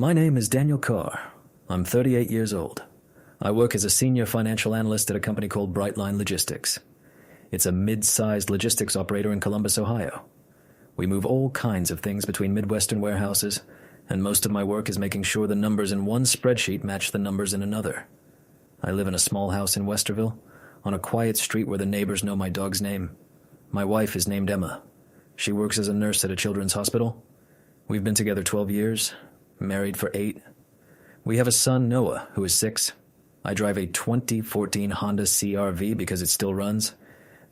My name is Daniel Carr. I'm 38 years old. I work as a senior financial analyst at a company called Brightline Logistics. It's a mid-sized logistics operator in Columbus, Ohio. We move all kinds of things between Midwestern warehouses, and most of my work is making sure the numbers in one spreadsheet match the numbers in another. I live in a small house in Westerville, on a quiet street where the neighbors know my dog's name. My wife is named Emma. She works as a nurse at a children's hospital. We've been together 12 years, married for 8. We have a son, Noah, who is 6. I drive a 2014 Honda CR-V because it still runs,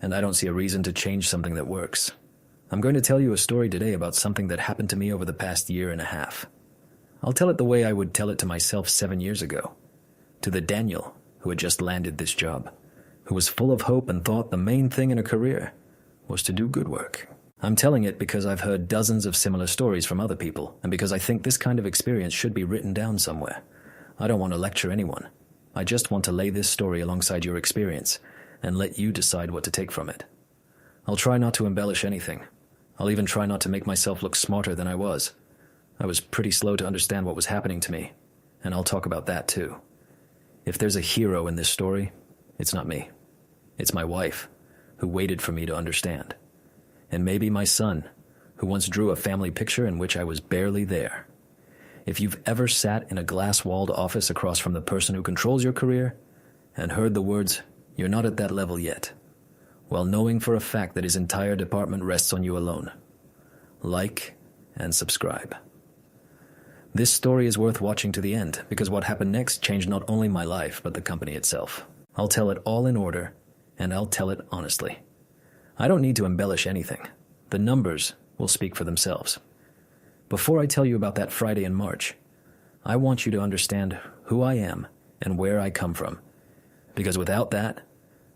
and I don't see a reason to change something that works. I'm going to tell you a story today about something that happened to me over the past year and a half. I'll tell it the way I would tell it to myself 7 years ago, to the Daniel who had just landed this job, who was full of hope and thought the main thing in a career was to do good work. I'm telling it because I've heard dozens of similar stories from other people, and because I think this kind of experience should be written down somewhere. I don't want to lecture anyone. I just want to lay this story alongside your experience and let you decide what to take from it. I'll try not to embellish anything. I'll even try not to make myself look smarter than I was. I was pretty slow to understand what was happening to me, and I'll talk about that too. If there's a hero in this story, it's not me. It's my wife, who waited for me to understand. And maybe my son, who once drew a family picture in which I was barely there. If you've ever sat in a glass-walled office across from the person who controls your career and heard the words, "You're not at that level yet," while knowing for a fact that his entire department rests on you alone, like and subscribe. This story is worth watching to the end because what happened next changed not only my life but the company itself. I'll tell it all in order, and I'll tell it honestly. I don't need to embellish anything. The numbers will speak for themselves. Before I tell you about that Friday in March, I want you to understand who I am and where I come from, because without that,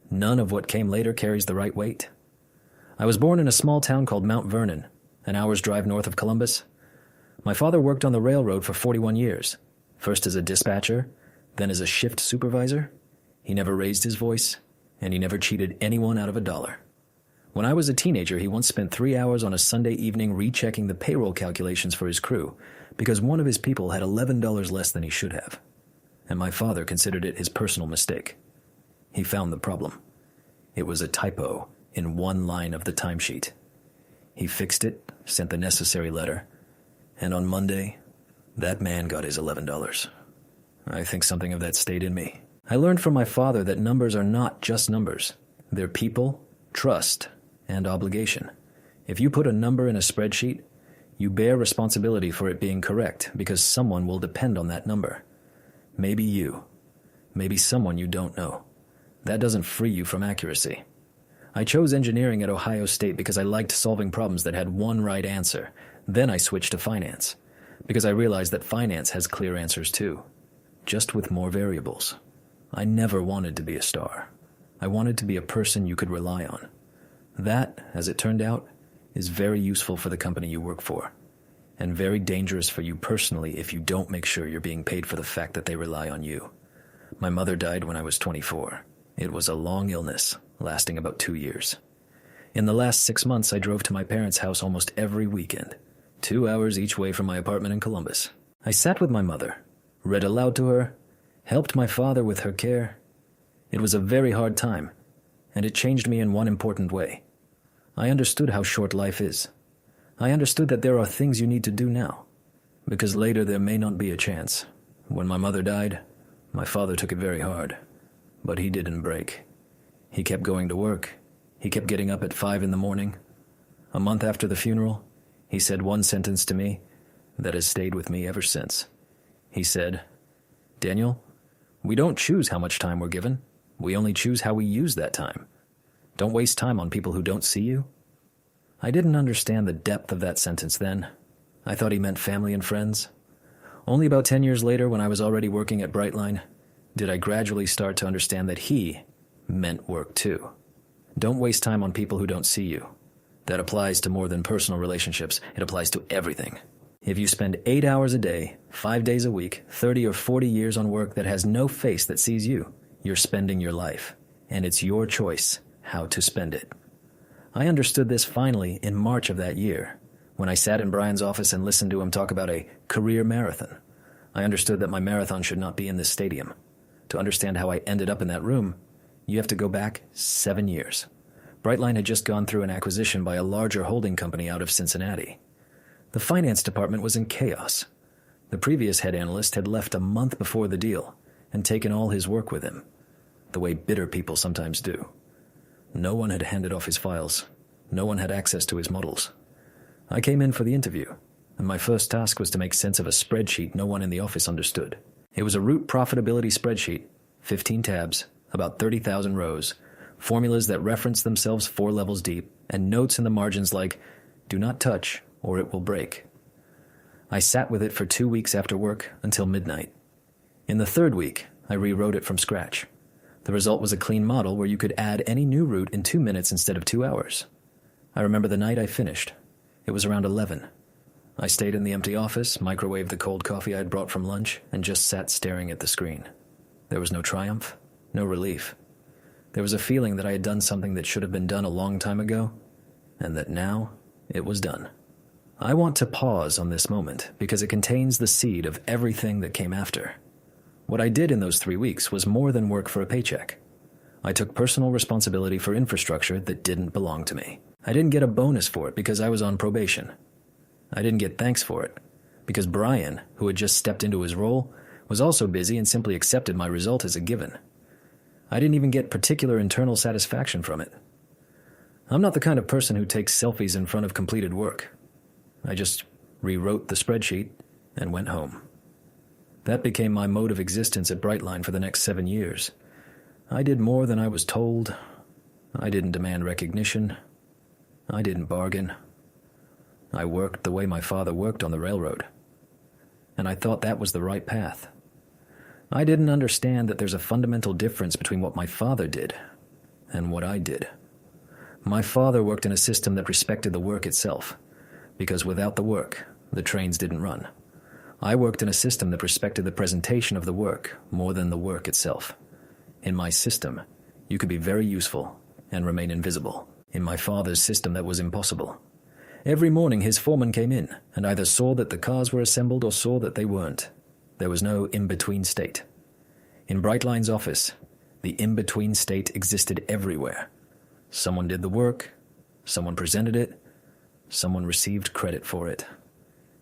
none of what came later carries the right weight. I was born in a small town called Mount Vernon, an hour's drive north of Columbus. My father worked on the railroad for 41 years, first as a dispatcher, then as a shift supervisor. He never raised his voice, and he never cheated anyone out of $1. When I was a teenager, he once spent 3 hours on a Sunday evening rechecking the payroll calculations for his crew because one of his people had $11 less than he should have. And my father considered it his personal mistake. He found the problem. It was a typo in one line of the timesheet. He fixed it, sent the necessary letter, and on Monday, that man got his $11. I think something of that stayed in me. I learned from my father that numbers are not just numbers. They're people, trust, and obligation. If you put a number in a spreadsheet, you bear responsibility for it being correct because someone will depend on that number. Maybe you. Maybe someone you don't know. That doesn't free you from accuracy. I chose engineering at Ohio State because I liked solving problems that had one right answer. Then I switched to finance because I realized that finance has clear answers too, just with more variables. I never wanted to be a star. I wanted to be a person you could rely on. That, as it turned out, is very useful for the company you work for, and very dangerous for you personally if you don't make sure you're being paid for the fact that they rely on you. My mother died when I was 24. It was a long illness, lasting about 2 years. In the last 6 months, I drove to my parents' house almost every weekend, 2 hours each way from my apartment in Columbus. I sat with my mother, read aloud to her, helped my father with her care. It was a very hard time, and it changed me in one important way. I understood how short life is. I understood that there are things you need to do now, because later there may not be a chance. When my mother died, my father took it very hard, but he didn't break. He kept going to work. He kept getting up at 5 in the morning. A month after the funeral, he said one sentence to me that has stayed with me ever since. He said, "Daniel, we don't choose how much time we're given. We only choose how we use that time. Don't waste time on people who don't see you." I didn't understand the depth of that sentence then. I thought he meant family and friends. Only about 10 years later, when I was already working at Brightline, did I gradually start to understand that he meant work too. Don't waste time on people who don't see you. That applies to more than personal relationships. It applies to everything. If you spend 8 hours a day, 5 days a week, 30 or 40 years on work that has no face that sees you, you're spending your life, and it's your choice how to spend it. I understood this finally in March of that year, when I sat in Brian's office and listened to him talk about a career marathon, I understood that my marathon should not be in this stadium. To understand how I ended up in that room, you have to go back 7 years. Brightline had just gone through an acquisition by a larger holding company out of Cincinnati. The finance department was in chaos. The previous head analyst had left a month before the deal and taken all his work with him, the way bitter people sometimes do. No one had handed off his files. No one had access to his models. I came in for the interview, and my first task was to make sense of a spreadsheet no one in the office understood. It was a root profitability spreadsheet, 15 tabs, about 30,000 rows, formulas that reference themselves 4 levels deep, and notes in the margins like, "Do not touch, or it will break." I sat with it for 2 weeks after work until midnight. In the 3rd week, I rewrote it from scratch. The result was a clean model where you could add any new root in 2 minutes instead of 2 hours. I remember the night I finished. It was around 11. I stayed in the empty office, microwaved the cold coffee I had brought from lunch, and just sat staring at the screen. There was no triumph, no relief. There was a feeling that I had done something that should have been done a long time ago, and that now it was done. I want to pause on this moment because it contains the seed of everything that came after. What I did in those 3 weeks was more than work for a paycheck. I took personal responsibility for infrastructure that didn't belong to me. I didn't get a bonus for it because I was on probation. I didn't get thanks for it because Brian, who had just stepped into his role, was also busy and simply accepted my result as a given. I didn't even get particular internal satisfaction from it. I'm not the kind of person who takes selfies in front of completed work. I just rewrote the spreadsheet and went home. That became my mode of existence at Brightline for the next 7 years. I did more than I was told. I didn't demand recognition. I didn't bargain. I worked the way my father worked on the railroad. And I thought that was the right path. I didn't understand that there's a fundamental difference between what my father did and what I did. My father worked in a system that respected the work itself, because without the work, the trains didn't run. I worked in a system that respected the presentation of the work more than the work itself. In my system, you could be very useful and remain invisible. In my father's system, that was impossible. Every morning, his foreman came in and either saw that the cars were assembled or saw that they weren't. There was no in-between state. In Brightline's office, the in-between state existed everywhere. Someone did the work, someone presented it, someone received credit for it.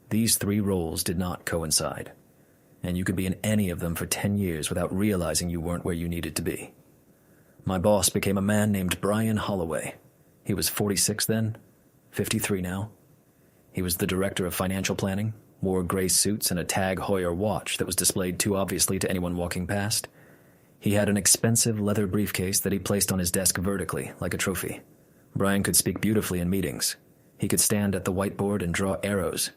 These 3 roles did not coincide, and you could be in any of them for 10 years without realizing you weren't where you needed to be. My boss became a man named Brian Holloway. He was 46 then, 53 now. He was the director of financial planning, wore gray suits and a Tag Heuer watch that was displayed too obviously to anyone walking past. He had an expensive leather briefcase that he placed on his desk vertically, like a trophy. Brian could speak beautifully in meetings. He could stand at the whiteboard and draw arrows.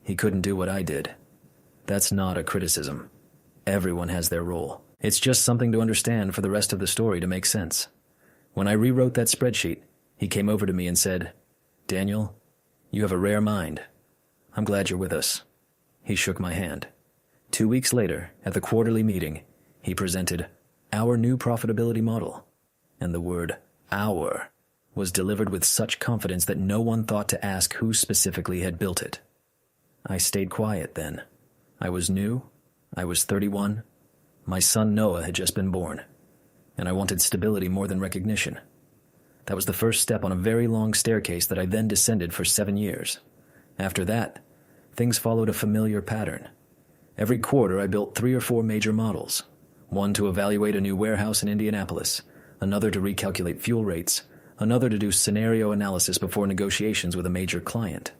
He couldn't do what I did. That's not a criticism. Everyone has their role. It's just something to understand for the rest of the story to make sense. When I rewrote that spreadsheet, he came over to me and said, "Daniel, you have a rare mind. I'm glad you're with us." He shook my hand. 2 weeks later, at the quarterly meeting, he presented our new profitability model, and the word "our" was delivered with such confidence that no one thought to ask who specifically had built it. I stayed quiet then. I was new, I was 31, my son Noah had just been born, and I wanted stability more than recognition. That was the first step on a very long staircase that I then descended for 7 years. After that, things followed a familiar pattern. Every quarter I built 3 or 4 major models, one to evaluate a new warehouse in Indianapolis, another to recalculate fuel rates, another to do scenario analysis before negotiations with a major client.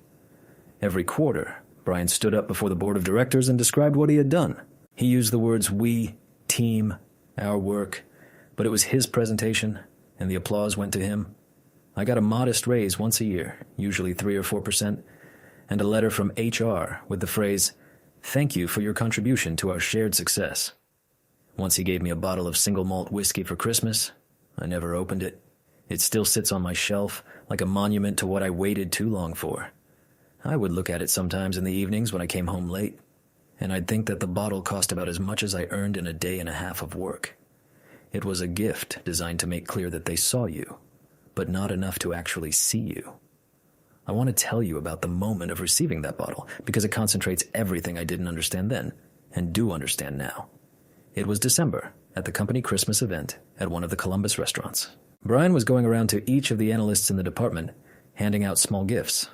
Every quarter, Brian stood up before the board of directors and described what he had done. He used the words we, team, our work, but it was his presentation, and the applause went to him. I got a modest raise once a year, usually 3 or 4%, and a letter from HR with the phrase, "Thank you for your contribution to our shared success." Once he gave me a bottle of single malt whiskey for Christmas. I never opened it. It still sits on my shelf like a monument to what I waited too long for. I would look at it sometimes in the evenings when I came home late, and I'd think that the bottle cost about as much as I earned in a day and a half of work. It was a gift designed to make clear that they saw you, but not enough to actually see you. I want to tell you about the moment of receiving that bottle because it concentrates everything I didn't understand then and do understand now. It was December, at the company Christmas event at one of the Columbus restaurants. Brian was going around to each of the analysts in the department, handing out small gifts.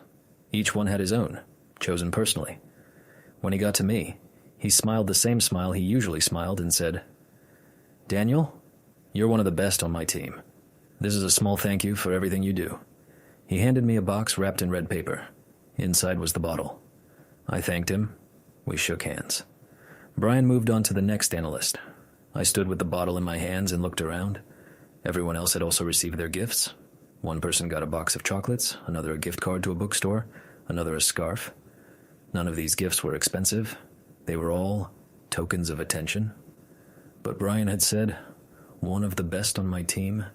Each one had his own, chosen personally. When he got to me, he smiled the same smile he usually smiled and said, "Daniel, you're one of the best on my team. This is a small thank you for everything you do." He handed me a box wrapped in red paper. Inside was the bottle. I thanked him. We shook hands. Brian moved on to the next analyst. I stood with the bottle in my hands and looked around. Everyone else had also received their gifts. One person got a box of chocolates, another a gift card to a bookstore, another a scarf. None of these gifts were expensive. They were all tokens of attention. But Brian had said, "One of the best on my team,"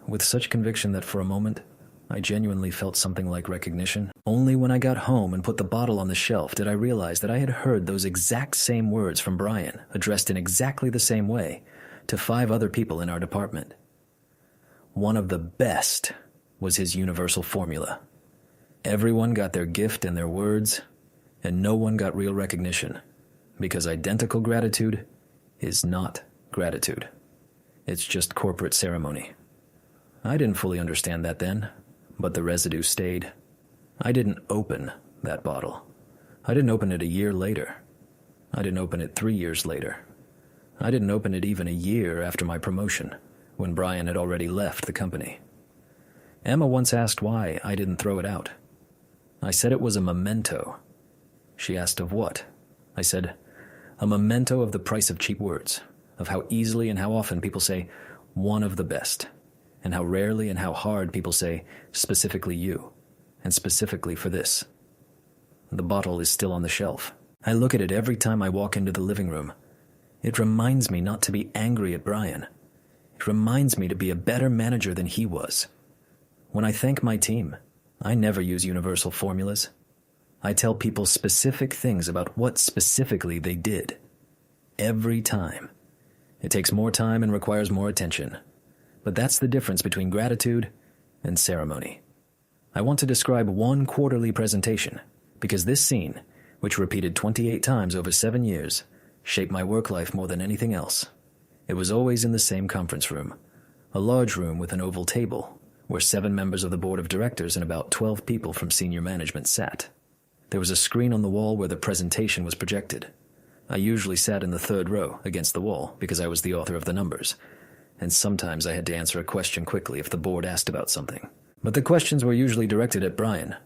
with such conviction that for a moment, I genuinely felt something like recognition. Only when I got home and put the bottle on the shelf did I realize that I had heard those exact same words from Brian, addressed in exactly the same way, to 5 other people in our department. One of the best was his universal formula. Everyone got their gift and their words, and no one got real recognition, because identical gratitude is not gratitude. It's just corporate ceremony. I didn't fully understand that then, but the residue stayed. I didn't open that bottle. I didn't open it a year later. I didn't open it 3 years later. I didn't open it even a year after my promotion, when Brian had already left the company. Emma once asked why I didn't throw it out. I said it was a memento. She asked of what? I said, a memento of the price of cheap words, of how easily and how often people say, "one of the best," and how rarely and how hard people say, "specifically you," and "specifically for this." The bottle is still on the shelf. I look at it every time I walk into the living room. It reminds me not to be angry at Brian. It reminds me to be a better manager than he was. When I thank my team, I never use universal formulas. I tell people specific things about what specifically they did. Every time. It takes more time and requires more attention. But that's the difference between gratitude and ceremony. I want to describe one quarterly presentation, because this scene, which repeated 28 times over 7 years, shaped my work life more than anything else. It was always in the same conference room, a large room with an oval table, where 7 members of the board of directors and about 12 people from senior management sat. There was a screen on the wall where the presentation was projected. I usually sat in the 3rd row against the wall because I was the author of the numbers, and sometimes I had to answer a question quickly if the board asked about something. But the questions were usually directed at Brian,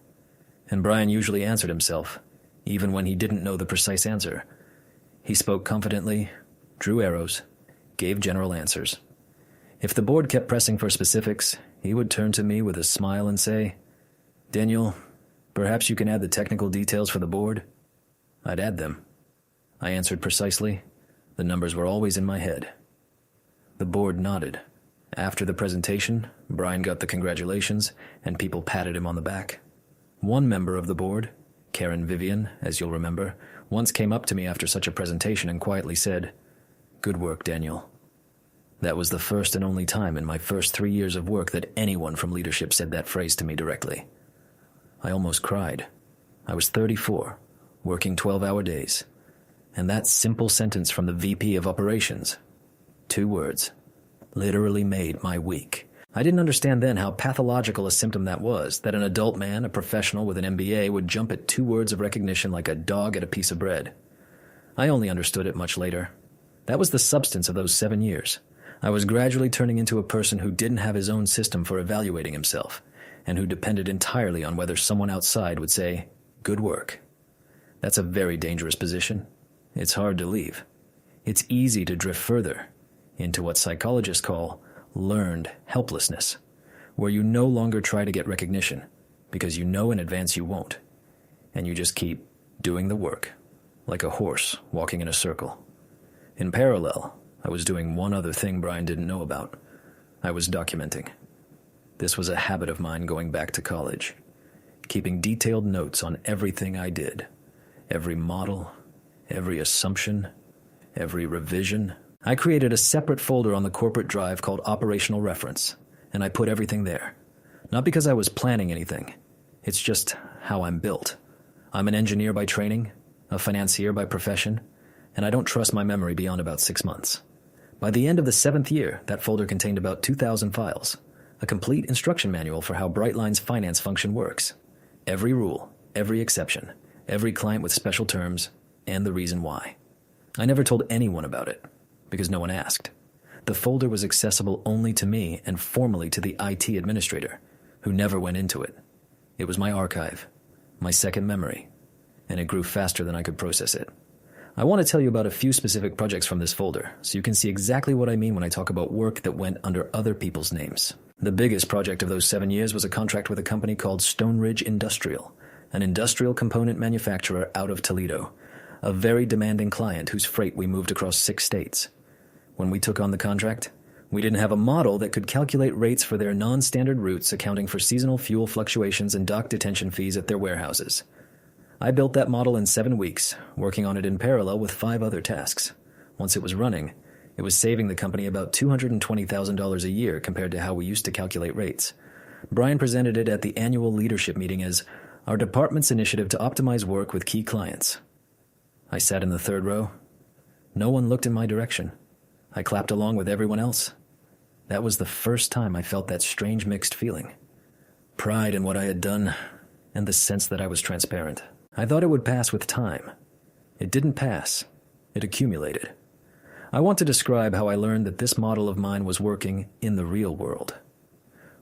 and Brian usually answered himself, even when he didn't know the precise answer. He spoke confidently, drew arrows, gave general answers. If the board kept pressing for specifics, he would turn to me with a smile and say, "Daniel, perhaps you can add the technical details for the board?" I'd add them. I answered precisely. The numbers were always in my head. The board nodded. After the presentation, Brian got the congratulations, and people patted him on the back. One member of the board, Karen Vivian, as you'll remember, once came up to me after such a presentation and quietly said, "Good work, Daniel." That was the first and only time in my first 3 years of work that anyone from leadership said that phrase to me directly. I almost cried. I was 34, working 12-hour days, and that simple sentence from the VP of Operations, 2 words, literally made my week. I didn't understand then how pathological a symptom that was, that an adult man, a professional with an MBA, would jump at 2 words of recognition like a dog at a piece of bread. I only understood it much later. That was the substance of those 7 years. I was gradually turning into a person who didn't have his own system for evaluating himself, and who depended entirely on whether someone outside would say, "Good work." That's a very dangerous position. It's hard to leave. It's easy to drift further into what psychologists call learned helplessness, where you no longer try to get recognition because you know in advance you won't, and you just keep doing the work, like a horse walking in a circle. In parallel, I was doing one other thing Brian didn't know about. I was documenting. This was a habit of mine going back to college, keeping detailed notes on everything I did, every model, every assumption, every revision. I created a separate folder on the corporate drive called Operational Reference, and I put everything there. Not because I was planning anything. It's just how I'm built. I'm an engineer by training, a financier by profession, and I don't trust my memory beyond about 6 months. By the end of the 7th year, that folder contained about 2,000 files, a complete instruction manual for how Brightline's finance function works. Every rule, every exception, every client with special terms, and the reason why. I never told anyone about it, because no one asked. The folder was accessible only to me and formally to the IT administrator, who never went into it. It was my archive, my second memory, and it grew faster than I could process it. I want to tell you about a few specific projects from this folder, so you can see exactly what I mean when I talk about work that went under other people's names. The biggest project of those 7 years was a contract with a company called Stone Ridge Industrial, an industrial component manufacturer out of Toledo, a very demanding client whose freight we moved across 6 states. When we took on the contract, we didn't have a model that could calculate rates for their non-standard routes accounting for seasonal fuel fluctuations and dock detention fees at their warehouses. I built that model in 7 weeks, working on it in parallel with 5 other tasks. Once it was running, it was saving the company about $220,000 a year compared to how we used to calculate rates. Brian presented it at the annual leadership meeting as our department's initiative to optimize work with key clients. I sat in the 3rd row. No one looked in my direction. I clapped along with everyone else. That was the first time I felt that strange mixed feeling. Pride in what I had done, and the sense that I was transparent. I thought it would pass with time. It didn't pass. It accumulated. I want to describe how I learned that this model of mine was working in the real world.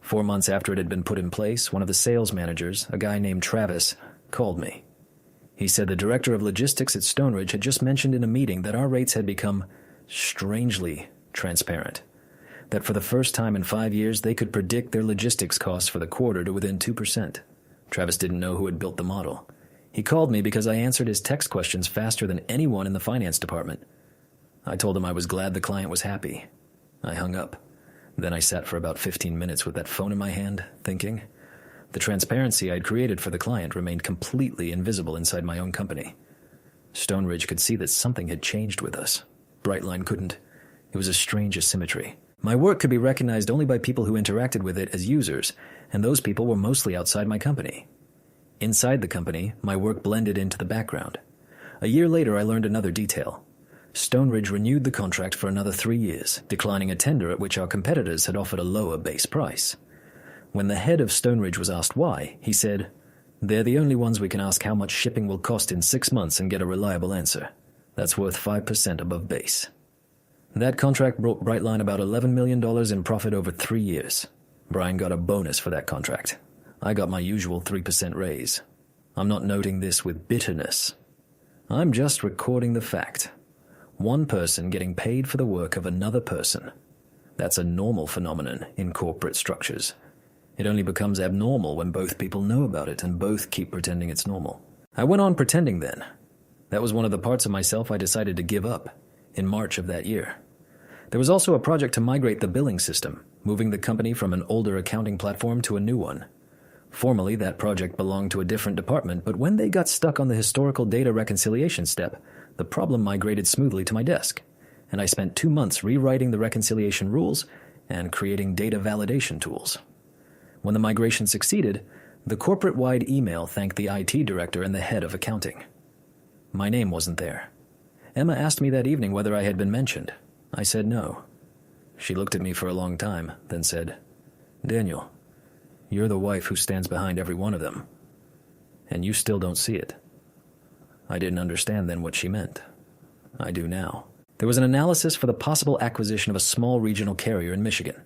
4 months after it had been put in place, one of the sales managers, a guy named Travis, called me. He said the director of logistics at Stone Ridge had just mentioned in a meeting that our rates had become strangely transparent. That for the first time in 5 years, they could predict their logistics costs for the quarter to within 2%. Travis didn't know who had built the model. He called me because I answered his text questions faster than anyone in the finance department. I told him I was glad the client was happy. I hung up. Then I sat for about 15 minutes with that phone in my hand, thinking. The transparency I'd created for the client remained completely invisible inside my own company. Stone Ridge could see that something had changed with us. Brightline couldn't. It was a strange asymmetry. My work could be recognized only by people who interacted with it as users, and those people were mostly outside my company. Inside the company, my work blended into the background. A year later, I learned another detail. Stone Ridge renewed the contract for another 3 years, declining a tender at which our competitors had offered a lower base price. When the head of Stone Ridge was asked why, he said, "They're the only ones we can ask how much shipping will cost in 6 months and get a reliable answer. That's worth 5% above base." That contract brought Brightline about $11 million in profit over 3 years. Brian got a bonus for that contract. I got my usual 3% raise. I'm not noting this with bitterness. I'm just recording the fact. One person getting paid for the work of another person. That's a normal phenomenon in corporate structures. It only becomes abnormal when both people know about it and both keep pretending it's normal. I went on pretending then. That was one of the parts of myself I decided to give up in March of that year. There was also a project to migrate the billing system, moving the company from an older accounting platform to a new one. Formally, that project belonged to a different department, but when they got stuck on the historical data reconciliation step, the problem migrated smoothly to my desk, and I spent 2 months rewriting the reconciliation rules and creating data validation tools. When the migration succeeded, the corporate-wide email thanked the IT director and the head of accounting. My name wasn't there. Emma asked me that evening whether I had been mentioned. I said no. She looked at me for a long time, then said, "Daniel, you're the wife who stands behind every one of them, and you still don't see it." I didn't understand then what she meant. I do now. There was an analysis for the possible acquisition of a small regional carrier in Michigan.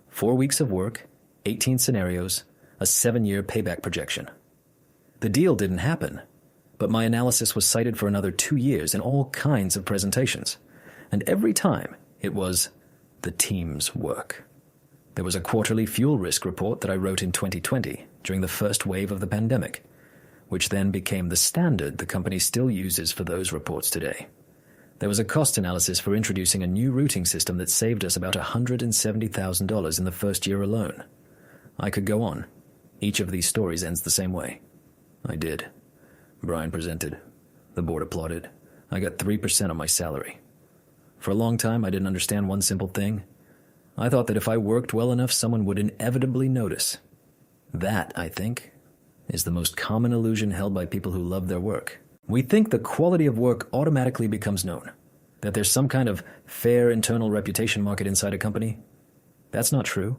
4 weeks of work, 18 scenarios, a 7-year payback projection. The deal didn't happen, but my analysis was cited for another 2 years in all kinds of presentations. And every time, it was the team's work. There was a quarterly fuel risk report that I wrote in 2020 during the first wave of the pandemic, which then became the standard the company still uses for those reports today. There was a cost analysis for introducing a new routing system that saved us about $170,000 in the first year alone. I could go on. Each of these stories ends the same way. I did. Brian presented. The board applauded. I got 3% on my salary. For a long time, I didn't understand one simple thing. I thought that if I worked well enough, someone would inevitably notice. That, I think, is the most common illusion held by people who love their work. We think the quality of work automatically becomes known. That there's some kind of fair internal reputation market inside a company? That's not true.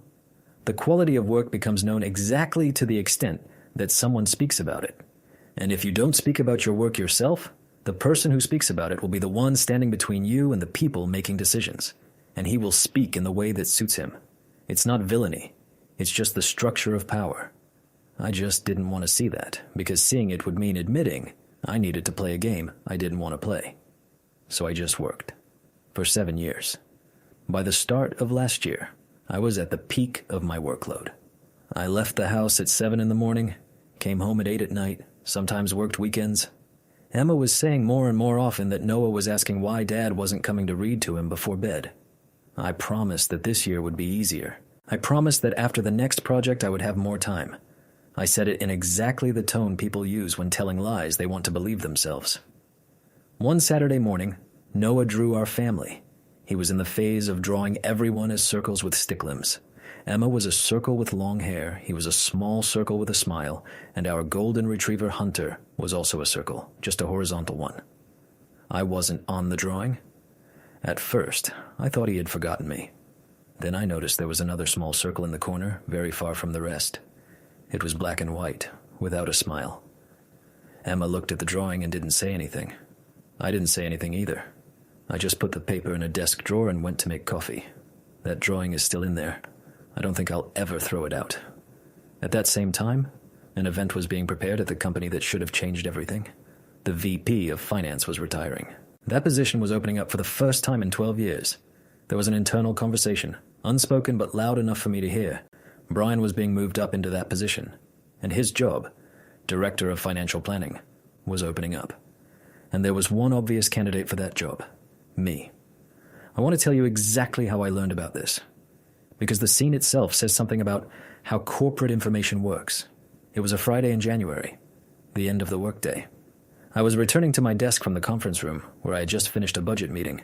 The quality of work becomes known exactly to the extent that someone speaks about it. And if you don't speak about your work yourself, the person who speaks about it will be the one standing between you and the people making decisions. And he will speak in the way that suits him. It's not villainy. It's just the structure of power. I just didn't want to see that, because seeing it would mean admitting I needed to play a game I didn't want to play. So I just worked. For 7 years. By the start of last year, I was at the peak of my workload. I left the house at 7 in the morning, came home at 8 at night, sometimes worked weekends. Emma was saying more and more often that Noah was asking why Dad wasn't coming to read to him before bed. I promised that this year would be easier. I promised that after the next project I would have more time. I said it in exactly the tone people use when telling lies they want to believe themselves. One Saturday morning, Noah drew our family. He was in the phase of drawing everyone as circles with stick limbs. Emma was a circle with long hair, he was a small circle with a smile, and our golden retriever Hunter was also a circle, just a horizontal one. I wasn't on the drawing. At first, I thought he had forgotten me. Then I noticed there was another small circle in the corner, very far from the rest. It was black and white, without a smile. Emma looked at the drawing and didn't say anything. I didn't say anything either. I just put the paper in a desk drawer and went to make coffee. That drawing is still in there. I don't think I'll ever throw it out. At that same time, an event was being prepared at the company that should have changed everything. The VP of Finance was retiring. That position was opening up for the first time in 12 years. There was an internal conversation, unspoken but loud enough for me to hear. Brian was being moved up into that position, and his job, Director of Financial Planning, was opening up. And there was one obvious candidate for that job, me. I want to tell you exactly how I learned about this, because the scene itself says something about how corporate information works. It was a Friday in January, the end of the workday. I was returning to my desk from the conference room, where I had just finished a budget meeting.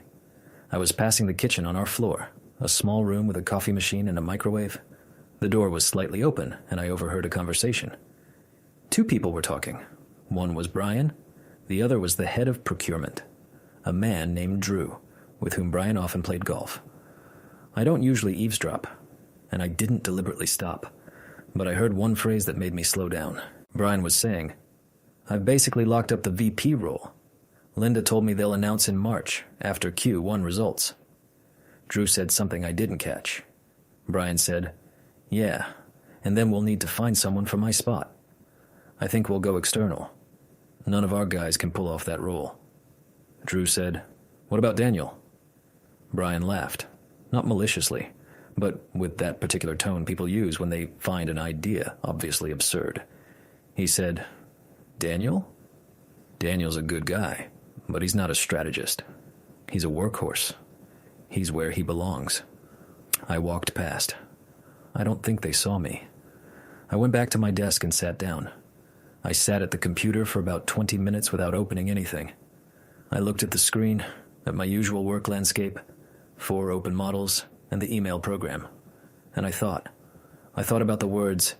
I was passing the kitchen on our floor, a small room with a coffee machine and a microwave. The door was slightly open, and I overheard a conversation. 2 people were talking. One was Brian, the other was the head of procurement, a man named Drew, with whom Brian often played golf. I don't usually eavesdrop, and I didn't deliberately stop, but I heard one phrase that made me slow down. Brian was saying, "I've basically locked up the VP role. Linda told me they'll announce in March, after Q1 results." Drew said something I didn't catch. Brian said, "Yeah, and then we'll need to find someone for my spot. I think we'll go external. None of our guys can pull off that role." Drew said, "What about Daniel?" Brian laughed, not maliciously, but with that particular tone people use when they find an idea obviously absurd. He said, "Daniel? Daniel's a good guy, but he's not a strategist. He's a workhorse. He's where he belongs." I walked past. I don't think they saw me. I went back to my desk and sat down. I sat at the computer for about 20 minutes without opening anything. I looked at the screen, at my usual work landscape, 4 open models, and the email program. And I thought about the words,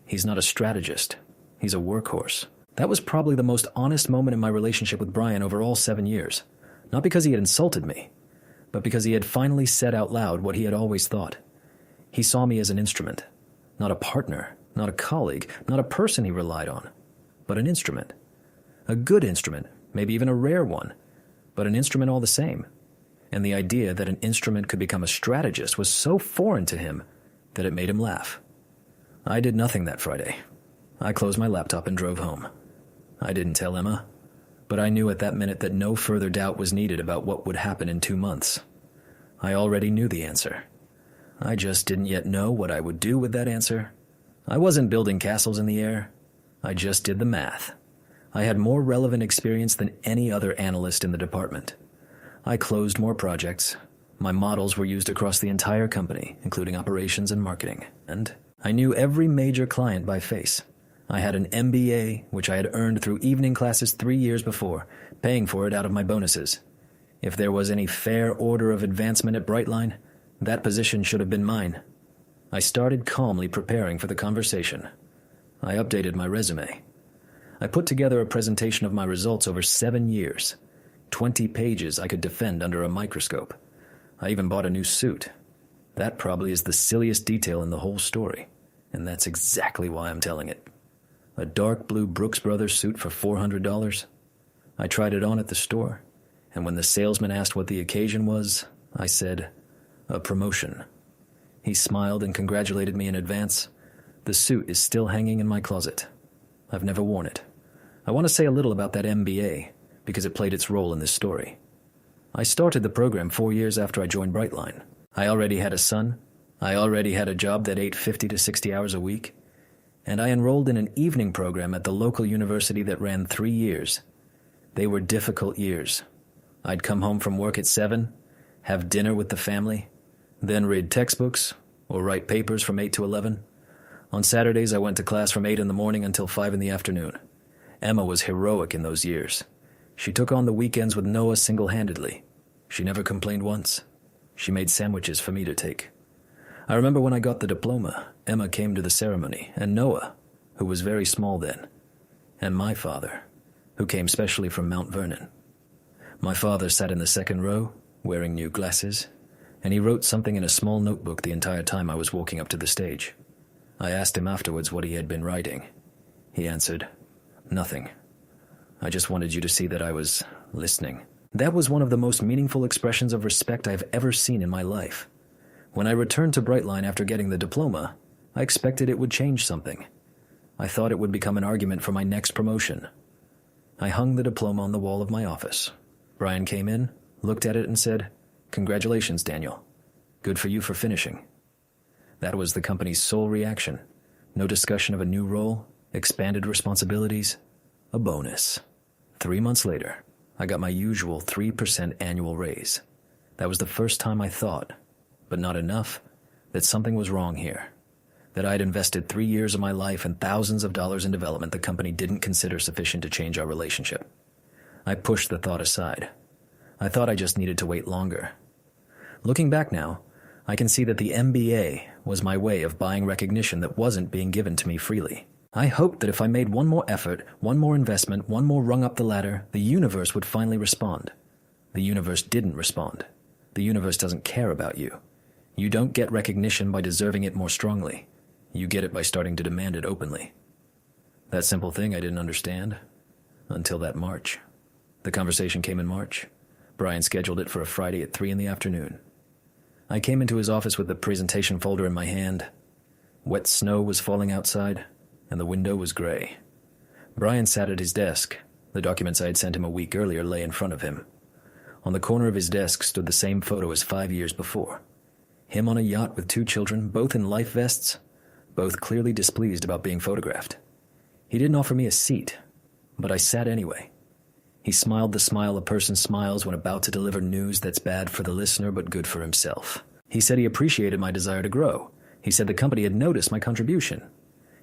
"He's not a strategist. He's a workhorse." That was probably the most honest moment in my relationship with Brian over all 7 years. Not because he had insulted me, but because he had finally said out loud what he had always thought. He saw me as an instrument, not a partner, not a colleague, not a person he relied on, but an instrument. A good instrument, maybe even a rare one, but an instrument all the same. And the idea that an instrument could become a strategist was so foreign to him that it made him laugh. I did nothing that Friday. I closed my laptop and drove home. I didn't tell Emma, but I knew at that minute that no further doubt was needed about what would happen in 2 months. I already knew the answer. I just didn't yet know what I would do with that answer. I wasn't building castles in the air. I just did the math. I had more relevant experience than any other analyst in the department. I closed more projects. My models were used across the entire company, including operations and marketing. And I knew every major client by face. I had an MBA, which I had earned through evening classes 3 years before, paying for it out of my bonuses. If there was any fair order of advancement at Brightline, that position should have been mine. I started calmly preparing for the conversation. I updated my resume. I put together a presentation of my results over 7 years, 20 pages I could defend under a microscope. I even bought a new suit. That probably is the silliest detail in the whole story, and that's exactly why I'm telling it. A dark blue Brooks Brothers suit for $400. I tried it on at the store, and when the salesman asked what the occasion was, I said, a promotion. He smiled and congratulated me in advance. The suit is still hanging in my closet. I've never worn it. I want to say a little about that MBA, because it played its role in this story. I started the program 4 years after I joined Brightline. I already had a son. I already had a job that ate 50 to 60 hours a week. And I enrolled in an evening program at the local university that ran 3 years. They were difficult years. I'd come home from work at 7, have dinner with the family, then read textbooks or write papers from 8 to 11. On Saturdays, I went to class from 8 in the morning until 5 in the afternoon. Emma was heroic in those years. She took on the weekends with Noah single-handedly. She never complained once. She made sandwiches for me to take. I remember when I got the diploma, Emma came to the ceremony, and Noah, who was very small then, and my father, who came specially from Mount Vernon. My father sat in the second row, wearing new glasses, and he wrote something in a small notebook the entire time I was walking up to the stage. I asked him afterwards what he had been writing. He answered, "Nothing. I just wanted you to see that I was listening." That was one of the most meaningful expressions of respect I've ever seen in my life. When I returned to Brightline after getting the diploma, I expected it would change something. I thought it would become an argument for my next promotion. I hung the diploma on the wall of my office. Brian came in, looked at it, and said, "Congratulations, Daniel. Good for you for finishing." That was the company's sole reaction. No discussion of a new role, expanded responsibilities, a bonus. 3 months later, I got my usual 3% annual raise. That was the first time I thought, but not enough, that something was wrong here. That I'd invested 3 years of my life and thousands of dollars in development the company didn't consider sufficient to change our relationship. I pushed the thought aside. I thought I just needed to wait longer. Looking back now, I can see that the MBA was my way of buying recognition that wasn't being given to me freely. I hoped that if I made one more effort, one more investment, one more rung up the ladder, the universe would finally respond. The universe didn't respond. The universe doesn't care about you. You don't get recognition by deserving it more strongly. You get it by starting to demand it openly. That simple thing I didn't understand until that March. The conversation came in March. Brian scheduled it for a Friday at 3 in the afternoon. I came into his office with the presentation folder in my hand. Wet snow was falling outside, and the window was gray. Brian sat at his desk. The documents I had sent him a week earlier lay in front of him. On the corner of his desk stood the same photo as 5 years before. Him on a yacht with 2 children, both in life vests, both clearly displeased about being photographed. He didn't offer me a seat, but I sat anyway. He smiled the smile a person smiles when about to deliver news that's bad for the listener but good for himself. He said he appreciated my desire to grow. He said the company had noticed my contribution.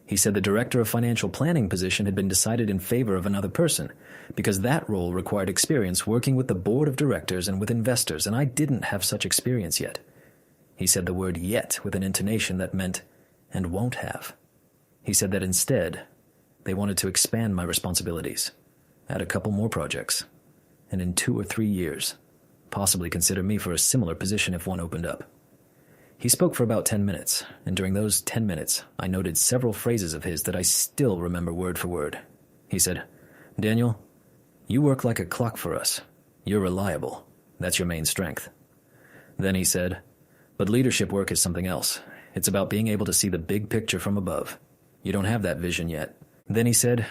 He said the director of financial planning position had been decided in favor of another person because that role required experience working with the board of directors and with investors, and I didn't have such experience yet. He said the word yet with an intonation that meant and won't have. He said that instead, they wanted to expand my responsibilities, add a couple more projects, and in 2 or 3 years, possibly consider me for a similar position if one opened up. He spoke for about 10 minutes, and during those 10 minutes, I noted several phrases of his that I still remember word for word. He said, "Daniel, you work like a clock for us. You're reliable. That's your main strength." Then he said, "But leadership work is something else. It's about being able to see the big picture from above. You don't have that vision yet." Then he said,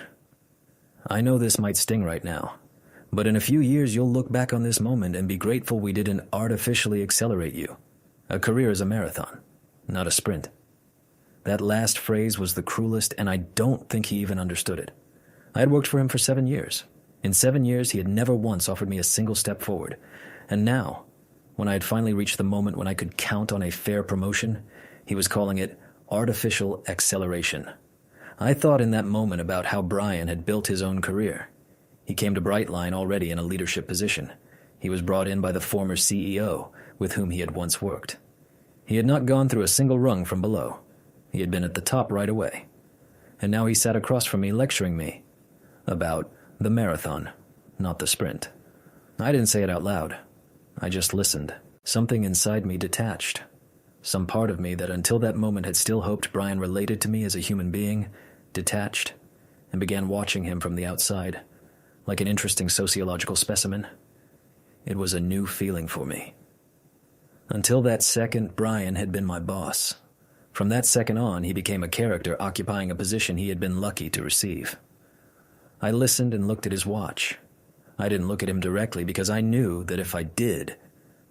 "I know this might sting right now, but in a few years you'll look back on this moment and be grateful we didn't artificially accelerate you. A career is a marathon, not a sprint." That last phrase was the cruelest, and I don't think he even understood it. I had worked for him for 7 years. In 7 years, he had never once offered me a single step forward. And now, when I had finally reached the moment when I could count on a fair promotion, he was calling it artificial acceleration. I thought in that moment about how Brian had built his own career. He came to Brightline already in a leadership position. He was brought in by the former CEO, with whom he had once worked. He had not gone through a single rung from below. He had been at the top right away. And now he sat across from me lecturing me about the marathon, not the sprint. I didn't say it out loud. I just listened. Something inside me detached. Some part of me that until that moment had still hoped Brian related to me as a human being, detached, and began watching him from the outside, like an interesting sociological specimen. It was a new feeling for me. Until that second, Brian had been my boss. From that second on, he became a character occupying a position he had been lucky to receive. I listened and looked at his watch. I didn't look at him directly because I knew that if I did,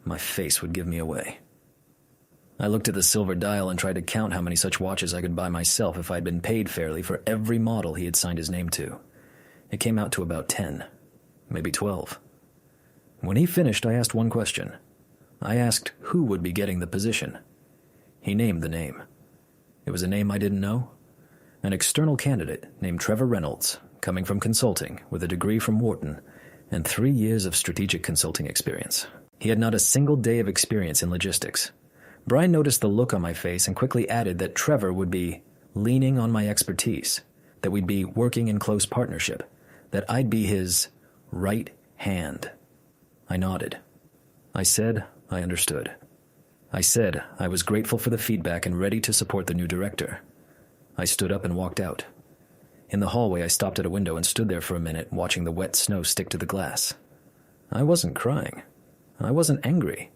my face would give me away. I looked at the silver dial and tried to count how many such watches I could buy myself if I'd been paid fairly for every model he had signed his name to. It came out to about 10, maybe 12. When he finished, I asked one question. I asked who would be getting the position. He named the name. It was a name I didn't know. An external candidate named Trevor Reynolds, coming from consulting with a degree from Wharton and 3 years of strategic consulting experience. He had not a single day of experience in logistics. Brian noticed the look on my face and quickly added that Trevor would be leaning on my expertise, that we'd be working in close partnership, that I'd be his right hand. I nodded. I said I understood. I said I was grateful for the feedback and ready to support the new director. I stood up and walked out. In the hallway, I stopped at a window and stood there for a minute, watching the wet snow stick to the glass. I wasn't crying. I wasn't angry.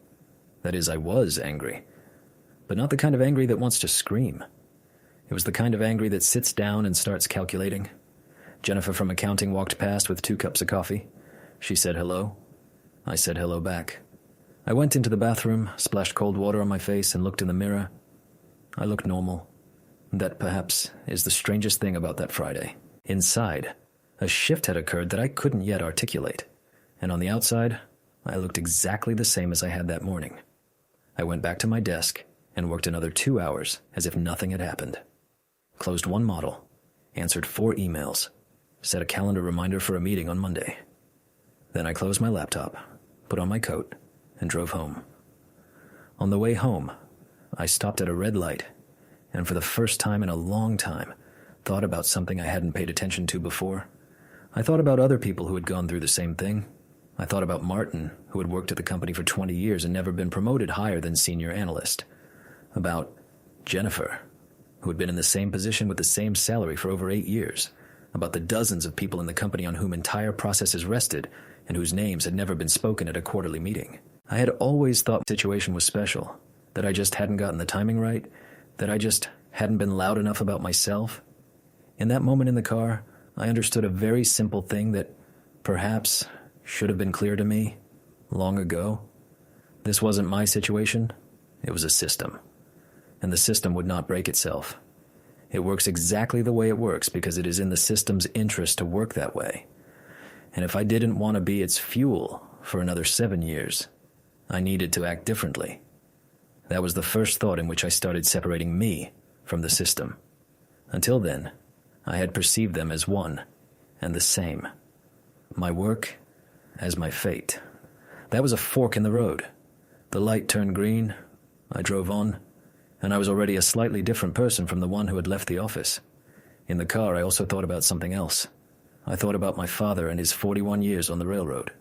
That is, I was angry. But not the kind of angry that wants to scream. It was the kind of angry that sits down and starts calculating. Jennifer from accounting walked past with 2 cups of coffee. She said hello. I said hello back. I went into the bathroom, splashed cold water on my face, and looked in the mirror. I looked normal. That perhaps is the strangest thing about that Friday. Inside, a shift had occurred that I couldn't yet articulate. And on the outside, I looked exactly the same as I had that morning. I went back to my desk and worked another 2 hours as if nothing had happened. Closed 1 model, answered 4 emails, set a calendar reminder for a meeting on Monday. Then I closed my laptop, put on my coat, and drove home. On the way home, I stopped at a red light and for the first time in a long time, thought about something I hadn't paid attention to before. I thought about other people who had gone through the same thing. I thought about Martin, who had worked at the company for 20 years and never been promoted higher than senior analyst. About Jennifer, who had been in the same position with the same salary for over 8 years. About the dozens of people in the company on whom entire processes rested and whose names had never been spoken at a quarterly meeting. I had always thought the situation was special, that I just hadn't gotten the timing right, that I just hadn't been loud enough about myself. In that moment in the car, I understood a very simple thing that perhaps should have been clear to me long ago. This wasn't my situation, it was a system. And the system would not break itself. It works exactly the way it works because it is in the system's interest to work that way. And if I didn't want to be its fuel for another 7 years, I needed to act differently. That was the first thought in which I started separating me from the system. Until then, I had perceived them as one and the same. My work as my fate. That was a fork in the road. The light turned green, I drove on, and I was already a slightly different person from the one who had left the office. In the car, I also thought about something else. I thought about my father and his 41 years on the railroad.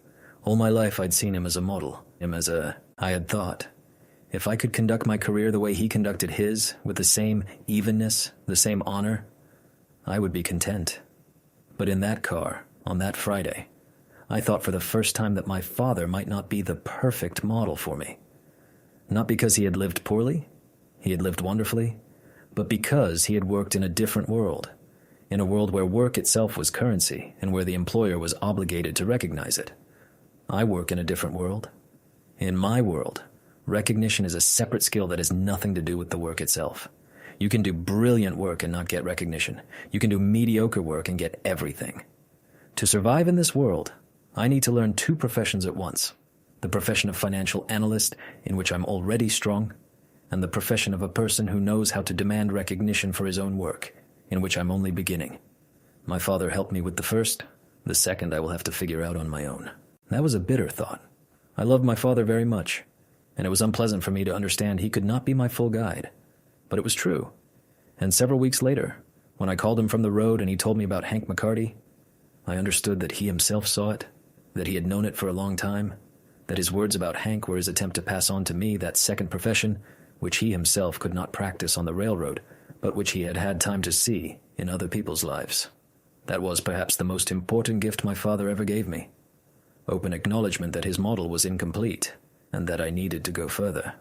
All my life I'd seen him as a model, I had thought, if I could conduct my career the way he conducted his, with the same evenness, the same honor, I would be content. But in that car, on that Friday, I thought for the first time that my father might not be the perfect model for me. Not because he had lived poorly, he had lived wonderfully, but because he had worked in a different world, in a world where work itself was currency and where the employer was obligated to recognize it. I work in a different world. In my world, recognition is a separate skill that has nothing to do with the work itself. You can do brilliant work and not get recognition. You can do mediocre work and get everything. To survive in this world, I need to learn 2 professions at once. The profession of financial analyst, in which I'm already strong, and the profession of a person who knows how to demand recognition for his own work, in which I'm only beginning. My father helped me with the first. The second I will have to figure out on my own. That was a bitter thought. I loved my father very much, and it was unpleasant for me to understand he could not be my full guide. But it was true. And several weeks later, when I called him from the road and he told me about Hank McCarty, I understood that he himself saw it that he had known it for a long time, that his words about Hank were his attempt to pass on to me that second profession, which he himself could not practice on the railroad, but which he had had time to see in other people's lives. That was perhaps the most important gift my father ever gave me. Open acknowledgement that his model was incomplete, and that I needed to go further.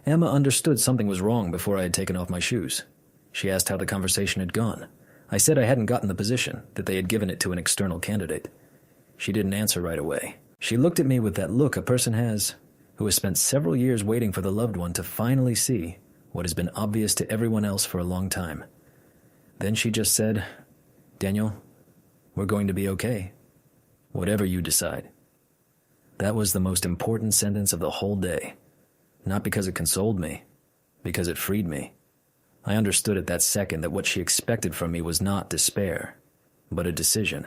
Emma understood something was wrong before I had taken off my shoes. She asked how the conversation had gone. I said I hadn't gotten the position, that they had given it to an external candidate. She didn't answer right away. She looked at me with that look a person has who has spent several years waiting for the loved one to finally see what has been obvious to everyone else for a long time. Then she just said, "Daniel, we're going to be okay. Whatever you decide." That was the most important sentence of the whole day. Not because it consoled me, because it freed me. I understood at that second that what she expected from me was not despair, but a decision,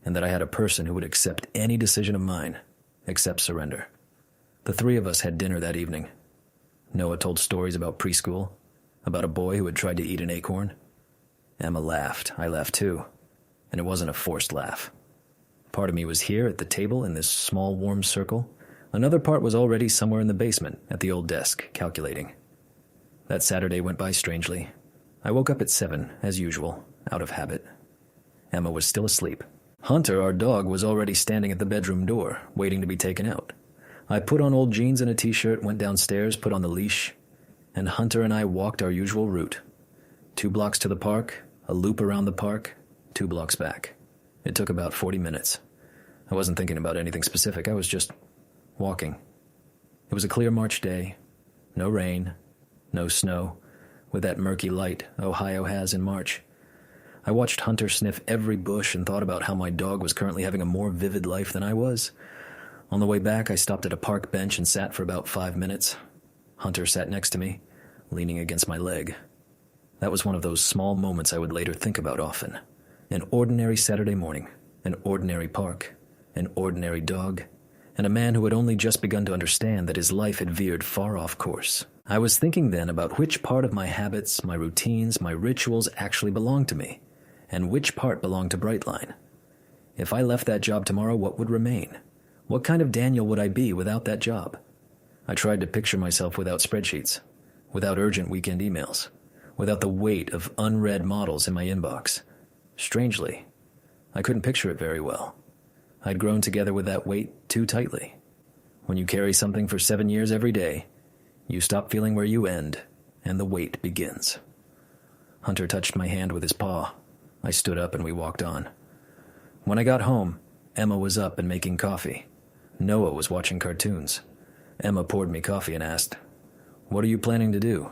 and that I had a person who would accept any decision of mine, except surrender. The three of us had dinner that evening. Noah told stories about preschool, about a boy who had tried to eat an acorn. Emma laughed. I laughed too, and it wasn't a forced laugh. Part of me was here at the table in this small warm circle. Another part was already somewhere in the basement at the old desk, calculating. That Saturday went by strangely. I woke up at 7, as usual, out of habit. Emma was still asleep. Hunter, our dog, was already standing at the bedroom door, waiting to be taken out. I put on old jeans and a t-shirt, went downstairs, put on the leash, and Hunter and I walked our usual route. 2 blocks to the park, a loop around the park, 2 blocks back. It took about 40 minutes. I wasn't thinking about anything specific. I was just walking. It was a clear March day. No rain, no snow, with that murky light Ohio has in March. I watched Hunter sniff every bush and thought about how my dog was currently having a more vivid life than I was. On the way back, I stopped at a park bench and sat for about 5 minutes. Hunter sat next to me, leaning against my leg. That was one of those small moments I would later think about often. An ordinary Saturday morning, an ordinary park, an ordinary dog, and a man who had only just begun to understand that his life had veered far off course. I was thinking then about which part of my habits, my routines, my rituals actually belonged to me, and which part belonged to Brightline. If I left that job tomorrow, what would remain? What kind of Daniel would I be without that job? I tried to picture myself without spreadsheets, without urgent weekend emails, without the weight of unread models in my inbox. Strangely, I couldn't picture it very well. I'd grown together with that weight too tightly. When you carry something for 7 years every day, you stop feeling where you end, and the weight begins. Hunter touched my hand with his paw. I stood up and we walked on. When I got home, Emma was up and making coffee. Noah was watching cartoons. Emma poured me coffee and asked, "What are you planning to do?"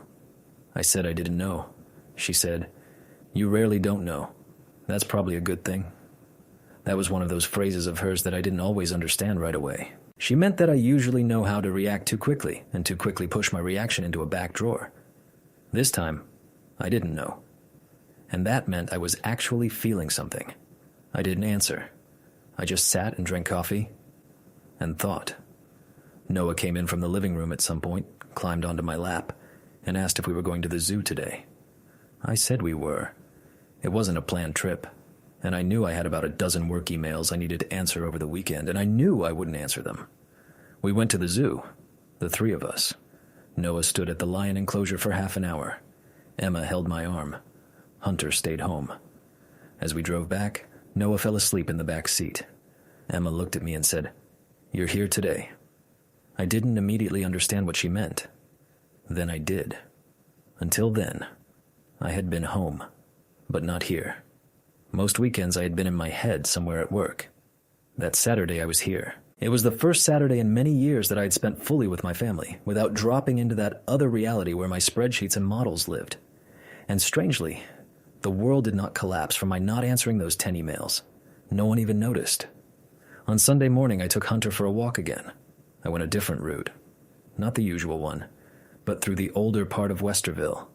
I said I didn't know. She said, "You rarely don't know. That's probably a good thing." That was one of those phrases of hers that I didn't always understand right away. She meant that I usually know how to react too quickly and too quickly push my reaction into a back drawer. This time, I didn't know. And that meant I was actually feeling something. I didn't answer. I just sat and drank coffee and thought. Noah came in from the living room at some point, climbed onto my lap, and asked if we were going to the zoo today. I said we were. It wasn't a planned trip, and I knew I had about a dozen work emails I needed to answer over the weekend, and I knew I wouldn't answer them. We went to the zoo, the three of us. Noah stood at the lion enclosure for half an hour. Emma held my arm. Hunter stayed home. As we drove back, Noah fell asleep in the back seat. Emma looked at me and said, "You're here today." I didn't immediately understand what she meant. Then I did. Until then, I had been home, but not here. Most weekends I had been in my head somewhere at work. That Saturday I was here. It was the first Saturday in many years that I had spent fully with my family, without dropping into that other reality where my spreadsheets and models lived. And strangely, the world did not collapse from my not answering those 10 emails. No one even noticed. On Sunday morning, I took Hunter for a walk again. I went a different route. Not the usual one, but through the older part of Westerville,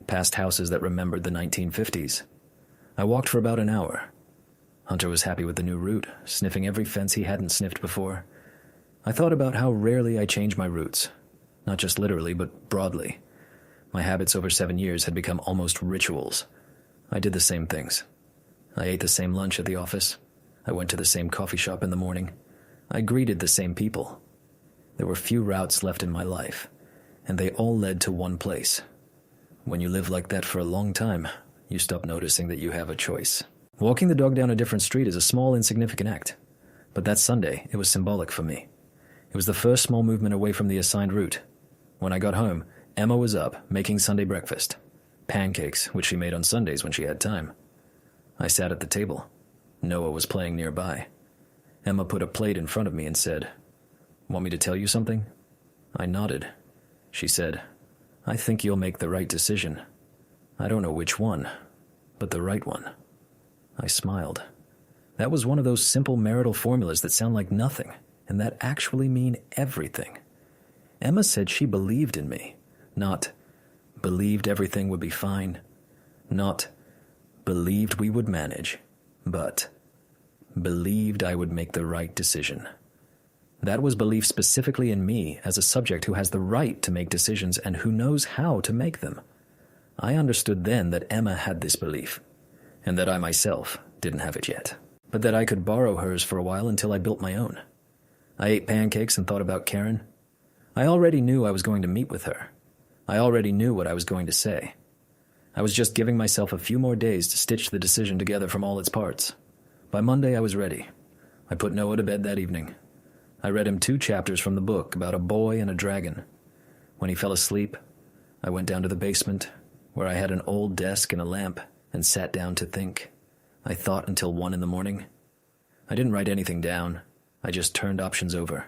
past houses that remembered the 1950s. I walked for about an hour. Hunter was happy with the new route, sniffing every fence he hadn't sniffed before. I thought about how rarely I change my routes, not just literally, but broadly. My habits over 7 years had become almost rituals. I did the same things. I ate the same lunch at the office. I went to the same coffee shop in the morning. I greeted the same people. There were few routes left in my life, and they all led to one place. When you live like that for a long time, you stop noticing that you have a choice. Walking the dog down a different street is a small, insignificant act, but that Sunday, it was symbolic for me. It was the first small movement away from the assigned route. When I got home, Emma was up, making Sunday breakfast. Pancakes, which she made on Sundays when she had time. I sat at the table. Noah was playing nearby. Emma put a plate in front of me and said, "Want me to tell you something?" I nodded. She said, "I think you'll make the right decision. I don't know which one, but the right one." I smiled. That was one of those simple marital formulas that sound like nothing, and that actually mean everything. Emma said she believed in me, not believed everything would be fine, not believed we would manage, but believed I would make the right decision. That was belief specifically in me as a subject who has the right to make decisions and who knows how to make them. I understood then that Emma had this belief, and that I myself didn't have it yet, but that I could borrow hers for a while until I built my own. I ate pancakes and thought about Karen. I already knew I was going to meet with her. I already knew what I was going to say. I was just giving myself a few more days to stitch the decision together from all its parts. By Monday, I was ready. I put Noah to bed that evening. I read him 2 chapters from the book about a boy and a dragon. When he fell asleep, I went down to the basement, where I had an old desk and a lamp, and sat down to think. I thought until 1 a.m. I didn't write anything down. I just turned options over.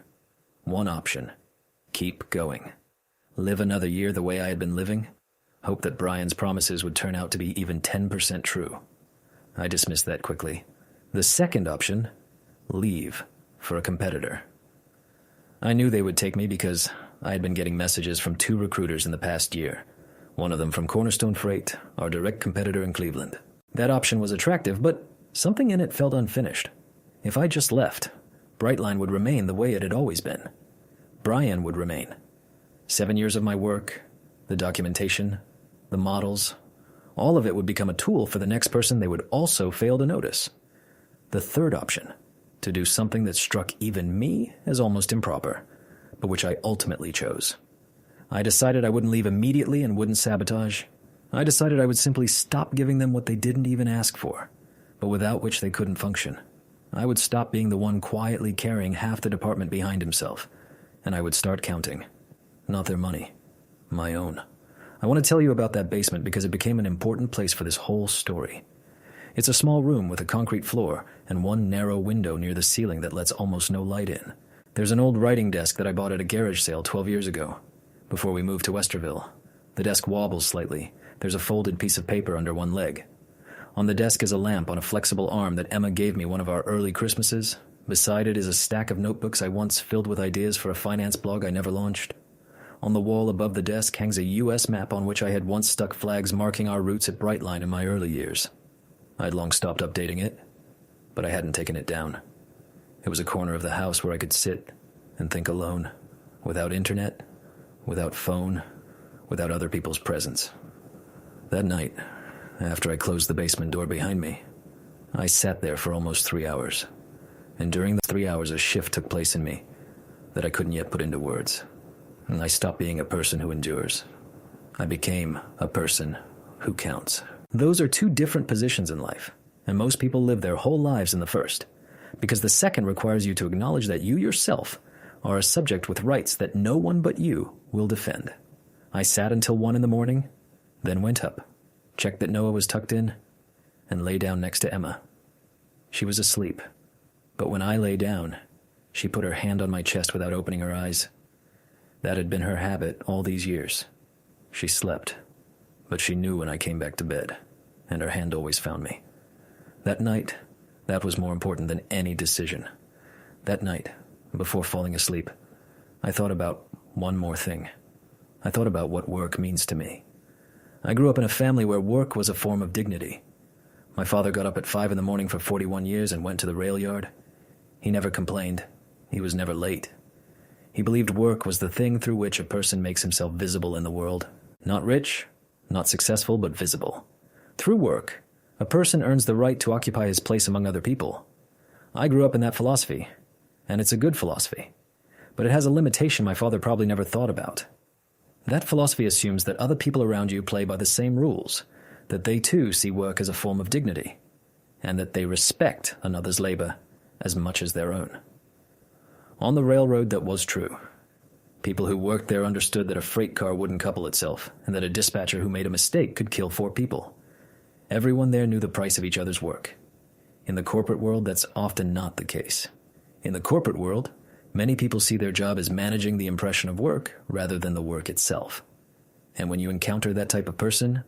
One option: keep going. Live another year the way I had been living. Hope that Brian's promises would turn out to be even 10% true. I dismissed that quickly. The second option: leave for a competitor. I knew they would take me because I had been getting messages from 2 recruiters in the past year. One of them from Cornerstone Freight, our direct competitor in Cleveland. That option was attractive, but something in it felt unfinished. If I just left, Brightline would remain the way it had always been. Brian would remain. 7 years of my work, the documentation, the models, all of it would become a tool for the next person they would also fail to notice. The third option, to do something that struck even me as almost improper, but which I ultimately chose. I decided I wouldn't leave immediately and wouldn't sabotage. I decided I would simply stop giving them what they didn't even ask for, but without which they couldn't function. I would stop being the one quietly carrying half the department behind himself, and I would start counting. Not their money, my own. I want to tell you about that basement because it became an important place for this whole story. It's a small room with a concrete floor and one narrow window near the ceiling that lets almost no light in. There's an old writing desk that I bought at a garage sale 12 years ago, before we moved to Westerville. The desk wobbles slightly. There's a folded piece of paper under one leg. On the desk is a lamp on a flexible arm that Emma gave me one of our early Christmases. Beside it is a stack of notebooks I once filled with ideas for a finance blog I never launched. On the wall above the desk hangs a U.S. map on which I had once stuck flags marking our routes at Brightline in my early years. I'd long stopped updating it, but I hadn't taken it down. It was a corner of the house where I could sit and think alone, without internet, without phone, without other people's presence. That night, after I closed the basement door behind me, I sat there for almost 3 hours. And during the 3 hours, a shift took place in me that I couldn't yet put into words. And I stopped being a person who endures. I became a person who counts. Those are 2 different positions in life, and most people live their whole lives in the first, because the second requires you to acknowledge that you yourself are a subject with rights that no one but you will defend. I sat until 1 a.m, then went up, checked that Noah was tucked in, and lay down next to Emma. She was asleep, but when I lay down, she put her hand on my chest without opening her eyes. That had been her habit all these years. She slept, but she knew when I came back to bed, and her hand always found me. That night, that was more important than any decision. That night, before falling asleep, I thought about one more thing. I thought about what work means to me. I grew up in a family where work was a form of dignity. My father got up at 5 a.m. for 41 years and went to the rail yard. He never complained. He was never late. He believed work was the thing through which a person makes himself visible in the world. Not rich, not successful, but visible. Through work, a person earns the right to occupy his place among other people. I grew up in that philosophy, and it's a good philosophy, but it has a limitation my father probably never thought about. That philosophy assumes that other people around you play by the same rules, that they too see work as a form of dignity, and that they respect another's labor as much as their own. On the railroad, that was true. People who worked there understood that a freight car wouldn't couple itself, and that a dispatcher who made a mistake could kill 4 people. Everyone there knew the price of each other's work. In the corporate world, that's often not the case. In the corporate world, many people see their job as managing the impression of work rather than the work itself. And when you encounter that type of person,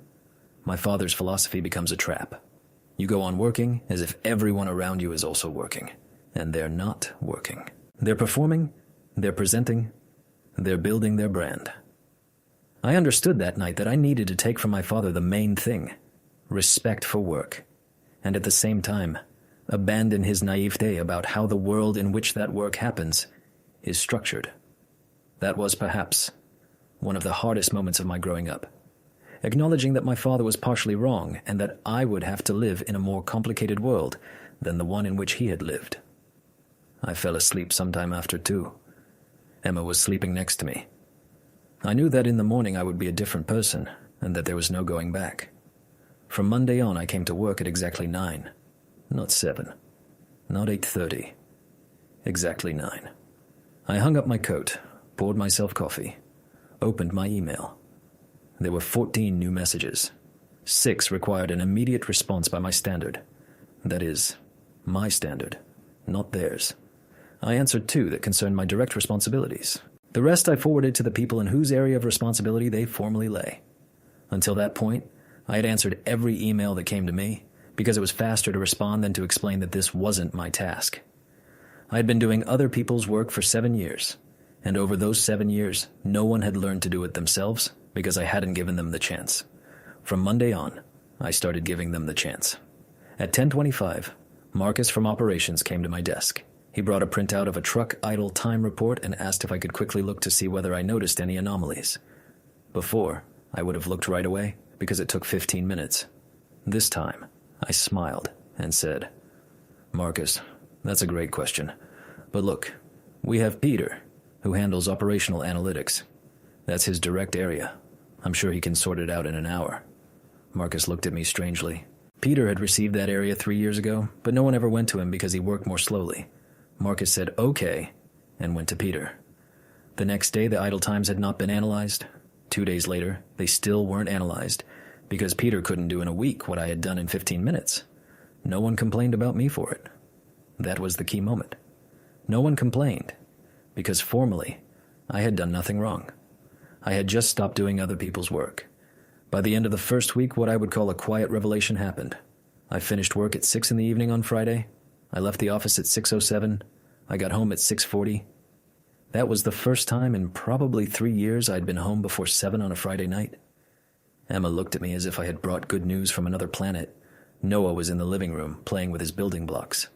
my father's philosophy becomes a trap. You go on working as if everyone around you is also working, and they're not working. They're performing, they're presenting, they're building their brand. I understood that night that I needed to take from my father the main thing, respect for work, and at the same time, abandon his naivete about how the world in which that work happens is structured. That was perhaps one of the hardest moments of my growing up, acknowledging that my father was partially wrong and that I would have to live in a more complicated world than the one in which he had lived. I fell asleep sometime after 2. Emma was sleeping next to me. I knew that in the morning I would be a different person and that there was no going back. From Monday on, I came to work at exactly 9. Not 7. Not 8:30. Exactly 9. I hung up my coat, poured myself coffee, opened my email. There were 14 new messages. 6 required an immediate response by my standard. That is, my standard, not theirs. I answered 2 that concerned my direct responsibilities. The rest I forwarded to the people in whose area of responsibility they formally lay. Until that point, I had answered every email that came to me, because it was faster to respond than to explain that this wasn't my task. I had been doing other people's work for 7 years, and over those 7 years, no one had learned to do it themselves because I hadn't given them the chance. From Monday on, I started giving them the chance. At 10:25, Marcus from operations came to my desk. He brought a printout of a truck idle time report and asked if I could quickly look to see whether I noticed any anomalies. Before, I would have looked right away because it took 15 minutes. This time, I smiled and said, "Marcus, that's a great question. But look, we have Peter, who handles operational analytics. That's his direct area. I'm sure he can sort it out in an hour." Marcus looked at me strangely. Peter had received that area 3 years ago, but no one ever went to him because he worked more slowly. Marcus said, "Okay," and went to Peter. The next day, the idle times had not been analyzed. 2 days later, they still weren't analyzed because Peter couldn't do in a week what I had done in 15 minutes. No one complained about me for it. That was the key moment. No one complained because formally, I had done nothing wrong. I had just stopped doing other people's work. By the end of the first week, what I would call a quiet revelation happened. I finished work at 6 in the evening on Friday. I left the office at 6:07. I got home at 6:40. That was the first time in probably 3 years I'd been home before 7 on a Friday night. Emma looked at me as if I had brought good news from another planet. Noah was in the living room, playing with his building blocks.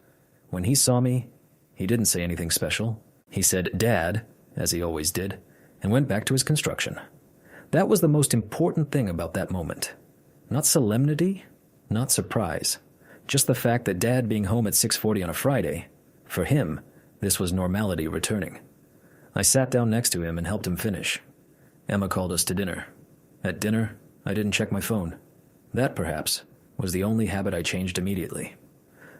When he saw me, he didn't say anything special. He said, "Dad," as he always did, and went back to his construction. That was the most important thing about that moment. Not solemnity, not surprise. Just the fact that Dad being home at 6:40 on a Friday, for him, this was normality returning. I sat down next to him and helped him finish. Emma called us to dinner. At dinner, I didn't check my phone. That, perhaps, was the only habit I changed immediately.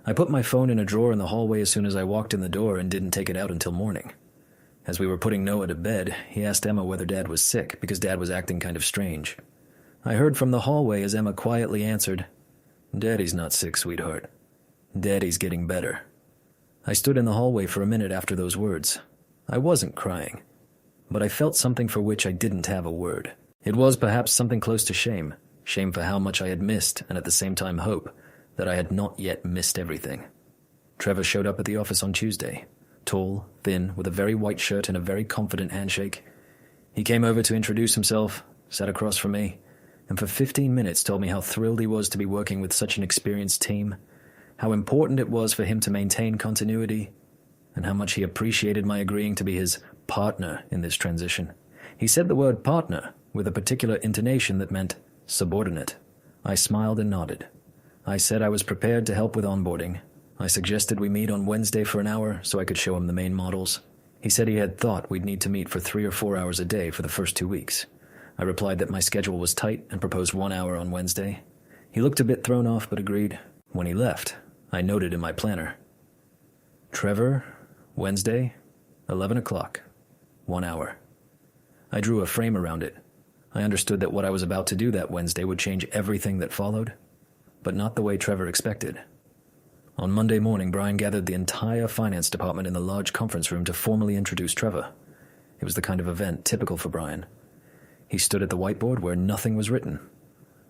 I put my phone in a drawer in the hallway as soon as I walked in the door and didn't take it out until morning. As we were putting Noah to bed, he asked Emma whether Dad was sick because Dad was acting kind of strange. I heard from the hallway as Emma quietly answered, "Daddy's not sick, sweetheart. Daddy's getting better." I stood in the hallway for a minute after those words. I wasn't crying, but I felt something for which I didn't have a word. It was perhaps something close to shame, shame for how much I had missed and at the same time hope that I had not yet missed everything. Trevor showed up at the office on Tuesday, tall, thin, with a very white shirt and a very confident handshake. He came over to introduce himself, sat across from me, and for 15 minutes told me how thrilled he was to be working with such an experienced team, how important it was for him to maintain continuity, and how much he appreciated my agreeing to be his partner in this transition. He said the word partner with a particular intonation that meant subordinate. I smiled and nodded. I said I was prepared to help with onboarding. I suggested we meet on Wednesday for an hour so I could show him the main models. He said he had thought we'd need to meet for 3 or 4 hours a day for the first 2 weeks. I replied that my schedule was tight and proposed 1 hour on Wednesday. He looked a bit thrown off but agreed. When he left, I noted in my planner, Trevor, Wednesday, 11 o'clock, 1 hour. I drew a frame around it. I understood that what I was about to do that Wednesday would change everything that followed, but not the way Trevor expected. On Monday morning, Brian gathered the entire finance department in the large conference room to formally introduce Trevor. It was the kind of event typical for Brian. He stood at the whiteboard where nothing was written.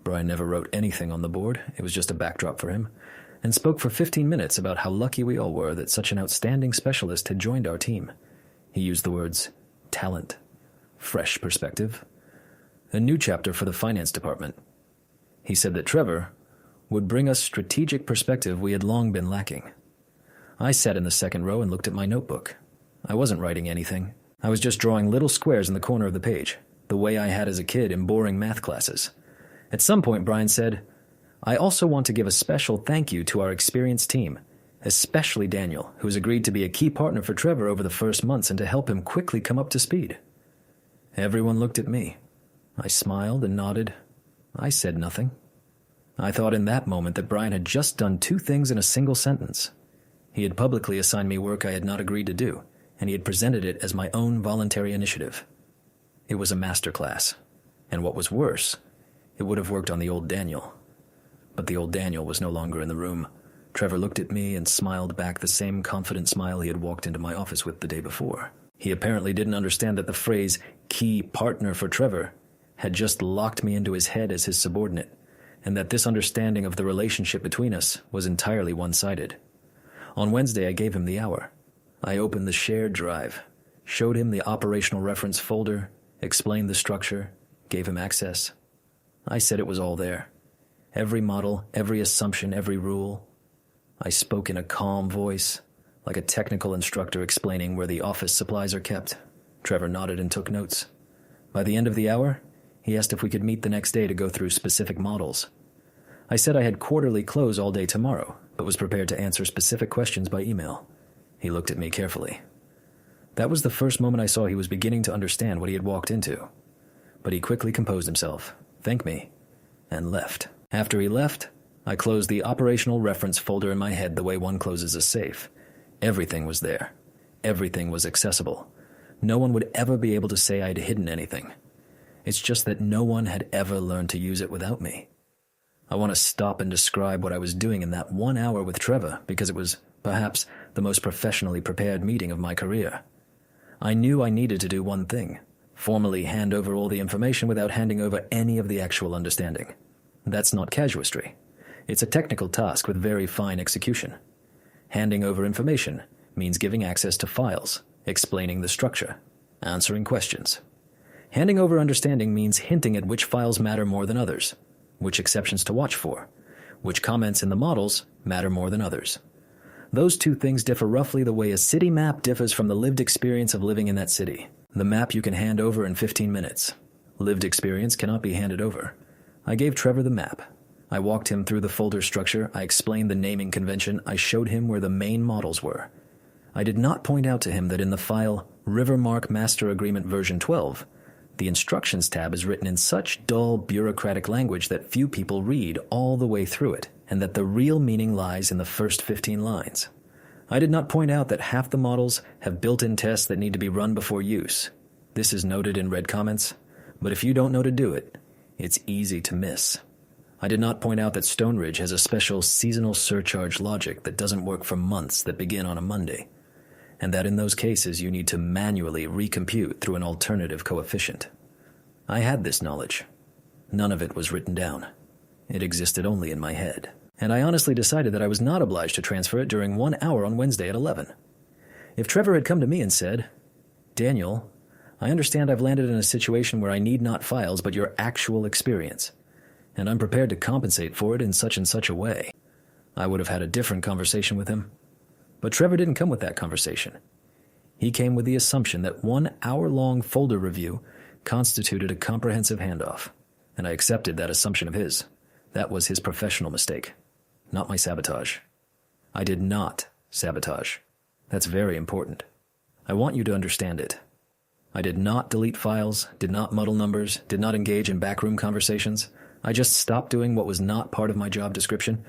Brian never wrote anything on the board, it was just a backdrop for him, and spoke for 15 minutes about how lucky we all were that such an outstanding specialist had joined our team. He used the words talent, fresh perspective, a new chapter for the finance department. He said that Trevor would bring us strategic perspective we had long been lacking. I sat in the second row and looked at my notebook. I wasn't writing anything. I was just drawing little squares in the corner of the page, the way I had as a kid in boring math classes. At some point, Brian said, I also want to give a special thank you to our experienced team, especially Daniel, who has agreed to be a key partner for Trevor over the first months and to help him quickly come up to speed. Everyone looked at me. I smiled and nodded. I said nothing. I thought in that moment that Brian had just done 2 things in a single sentence. He had publicly assigned me work I had not agreed to do, and he had presented it as my own voluntary initiative. It was a masterclass, and what was worse, it would have worked on the old Daniel. But the old Daniel was no longer in the room. Trevor looked at me and smiled back the same confident smile he had walked into my office with the day before. He apparently didn't understand that the phrase, key partner for Trevor, had just locked me into his head as his subordinate, and that this understanding of the relationship between us was entirely one-sided. On Wednesday, I gave him the hour. I opened the shared drive, showed him the operational reference folder, explained the structure, gave him access. I said it was all there. Every model, every assumption, every rule. I spoke in a calm voice, like a technical instructor explaining where the office supplies are kept. Trevor nodded and took notes. By the end of the hour, he asked if we could meet the next day to go through specific models. I said I had quarterly close all day tomorrow, but was prepared to answer specific questions by email. He looked at me carefully. That was the first moment I saw he was beginning to understand what he had walked into. But he quickly composed himself, thanked me, and left. After he left, I closed the operational reference folder in my head the way one closes a safe. Everything was there. Everything was accessible. No one would ever be able to say I'd hidden anything. It's just that no one had ever learned to use it without me. I want to stop and describe what I was doing in that 1 hour with Trevor because it was, perhaps, the most professionally prepared meeting of my career. I knew I needed to do one thing, formally hand over all the information without handing over any of the actual understanding. That's not casuistry. It's a technical task with very fine execution. Handing over information means giving access to files, explaining the structure, answering questions. Handing over understanding means hinting at which files matter more than others, which exceptions to watch for, which comments in the models matter more than others. Those 2 things differ roughly the way a city map differs from the lived experience of living in that city. The map you can hand over in 15 minutes. Lived experience cannot be handed over. I gave Trevor the map. I walked him through the folder structure, I explained the naming convention, I showed him where the main models were. I did not point out to him that in the file Rivermark Master Agreement version 12, the instructions tab is written in such dull, bureaucratic language that few people read all the way through it, and that the real meaning lies in the first 15 lines. I did not point out that half the models have built-in tests that need to be run before use. This is noted in red comments, but if you don't know to do it, it's easy to miss. I did not point out that Stone Ridge has a special seasonal surcharge logic that doesn't work for months that begin on a Monday, and that in those cases you need to manually recompute through an alternative coefficient. I had this knowledge. None of it was written down. It existed only in my head, and I honestly decided that I was not obliged to transfer it during 1 hour on Wednesday at 11. If Trevor had come to me and said, Daniel, I understand I've landed in a situation where I need not files but your actual experience, and I'm prepared to compensate for it in such and such a way, I would have had a different conversation with him. But Trevor didn't come with that conversation. He came with the assumption that 1 hour-long folder review constituted a comprehensive handoff, and I accepted that assumption of his. That was his professional mistake, not my sabotage. I did not sabotage. That's very important. I want you to understand it. I did not delete files, did not muddle numbers, did not engage in backroom conversations. I just stopped doing what was not part of my job description,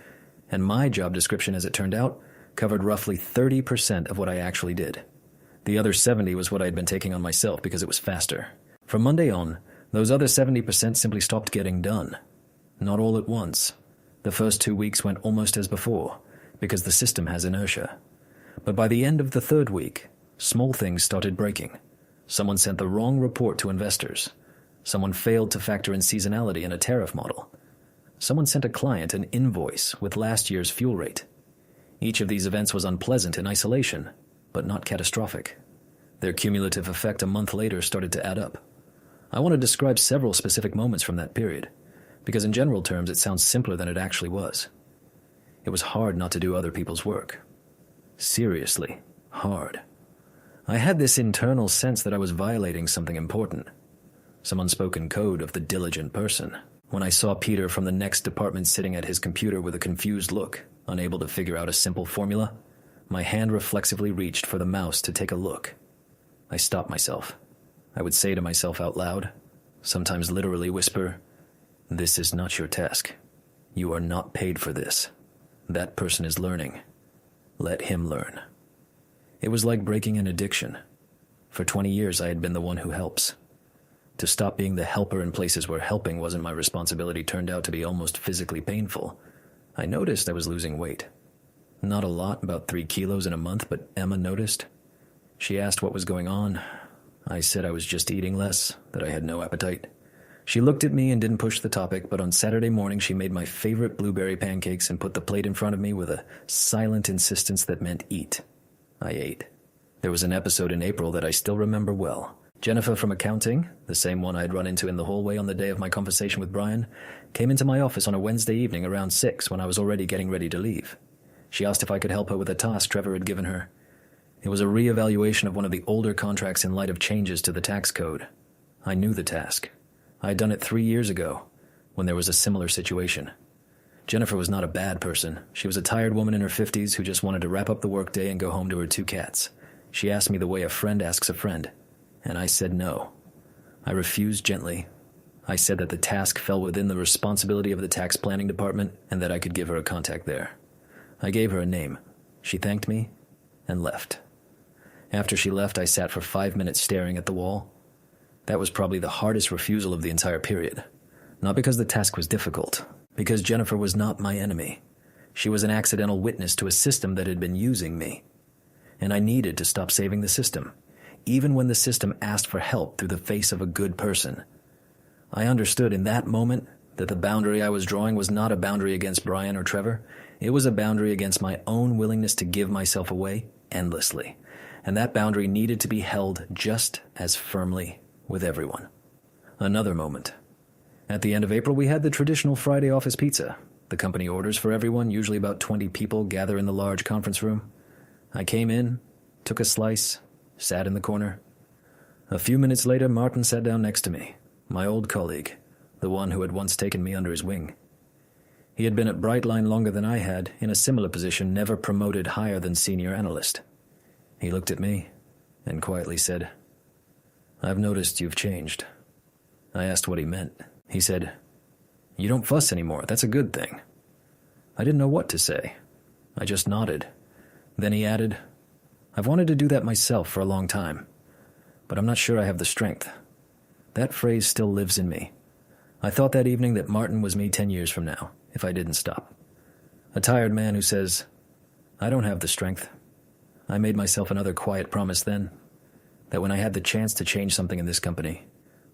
and my job description, as it turned out, covered roughly 30% of what I actually did. The other 70 was what I had been taking on myself because it was faster. From Monday on, those other 70% simply stopped getting done. Not all at once. The first 2 weeks went almost as before, because the system has inertia. But by the end of the third week, small things started breaking. Someone sent the wrong report to investors. Someone failed to factor in seasonality in a tariff model. Someone sent a client an invoice with last year's fuel rate. Each of these events was unpleasant in isolation, but not catastrophic. Their cumulative effect a month later started to add up. I want to describe several specific moments from that period, because in general terms it sounds simpler than it actually was. It was hard not to do other people's work. Seriously, hard. I had this internal sense that I was violating something important. Some unspoken code of the diligent person. When I saw Peter from the next department sitting at his computer with a confused look, unable to figure out a simple formula, my hand reflexively reached for the mouse to take a look. I stopped myself. I would say to myself out loud, sometimes literally whisper, "This is not your task. You are not paid for this. That person is learning. Let him learn." It was like breaking an addiction. For 20 years I had been the one who helps. To stop being the helper in places where helping wasn't my responsibility turned out to be almost physically painful. I noticed I was losing weight. Not a lot, about 3 kilos in a month, but Emma noticed. She asked what was going on. I said I was just eating less, that I had no appetite. She looked at me and didn't push the topic, but on Saturday morning she made my favorite blueberry pancakes and put the plate in front of me with a silent insistence that meant eat. I ate. There was an episode in April that I still remember well. Jennifer from accounting, the same one I had run into in the hallway on the day of my conversation with Brian, came into my office on a Wednesday evening around 6 when I was already getting ready to leave. She asked if I could help her with a task Trevor had given her. It was a re-evaluation of one of the older contracts in light of changes to the tax code. I knew the task. I had done it 3 years ago, when there was a similar situation. Jennifer was not a bad person. She was a tired woman in her 50s who just wanted to wrap up the workday and go home to her 2 cats. She asked me the way a friend asks a friend, and I said no. I refused gently. I said that the task fell within the responsibility of the tax planning department and that I could give her a contact there. I gave her a name. She thanked me and left. After she left, I sat for 5 minutes staring at the wall. That was probably the hardest refusal of the entire period. Not because the task was difficult, because Jennifer was not my enemy. She was an accidental witness to a system that had been using me. And I needed to stop saving the system, even when the system asked for help through the face of a good person. I understood in that moment that the boundary I was drawing was not a boundary against Brian or Trevor. It was a boundary against my own willingness to give myself away endlessly. And that boundary needed to be held just as firmly with everyone. Another moment. At the end of April, we had the traditional Friday office pizza. The company orders for everyone, usually about 20 people, gather in the large conference room. I came in, took a slice, sat in the corner. A few minutes later, Martin sat down next to me, my old colleague, the one who had once taken me under his wing. He had been at Brightline longer than I had, in a similar position, never promoted higher than senior analyst. He looked at me and quietly said, "I've noticed you've changed." I asked what he meant. He said, "You don't fuss anymore. That's a good thing." I didn't know what to say. I just nodded. Then he added, "I've wanted to do that myself for a long time, but I'm not sure I have the strength." That phrase still lives in me. I thought that evening that Martin was me 10 years from now, if I didn't stop. A tired man who says, "I don't have the strength." I made myself another quiet promise then, that when I had the chance to change something in this company,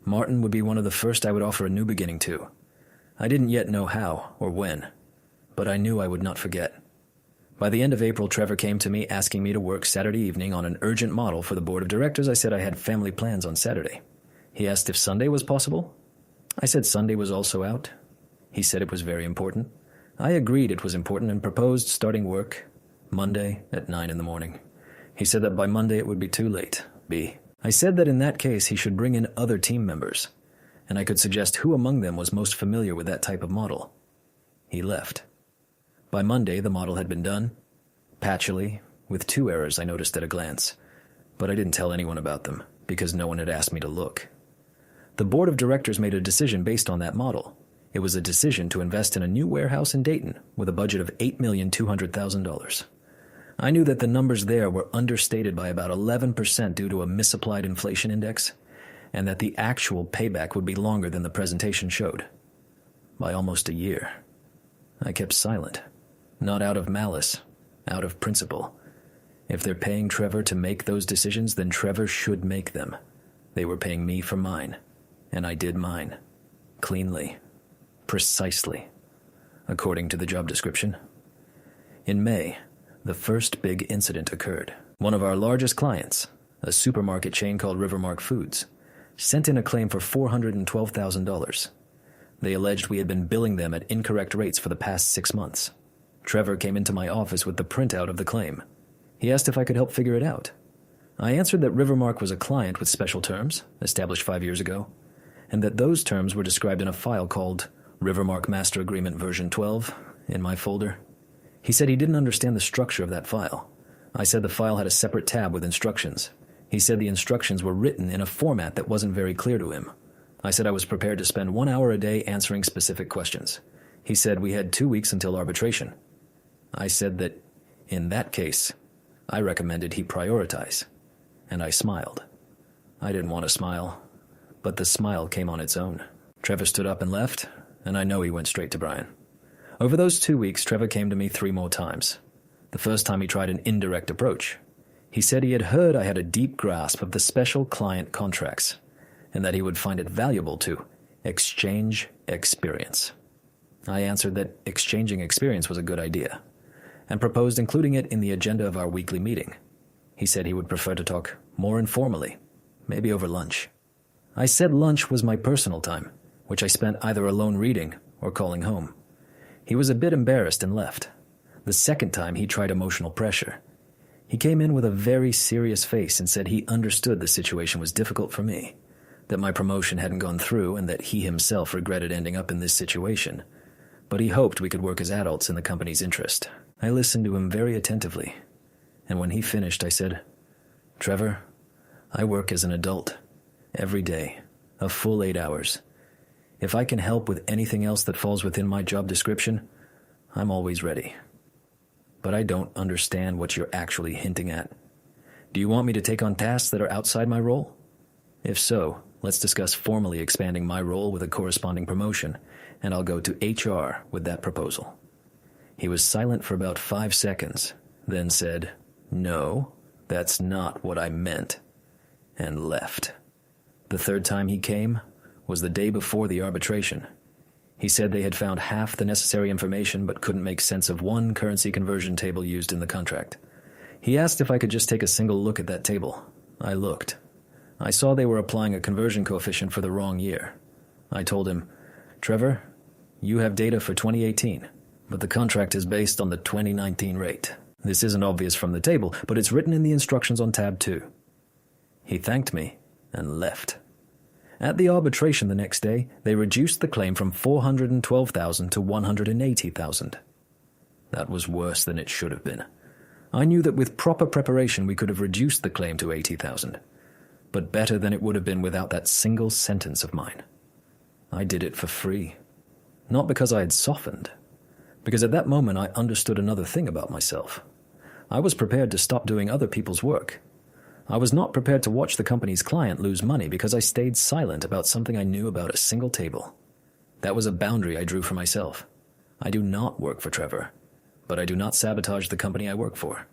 Martin would be one of the first I would offer a new beginning to. I didn't yet know how or when, but I knew I would not forget. By the end of April, Trevor came to me asking me to work Saturday evening on an urgent model for the board of directors. I said I had family plans on Saturday. He asked if Sunday was possible. I said Sunday was also out. He said it was very important. I agreed it was important and proposed starting work Monday at 9 in the morning. He said that by Monday it would be too late. I said that in that case he should bring in other team members, and I could suggest who among them was most familiar with that type of model. He left. By Monday the model had been done, Patchily, with 2 errors I noticed at a glance, but I didn't tell anyone about them because no one had asked me to look. The board of directors made a decision based on that model. It was a decision to invest in a new warehouse in Dayton with a budget of $8,200,000. I knew that the numbers there were understated by about 11% due to a misapplied inflation index, and that the actual payback would be longer than the presentation showed. By almost a year. I kept silent, not out of malice, out of principle. If they're paying Trevor to make those decisions, then Trevor should make them. They were paying me for mine, and I did mine. Cleanly. Precisely. According to the job description. In May, the first big incident occurred. One of our largest clients, a supermarket chain called Rivermark Foods, sent in a claim for $412,000. They alleged we had been billing them at incorrect rates for the past 6 months. Trevor came into my office with the printout of the claim. He asked if I could help figure it out. I answered that Rivermark was a client with special terms, established 5 years ago, and that those terms were described in a file called Rivermark Master Agreement version 12 in my folder. He said he didn't understand the structure of that file. I said the file had a separate tab with instructions. He said the instructions were written in a format that wasn't very clear to him. I said I was prepared to spend 1 hour a day answering specific questions. He said we had 2 weeks until arbitration. I said that, in that case, I recommended he prioritize, and I smiled. I didn't want to smile, but the smile came on its own. Trevor stood up and left, and I know he went straight to Brian. Over those 2 weeks, Trevor came to me 3 more times. The first time he tried an indirect approach. He said he had heard I had a deep grasp of the special client contracts, and that he would find it valuable to exchange experience. I answered that exchanging experience was a good idea, and proposed including it in the agenda of our weekly meeting. He said he would prefer to talk more informally, maybe over lunch. I said lunch was my personal time, which I spent either alone reading or calling home. He was a bit embarrassed and left. The second time he tried emotional pressure. He came in with a very serious face and said he understood the situation was difficult for me, that my promotion hadn't gone through and that he himself regretted ending up in this situation, but he hoped we could work as adults in the company's interest. I listened to him very attentively, and when he finished, I said, "Trevor, I work as an adult, every day, a full 8 hours. If I can help with anything else that falls within my job description, I'm always ready. But I don't understand what you're actually hinting at. Do you want me to take on tasks that are outside my role? If so, let's discuss formally expanding my role with a corresponding promotion, and I'll go to HR with that proposal." He was silent for about 5 seconds, then said, "No, that's not what I meant," and left. The third time he came was the day before the arbitration. He said they had found half the necessary information but couldn't make sense of one currency conversion table used in the contract. He asked if I could just take a single look at that table. I looked. I saw they were applying a conversion coefficient for the wrong year. I told him, "Trevor, you have data for 2018, but the contract is based on the 2019 rate. This isn't obvious from the table, but it's written in the instructions on tab 2. He thanked me and left. At the arbitration the next day, they reduced the claim from $412,000 to $180,000. That was worse than it should have been. I knew that with proper preparation we could have reduced the claim to $80,000, but better than it would have been without that single sentence of mine. I did it for free. Not because I had softened, because at that moment I understood another thing about myself. I was prepared to stop doing other people's work. I was not prepared to watch the company's client lose money because I stayed silent about something I knew about a single table. That was a boundary I drew for myself. I do not work for Trevor, but I do not sabotage the company I work for.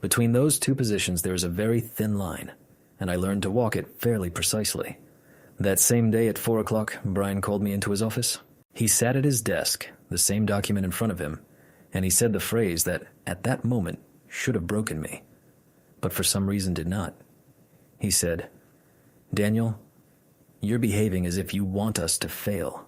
Between those two positions there is a very thin line, and I learned to walk it fairly precisely. That same day at 4 o'clock, Brian called me into his office. He sat at his desk, the same document in front of him, and he said the phrase that, at that moment, should have broken me, but for some reason did not. He said, "Daniel, you're behaving as if you want us to fail."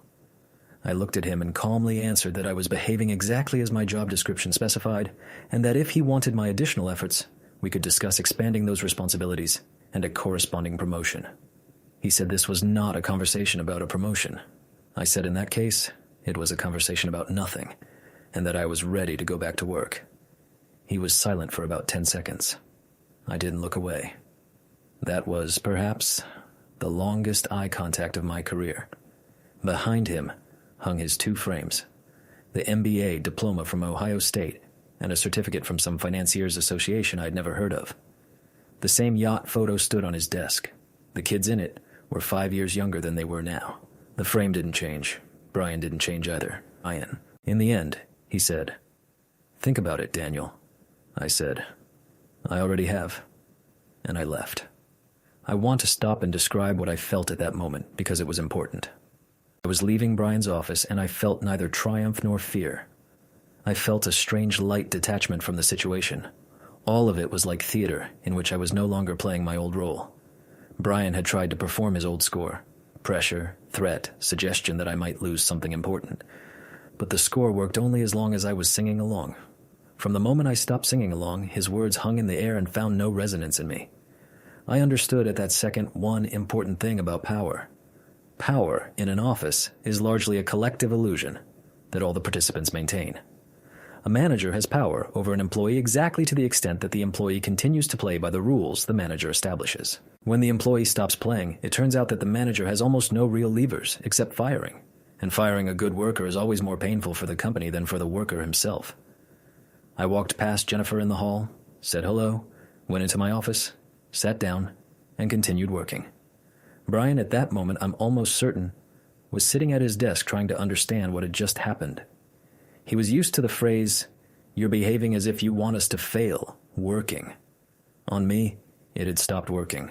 I looked at him and calmly answered that I was behaving exactly as my job description specified, and that if he wanted my additional efforts, we could discuss expanding those responsibilities and a corresponding promotion. He said this was not a conversation about a promotion. I said in that case, it was a conversation about nothing, and that I was ready to go back to work. He was silent for about 10 seconds. I didn't look away. That was, perhaps, the longest eye contact of my career. Behind him hung his 2 frames, the MBA diploma from Ohio State and a certificate from some financiers association I'd never heard of. The same yacht photo stood on his desk. The kids in it were 5 years younger than they were now. The frame didn't change. Brian didn't change either. In the end, he said, "Think about it, Daniel." I said, "I already have." And I left. I want to stop and describe what I felt at that moment because it was important. I was leaving Brian's office and I felt neither triumph nor fear. I felt a strange light detachment from the situation. All of it was like theater in which I was no longer playing my old role. Brian had tried to perform his old score. Pressure, threat, suggestion that I might lose something important. But the score worked only as long as I was singing along. From the moment I stopped singing along, his words hung in the air and found no resonance in me. I understood at that second one important thing about power. Power in an office is largely a collective illusion that all the participants maintain. A manager has power over an employee exactly to the extent that the employee continues to play by the rules the manager establishes. When the employee stops playing, it turns out that the manager has almost no real levers except firing. And firing a good worker is always more painful for the company than for the worker himself. I walked past Jennifer in the hall, said hello, went into my office, sat down, and continued working. Brian, at that moment, I'm almost certain, was sitting at his desk trying to understand what had just happened. He was used to the phrase, "You're behaving as if you want us to fail," working. On me, it had stopped working.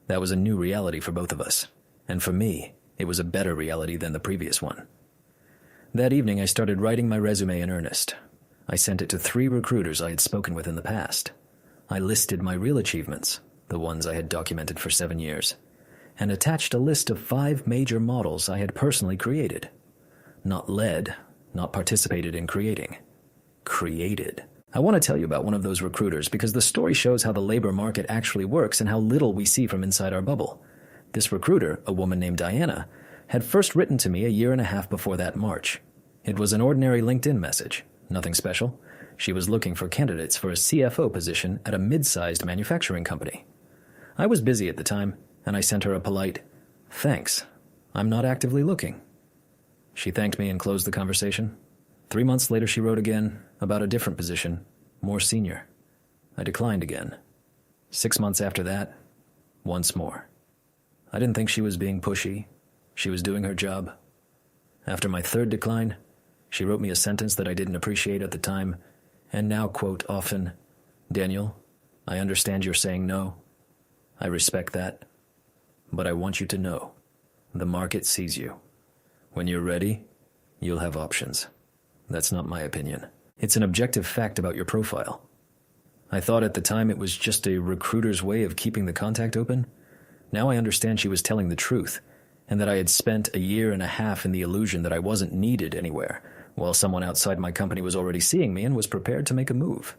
That was a new reality for both of us. And for me, it was a better reality than the previous one. That evening, I started writing my resume in earnest. I sent it to 3 recruiters I had spoken with in the past. I listed my real achievements, the ones I had documented for 7 years, and attached a list of 5 major models I had personally created. Not led, not participated in creating. Created. I want to tell you about one of those recruiters because the story shows how the labor market actually works and how little we see from inside our bubble. This recruiter, a woman named Diana, had first written to me a year and a half before that March. It was an ordinary LinkedIn message, nothing special. She was looking for candidates for a CFO position at a mid-sized manufacturing company. I was busy at the time, and I sent her a polite, "Thanks, I'm not actively looking." She thanked me and closed the conversation. 3 months later, she wrote again about a different position, more senior. I declined again. 6 months after that, once more. I didn't think she was being pushy. She was doing her job. After my 3rd decline, she wrote me a sentence that I didn't appreciate at the time, and now quote often, "Daniel, I understand you're saying no. I respect that. But I want you to know, the market sees you. When you're ready, you'll have options." That's not my opinion. It's an objective fact about your profile. I thought at the time it was just a recruiter's way of keeping the contact open. Now I understand she was telling the truth, and that I had spent a year and a half in the illusion that I wasn't needed anywhere, while someone outside my company was already seeing me and was prepared to make a move.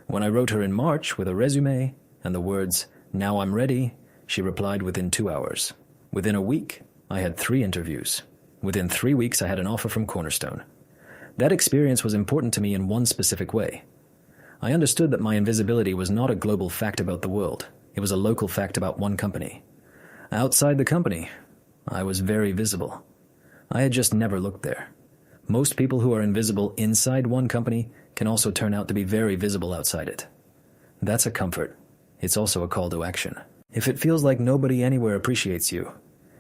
When I wrote her in March with a resume and the words, "Now I'm ready," she replied within 2 hours. Within a week, I had 3 interviews. Within 3 weeks, I had an offer from Cornerstone. That experience was important to me in one specific way. I understood that my invisibility was not a global fact about the world. It was a local fact about one company. Outside the company, I was very visible. I had just never looked there. Most people who are invisible inside one company can also turn out to be very visible outside it. That's a comfort. It's also a call to action. If it feels like nobody anywhere appreciates you,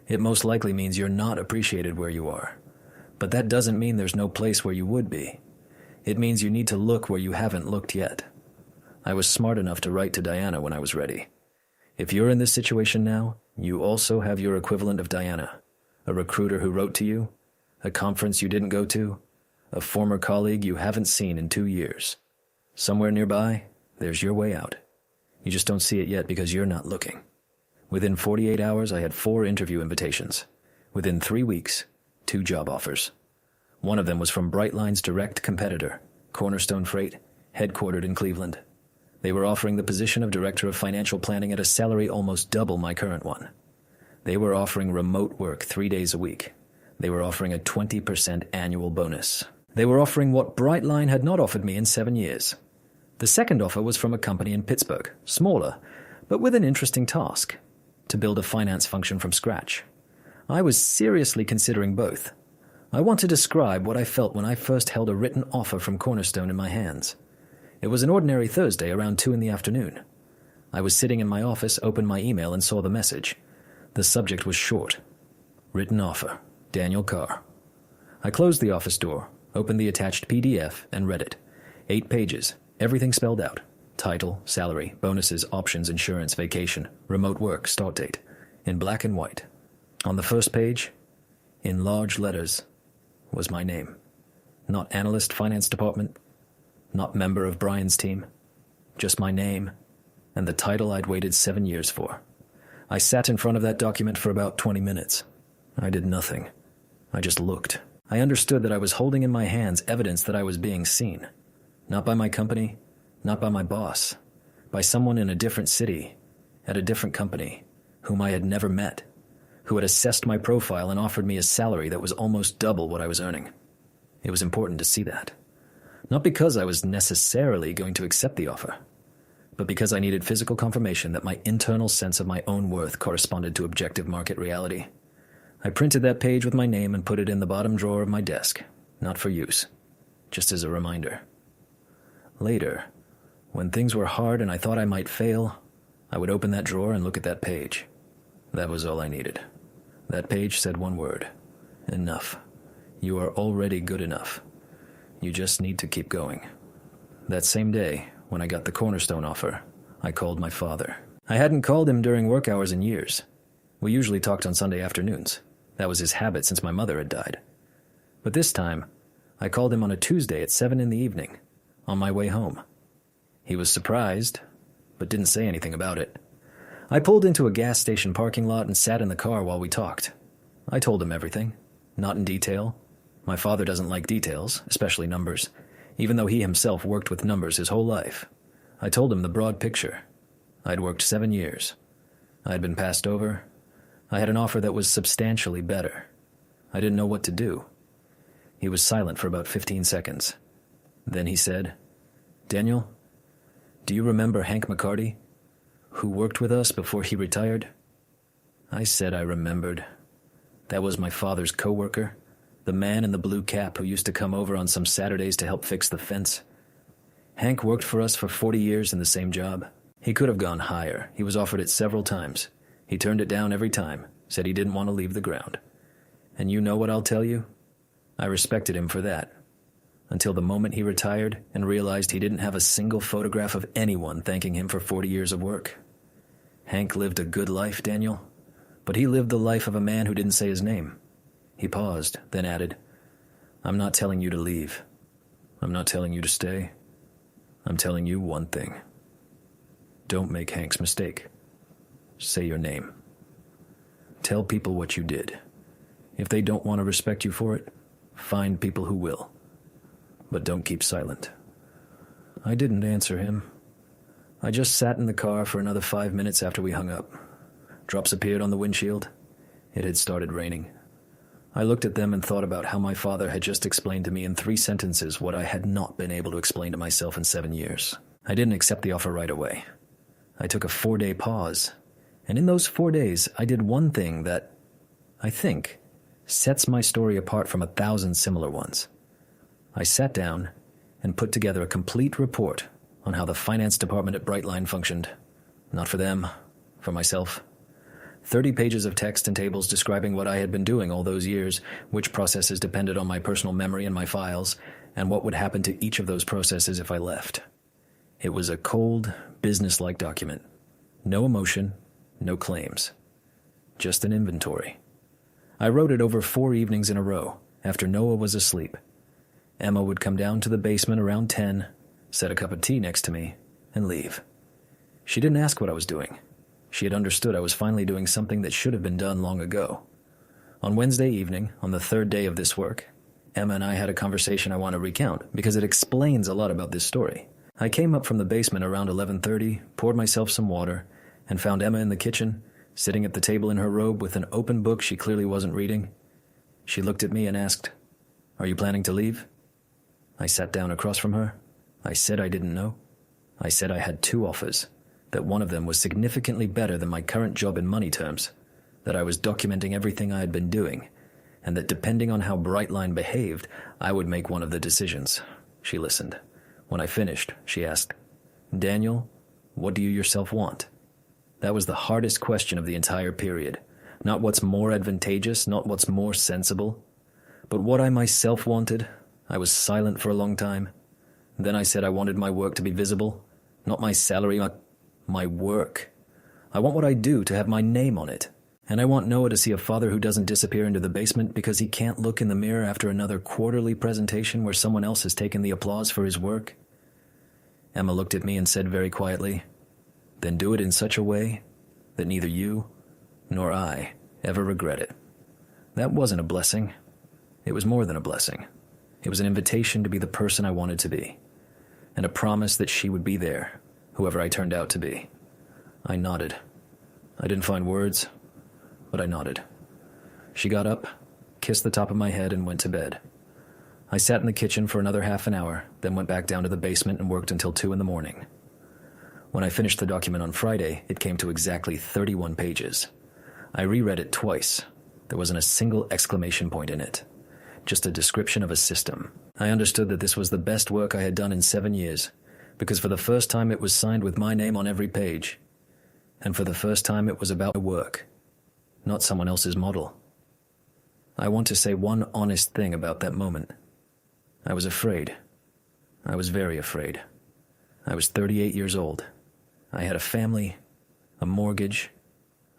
it most likely means you're not appreciated where you are. But that doesn't mean there's no place where you would be. It means you need to look where you haven't looked yet. I was smart enough to write to Diana when I was ready. If you're in this situation now, you also have your equivalent of Diana, a recruiter who wrote to you, a conference you didn't go to, a former colleague you haven't seen in 2 years. Somewhere nearby, there's your way out. You just don't see it yet because you're not looking. Within 48 hours, I had 4 interview invitations. Within 3 weeks, 2 job offers. One of them was from Brightline's direct competitor, Cornerstone Freight, headquartered in Cleveland. They were offering the position of Director of Financial Planning at a salary almost double my current one. They were offering remote work 3 days a week. They were offering a 20% annual bonus. They were offering what Brightline had not offered me in 7 years. The second offer was from a company in Pittsburgh, smaller, but with an interesting task, to build a finance function from scratch. I was seriously considering both. I want to describe what I felt when I first held a written offer from Cornerstone in my hands. It was an ordinary Thursday around 2 in the afternoon. I was sitting in my office, opened my email, and saw the message. The subject was short. Written offer. Daniel Carr. I closed the office door, opened the attached PDF, and read it. 8 pages, everything spelled out. Title, salary, bonuses, options, insurance, vacation, remote work, start date. In black and white. On the first page, in large letters, was my name. Not analyst finance department, not member of Brian's team. Just my name and the title I'd waited 7 years for. I sat in front of that document for about 20 minutes. I did nothing. I just looked. I understood that I was holding in my hands evidence that I was being seen. Not by my company, not by my boss, by someone in a different city, at a different company, whom I had never met, who had assessed my profile and offered me a salary that was almost double what I was earning. It was important to see that. Not because I was necessarily going to accept the offer, but because I needed physical confirmation that my internal sense of my own worth corresponded to objective market reality. I printed that page with my name and put it in the bottom drawer of my desk, not for use, just as a reminder. Later, when things were hard and I thought I might fail, I would open that drawer and look at that page. That was all I needed. That page said one word. Enough. You are already good enough. You just need to keep going. That same day, when I got the Cornerstone offer, I called my father. I hadn't called him during work hours in years. We usually talked on Sunday afternoons. That was his habit since my mother had died. But this time, I called him on a Tuesday at 7 in the evening, on my way home. He was surprised, but didn't say anything about it. I pulled into a gas station parking lot and sat in the car while we talked. I told him everything, not in detail. My father doesn't like details, especially numbers, even though he himself worked with numbers his whole life. I told him the broad picture. I'd worked 7 years. I had been passed over. I had an offer that was substantially better. I didn't know what to do. He was silent for about 15 seconds. Then he said, "Daniel, do you remember Hank McCarty, who worked with us before he retired?" I said I remembered. That was my father's coworker, the man in the blue cap who used to come over on some Saturdays to help fix the fence. Hank worked for us for 40 years in the same job. He could have gone higher. He was offered it several times. He turned it down every time, said he didn't want to leave the ground. And you know what I'll tell you? I respected him for that. Until the moment he retired and realized he didn't have a single photograph of anyone thanking him for 40 years of work. Hank lived a good life, Daniel, but he lived the life of a man who didn't say his name. He paused, then added, "I'm not telling you to leave. I'm not telling you to stay. I'm telling you one thing. Don't make Hank's mistake. Say your name. Tell people what you did. If they don't want to respect you for it, find people who will. But don't keep silent." I didn't answer him. I just sat in the car for another 5 minutes after we hung up. Drops appeared on the windshield. It had started raining. I looked at them and thought about how my father had just explained to me in 3 sentences what I had not been able to explain to myself in 7 years. I didn't accept the offer right away. I took a 4-day pause, and in those 4 days, I did one thing that, I think, sets my story apart from 1,000 similar ones. I sat down and put together a complete report on how the finance department at Brightline functioned. Not for them, for myself. 30 pages of text and tables describing what I had been doing all those years, which processes depended on my personal memory and my files, and what would happen to each of those processes if I left. It was a cold, business-like document. No emotion, no claims. Just an inventory. I wrote it over 4 evenings in a row, after Noah was asleep. Emma would come down to the basement around 10, set a cup of tea next to me, and leave. She didn't ask what I was doing. She had understood I was finally doing something that should have been done long ago. On Wednesday evening, on the 3rd day of this work, Emma and I had a conversation I want to recount because it explains a lot about this story. I came up from the basement around 11:30, poured myself some water, and found Emma in the kitchen, sitting at the table in her robe with an open book she clearly wasn't reading. She looked at me and asked, "Are you planning to leave?" I sat down across from her. I said I didn't know. I said I had two offers, that one of them was significantly better than my current job in money terms, that I was documenting everything I had been doing, and that depending on how Brightline behaved, I would make one of the decisions. She listened. When I finished, she asked, "Daniel, what do you yourself want?" That was the hardest question of the entire period. Not what's more advantageous, not what's more sensible, but what I myself wanted. I was silent for a long time. Then I said I wanted my work to be visible, not my salary, my work. I want what I do to have my name on it. And I want Noah to see a father who doesn't disappear into the basement because he can't look in the mirror after another quarterly presentation where someone else has taken the applause for his work. Emma looked at me and said very quietly, "Then do it in such a way that neither you nor I ever regret it." That wasn't a blessing. It was more than a blessing. It was an invitation to be the person I wanted to be, and a promise that she would be there, whoever I turned out to be. I nodded. I didn't find words, but I nodded. She got up, kissed the top of my head, and went to bed. I sat in the kitchen for another half an hour, then went back down to the basement and worked until 2 a.m. When I finished the document on Friday, it came to exactly 31 pages. I reread it twice. There wasn't a single exclamation point in it, just a description of a system. I understood that this was the best work I had done in 7 years, because for the first time it was signed with my name on every page. And for the first time it was about my work, not someone else's model. I want to say one honest thing about that moment. I was afraid. I was very afraid. I was 38 years old. I had a family, a mortgage,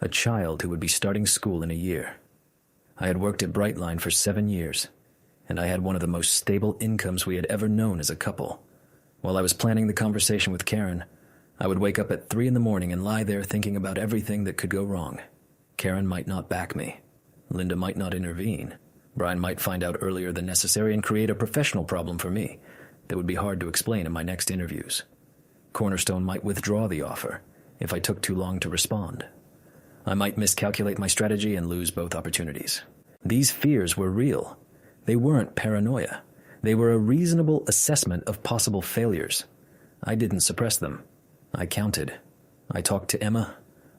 a child who would be starting school in a year. I had worked at Brightline for 7 years, and I had one of the most stable incomes we had ever known as a couple. While I was planning the conversation with Karen, I would wake up at 3 a.m. and lie there thinking about everything that could go wrong. Karen might not back me. Linda might not intervene. Brian might find out earlier than necessary and create a professional problem for me that would be hard to explain in my next interviews. Cornerstone might withdraw the offer if I took too long to respond. I might miscalculate my strategy and lose both opportunities. These fears were real. They weren't paranoia. They were a reasonable assessment of possible failures. I didn't suppress them. I counted. I talked to Emma.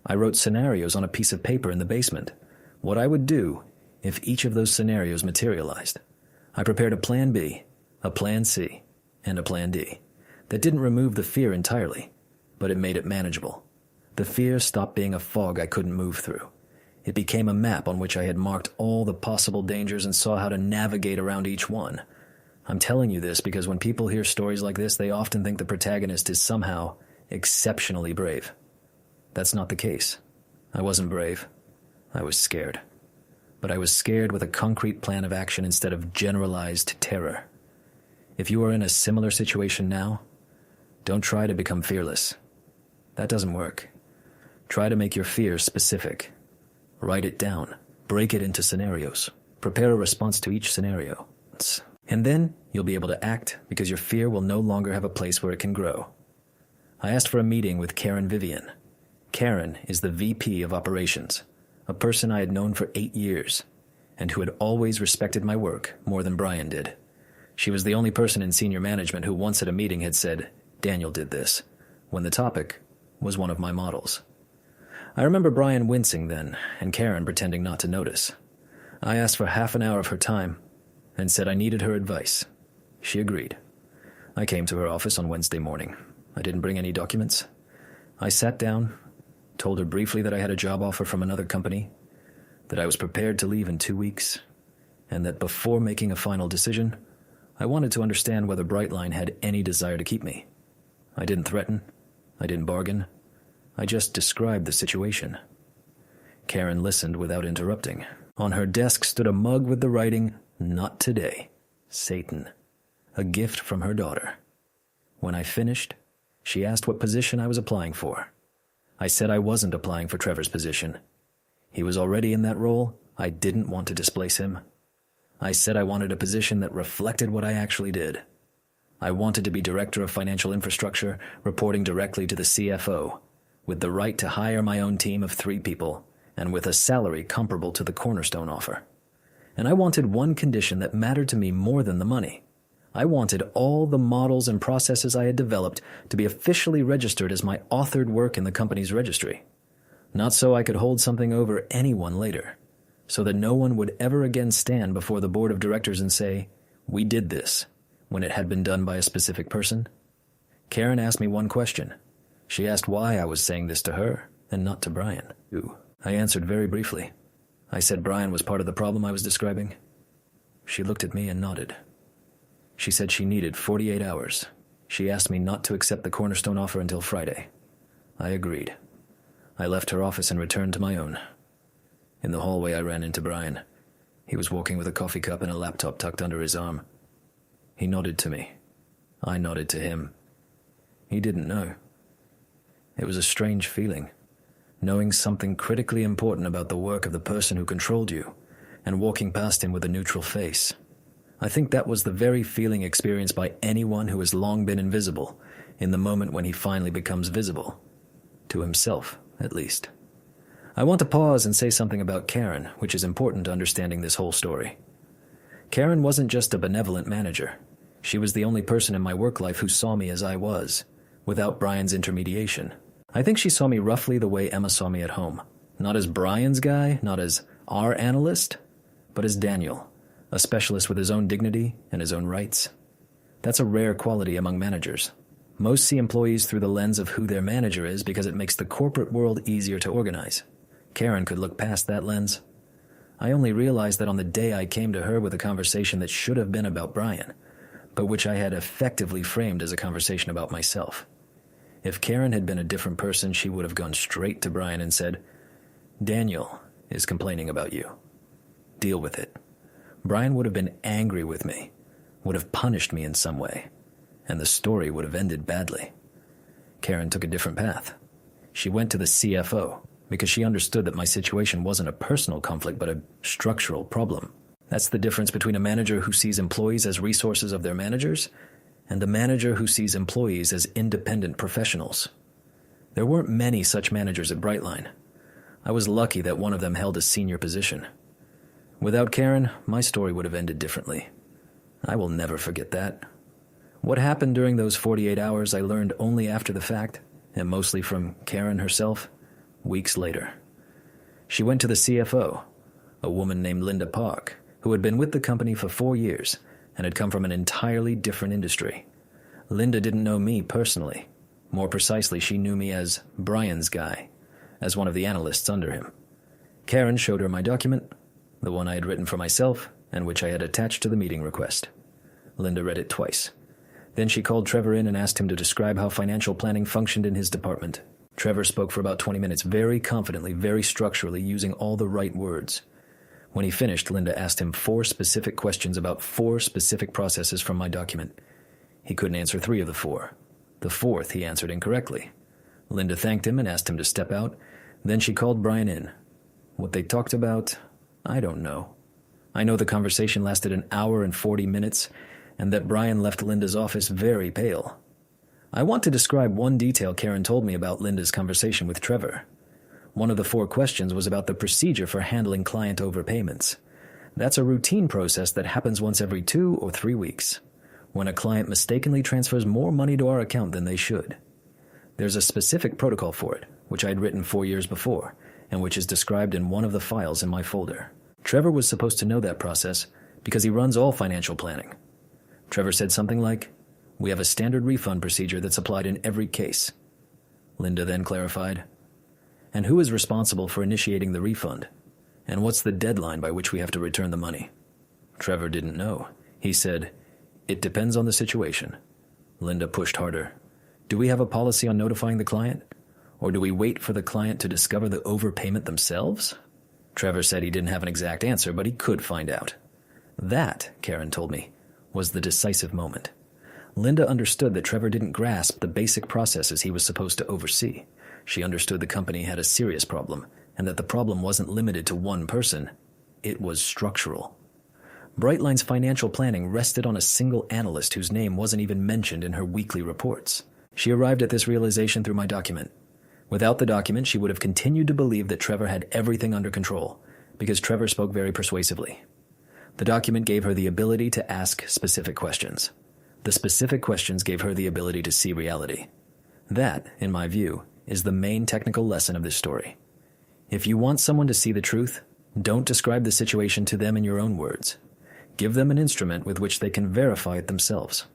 I wrote scenarios on a piece of paper in the basement. What I would do if each of those scenarios materialized. I prepared a plan B, a plan C, and a plan D. That didn't remove the fear entirely, but it made it manageable. The fear stopped being a fog I couldn't move through. It became a map on which I had marked all the possible dangers and saw how to navigate around each one. I'm telling you this because when people hear stories like this, they often think the protagonist is somehow exceptionally brave. That's not the case. I wasn't brave. I was scared. But I was scared with a concrete plan of action instead of generalized terror. If you are in a similar situation now, don't try to become fearless. That doesn't work. Try to make your fear specific. Write it down. Break it into scenarios. Prepare a response to each scenario. And then you'll be able to act because your fear will no longer have a place where it can grow. I asked for a meeting with Karen Vivian. Karen is the VP of Operations, a person I had known for 8 years, and who had always respected my work more than Brian did. She was the only person in senior management who once at a meeting had said, "Daniel did this," when the topic was one of my models. I remember Brian wincing then, and Karen pretending not to notice. I asked for half an hour of her time, and said I needed her advice. She agreed. I came to her office on Wednesday morning. I didn't bring any documents. I sat down, told her briefly that I had a job offer from another company, that I was prepared to leave in 2 weeks, and that before making a final decision, I wanted to understand whether Brightline had any desire to keep me. I didn't threaten. I didn't bargain. I just described the situation. Karen listened without interrupting. On her desk stood a mug with the writing, "Not today, Satan," a gift from her daughter. When I finished, she asked what position I was applying for. I said I wasn't applying for Trevor's position. He was already in that role. I didn't want to displace him. I said I wanted a position that reflected what I actually did. I wanted to be Director of Financial Infrastructure, reporting directly to the CFO, with the right to hire my own team of 3 people, and with a salary comparable to the Cornerstone offer. And I wanted one condition that mattered to me more than the money. I wanted all the models and processes I had developed to be officially registered as my authored work in the company's registry. Not so I could hold something over anyone later, so that no one would ever again stand before the board of directors and say, "We did this," when it had been done by a specific person. Karen asked me one question. She asked why I was saying this to her and not to Brian. I answered very briefly. I said Brian was part of the problem I was describing. She looked at me and nodded. She said she needed 48 hours. She asked me not to accept the Cornerstone offer until Friday. I agreed. I left her office and returned to my own. In the hallway, I ran into Brian. He was walking with a coffee cup and a laptop tucked under his arm. He nodded to me. I nodded to him. He didn't know. It was a strange feeling, knowing something critically important about the work of the person who controlled you, and walking past him with a neutral face. I think that was the very feeling experienced by anyone who has long been invisible, in the moment when he finally becomes visible. To himself, at least. I want to pause and say something about Karen, which is important to understanding this whole story. Karen wasn't just a benevolent manager. She was the only person in my work life who saw me as I was, without Brian's intermediation. I think she saw me roughly the way Emma saw me at home. Not as Brian's guy, not as our analyst, but as Daniel, a specialist with his own dignity and his own rights. That's a rare quality among managers. Most see employees through the lens of who their manager is because it makes the corporate world easier to organize. Karen could look past that lens. I only realized that on the day I came to her with a conversation that should have been about Brian, but which I had effectively framed as a conversation about myself. If Karen had been a different person, she would have gone straight to Brian and said, "Daniel is complaining about you. Deal with it." Brian would have been angry with me, would have punished me in some way, and the story would have ended badly. Karen took a different path. She went to the CFO because she understood that my situation wasn't a personal conflict but a structural problem. That's the difference between a manager who sees employees as resources of their managers and a manager who sees employees as independent professionals. There weren't many such managers at Brightline. I was lucky that one of them held a senior position. Without Karen, my story would have ended differently. I will never forget that. What happened during those 48 hours I learned only after the fact, and mostly from Karen herself, weeks later. She went to the CFO, a woman named Linda Park, who had been with the company for 4 years and had come from an entirely different industry. Linda didn't know me personally. More precisely, she knew me as Brian's guy, as one of the analysts under him. Karen showed her my document, the one I had written for myself and which I had attached to the meeting request. Linda read it twice. Then she called Trevor in and asked him to describe how financial planning functioned in his department. Trevor spoke for about 20 minutes, very confidently, very structurally, using all the right words. When he finished, Linda asked him 4 specific questions about 4 specific processes from my document. He couldn't answer 3 of the 4. The 4th he answered incorrectly. Linda thanked him and asked him to step out. Then she called Brian in. What they talked about, I don't know. I know the conversation lasted 1 hour and 40 minutes, and that Brian left Linda's office very pale. I want to describe one detail Karen told me about Linda's conversation with Trevor. One of the 4 questions was about the procedure for handling client overpayments. That's a routine process that happens once every 2 or 3 weeks, when a client mistakenly transfers more money to our account than they should. There's a specific protocol for it, which I'd written 4 years before, and which is described in one of the files in my folder. Trevor was supposed to know that process because he runs all financial planning. Trevor said something like, "We have a standard refund procedure that's applied in every case." Linda then clarified, "And who is responsible for initiating the refund? And what's the deadline by which we have to return the money?" Trevor didn't know. He said, "It depends on the situation." Linda pushed harder. "Do we have a policy on notifying the client? Or do we wait for the client to discover the overpayment themselves?" Trevor said he didn't have an exact answer, but he could find out. That, Karen told me, was the decisive moment. Linda understood that Trevor didn't grasp the basic processes he was supposed to oversee. She understood the company had a serious problem, and that the problem wasn't limited to one person. It was structural. Brightline's financial planning rested on a single analyst whose name wasn't even mentioned in her weekly reports. She arrived at this realization through my document. Without the document, she would have continued to believe that Trevor had everything under control, because Trevor spoke very persuasively. The document gave her the ability to ask specific questions. The specific questions gave her the ability to see reality. That, in my view, is the main technical lesson of this story. If you want someone to see the truth, don't describe the situation to them in your own words. Give them an instrument with which they can verify it themselves.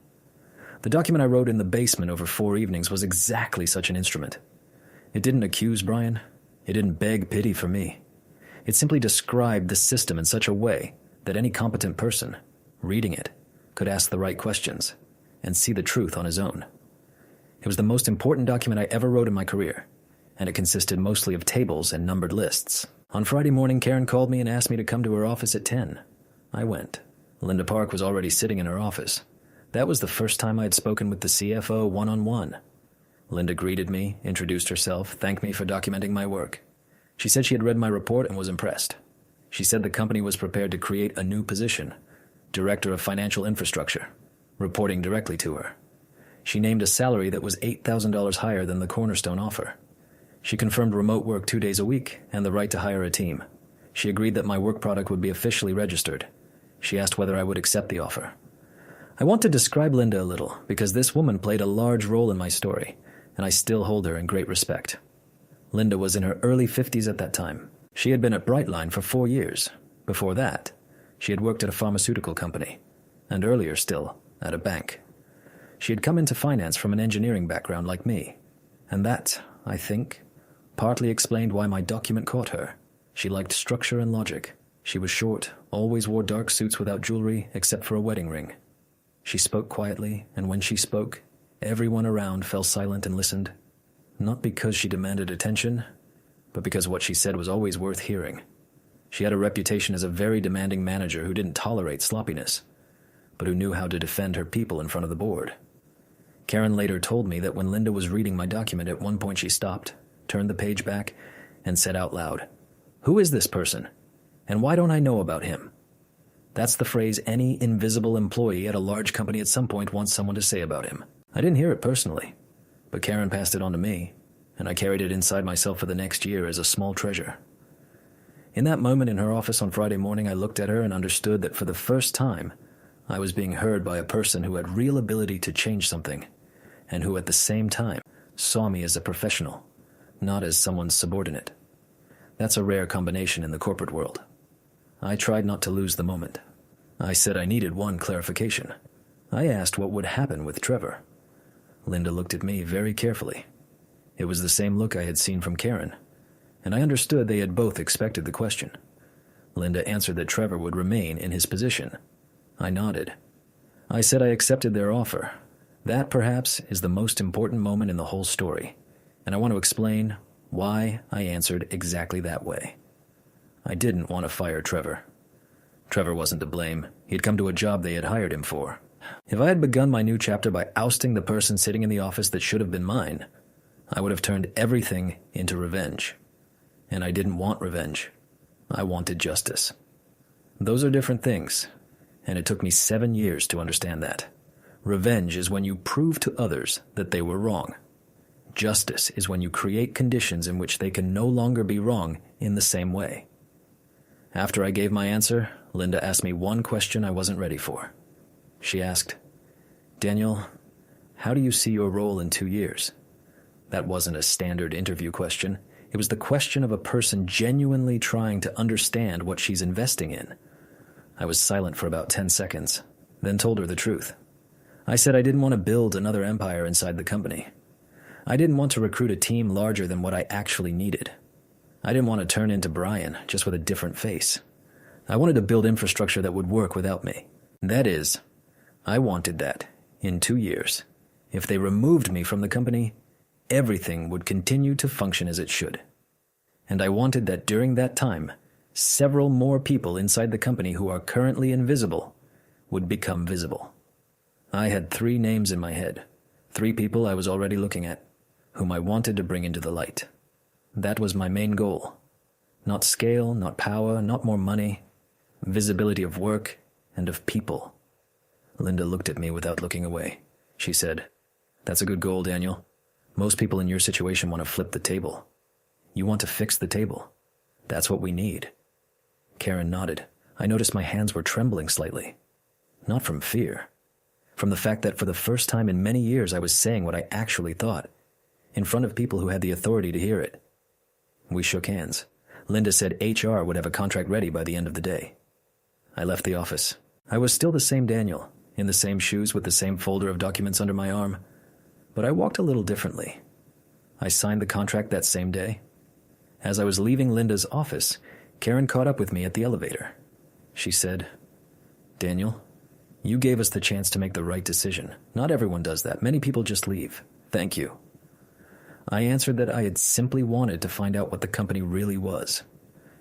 The document I wrote in the basement over 4 evenings was exactly such an instrument. It didn't accuse Brian. It didn't beg pity for me. It simply described the system in such a way that any competent person, reading it, could ask the right questions and see the truth on his own. It was the most important document I ever wrote in my career, and it consisted mostly of tables and numbered lists. On Friday morning, Karen called me and asked me to come to her office at 10. I went. Linda Park was already sitting in her office. That was the first time I had spoken with the CFO one-on-one. Linda greeted me, introduced herself, thanked me for documenting my work. She said she had read my report and was impressed. She said the company was prepared to create a new position, Director of Financial Infrastructure, reporting directly to her. She named a salary that was $8,000 higher than the Cornerstone offer. She confirmed remote work 2 days a week and the right to hire a team. She agreed that my work product would be officially registered. She asked whether I would accept the offer. I want to describe Linda a little because this woman played a large role in my story, and I still hold her in great respect. Linda was in her early 50s at that time. She had been at Brightline for 4 years. Before that, she had worked at a pharmaceutical company, and earlier still, at a bank. She had come into finance from an engineering background like me, and that, I think, partly explained why my document caught her. She liked structure and logic. She was short, always wore dark suits without jewelry except for a wedding ring. She spoke quietly, and when she spoke, everyone around fell silent and listened, not because she demanded attention, but because what she said was always worth hearing. She had a reputation as a very demanding manager who didn't tolerate sloppiness, but who knew how to defend her people in front of the board. Karen later told me that when Linda was reading my document, at one point she stopped, turned the page back, and said out loud, "Who is this person? And why don't I know about him?" That's the phrase any invisible employee at a large company at some point wants someone to say about him. I didn't hear it personally, but Karen passed it on to me, and I carried it inside myself for the next year as a small treasure. In that moment in her office on Friday morning, I looked at her and understood that for the first time, I was being heard by a person who had real ability to change something, and who at the same time saw me as a professional, not as someone's subordinate. That's a rare combination in the corporate world. I tried not to lose the moment. I said I needed one clarification. I asked what would happen with Trevor. Linda looked at me very carefully. It was the same look I had seen from Karen, and I understood they had both expected the question. Linda answered that Trevor would remain in his position. I nodded. I said I accepted their offer. That, perhaps, is the most important moment in the whole story, and I want to explain why I answered exactly that way. I didn't want to fire Trevor. Trevor wasn't to blame. He'd come to a job they had hired him for. If I had begun my new chapter by ousting the person sitting in the office that should have been mine, I would have turned everything into revenge. And I didn't want revenge. I wanted justice. Those are different things, and it took me 7 years to understand that. Revenge is when you prove to others that they were wrong. Justice is when you create conditions in which they can no longer be wrong in the same way. After I gave my answer, Linda asked me one question I wasn't ready for. She asked, "Daniel, how do you see your role in 2 years?" That wasn't a standard interview question. It was the question of a person genuinely trying to understand what she's investing in. I was silent for about 10 seconds, then told her the truth. I said I didn't want to build another empire inside the company. I didn't want to recruit a team larger than what I actually needed. I didn't want to turn into Brian, just with a different face. I wanted to build infrastructure that would work without me. That is, I wanted that, in 2 years, if they removed me from the company, everything would continue to function as it should. And I wanted that during that time, several more people inside the company who are currently invisible would become visible. I had 3 names in my head, 3 people I was already looking at, whom I wanted to bring into the light. That was my main goal. Not scale, not power, not more money. Visibility of work and of people. Linda looked at me without looking away. She said, "That's a good goal, Daniel. Most people in your situation want to flip the table. You want to fix the table. That's what we need." Karen nodded. I noticed my hands were trembling slightly. Not from fear. from the fact that for the first time in many years I was saying what I actually thought, in front of people who had the authority to hear it. We shook hands. Linda said HR would have a contract ready by the end of the day. I left the office. I was still the same Daniel, in the same shoes with the same folder of documents under my arm, but I walked a little differently. I signed the contract that same day. As I was leaving Linda's office, Karen caught up with me at the elevator. She said, "Daniel, you gave us the chance to make the right decision. Not everyone does that. Many people just leave. Thank you." I answered that I had simply wanted to find out what the company really was.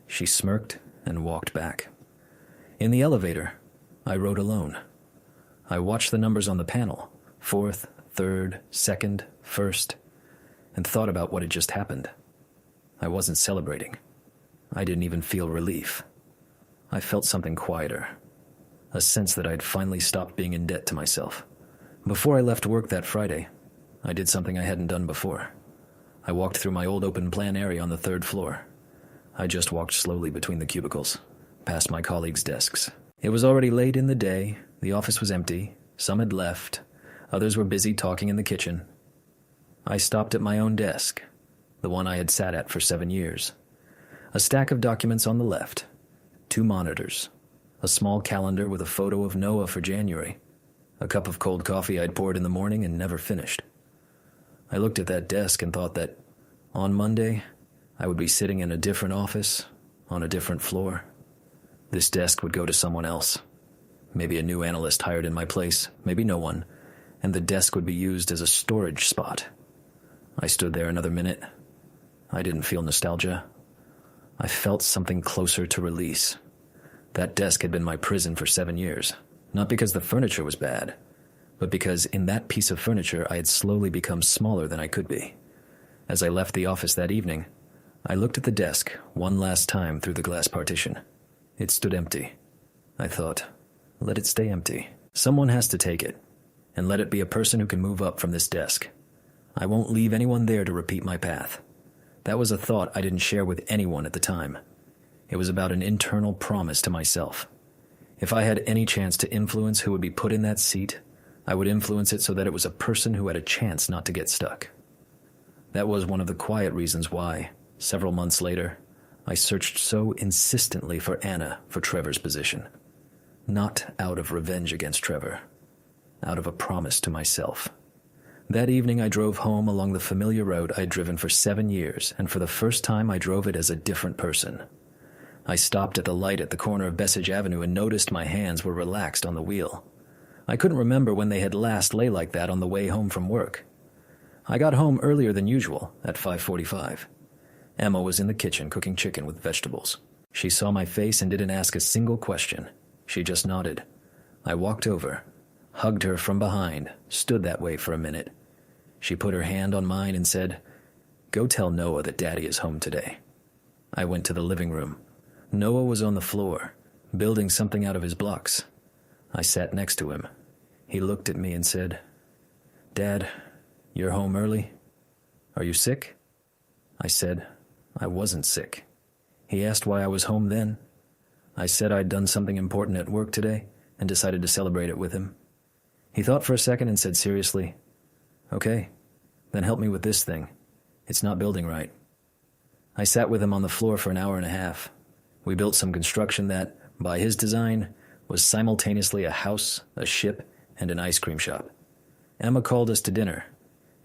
She smirked and walked back. In the elevator, I rode alone. I watched the numbers on the panel, 4th, 3rd, 2nd, 1st, and thought about what had just happened. I wasn't celebrating. I didn't even feel relief. I felt something quieter, a sense that I'd finally stopped being in debt to myself. Before I left work that Friday, I did something I hadn't done before. I walked through my old open plan area on the 3rd floor. I just walked slowly between the cubicles, past my colleagues' desks. It was already late in the day, the office was empty, some had left, others were busy talking in the kitchen. I stopped at my own desk, the one I had sat at for 7 years. A stack of documents on the left, 2 monitors, a small calendar with a photo of Noah for January, a cup of cold coffee I'd poured in the morning and never finished. I looked at that desk and thought that, on Monday, I would be sitting in a different office, on a different floor. This desk would go to someone else. Maybe a new analyst hired in my place, maybe no one, and the desk would be used as a storage spot. I stood there another minute. I didn't feel nostalgia. I felt something closer to release. That desk had been my prison for 7 years, not because the furniture was bad, but because in that piece of furniture I had slowly become smaller than I could be. As I left the office that evening, I looked at the desk one last time through the glass partition. It stood empty. I thought, let it stay empty. Someone has to take it, and let it be a person who can move up from this desk. I won't leave anyone there to repeat my path. That was a thought I didn't share with anyone at the time. It was about an internal promise to myself. If I had any chance to influence who would be put in that seat, I would influence it so that it was a person who had a chance not to get stuck. That was one of the quiet reasons why, several months later, I searched so insistently for Anna for Trevor's position. Not out of revenge against Trevor, out of a promise to myself. That evening I drove home along the familiar road I'd driven for 7 years, and for the first time I drove it as a different person. I stopped at the light at the corner of Bessage Avenue and noticed my hands were relaxed on the wheel. I couldn't remember when they had last lay like that on the way home from work. I got home earlier than usual, at 5:45. Emma was in the kitchen cooking chicken with vegetables. She saw my face and didn't ask a single question. She just nodded. I walked over, hugged her from behind, stood that way for a minute. She put her hand on mine and said, "Go tell Noah that Daddy is home today." I went to the living room. Noah was on the floor, building something out of his blocks. I sat next to him. He looked at me and said, "Dad, you're home early? Are you sick?" I said, I wasn't sick. He asked why I was home then. I said I'd done something important at work today and decided to celebrate it with him. He thought for a second and said seriously, "Okay, then help me with this thing. It's not building right." I sat with him on the floor for an hour and a half. We built some construction that, by his design, was simultaneously a house, a ship, and an ice cream shop. Emma called us to dinner.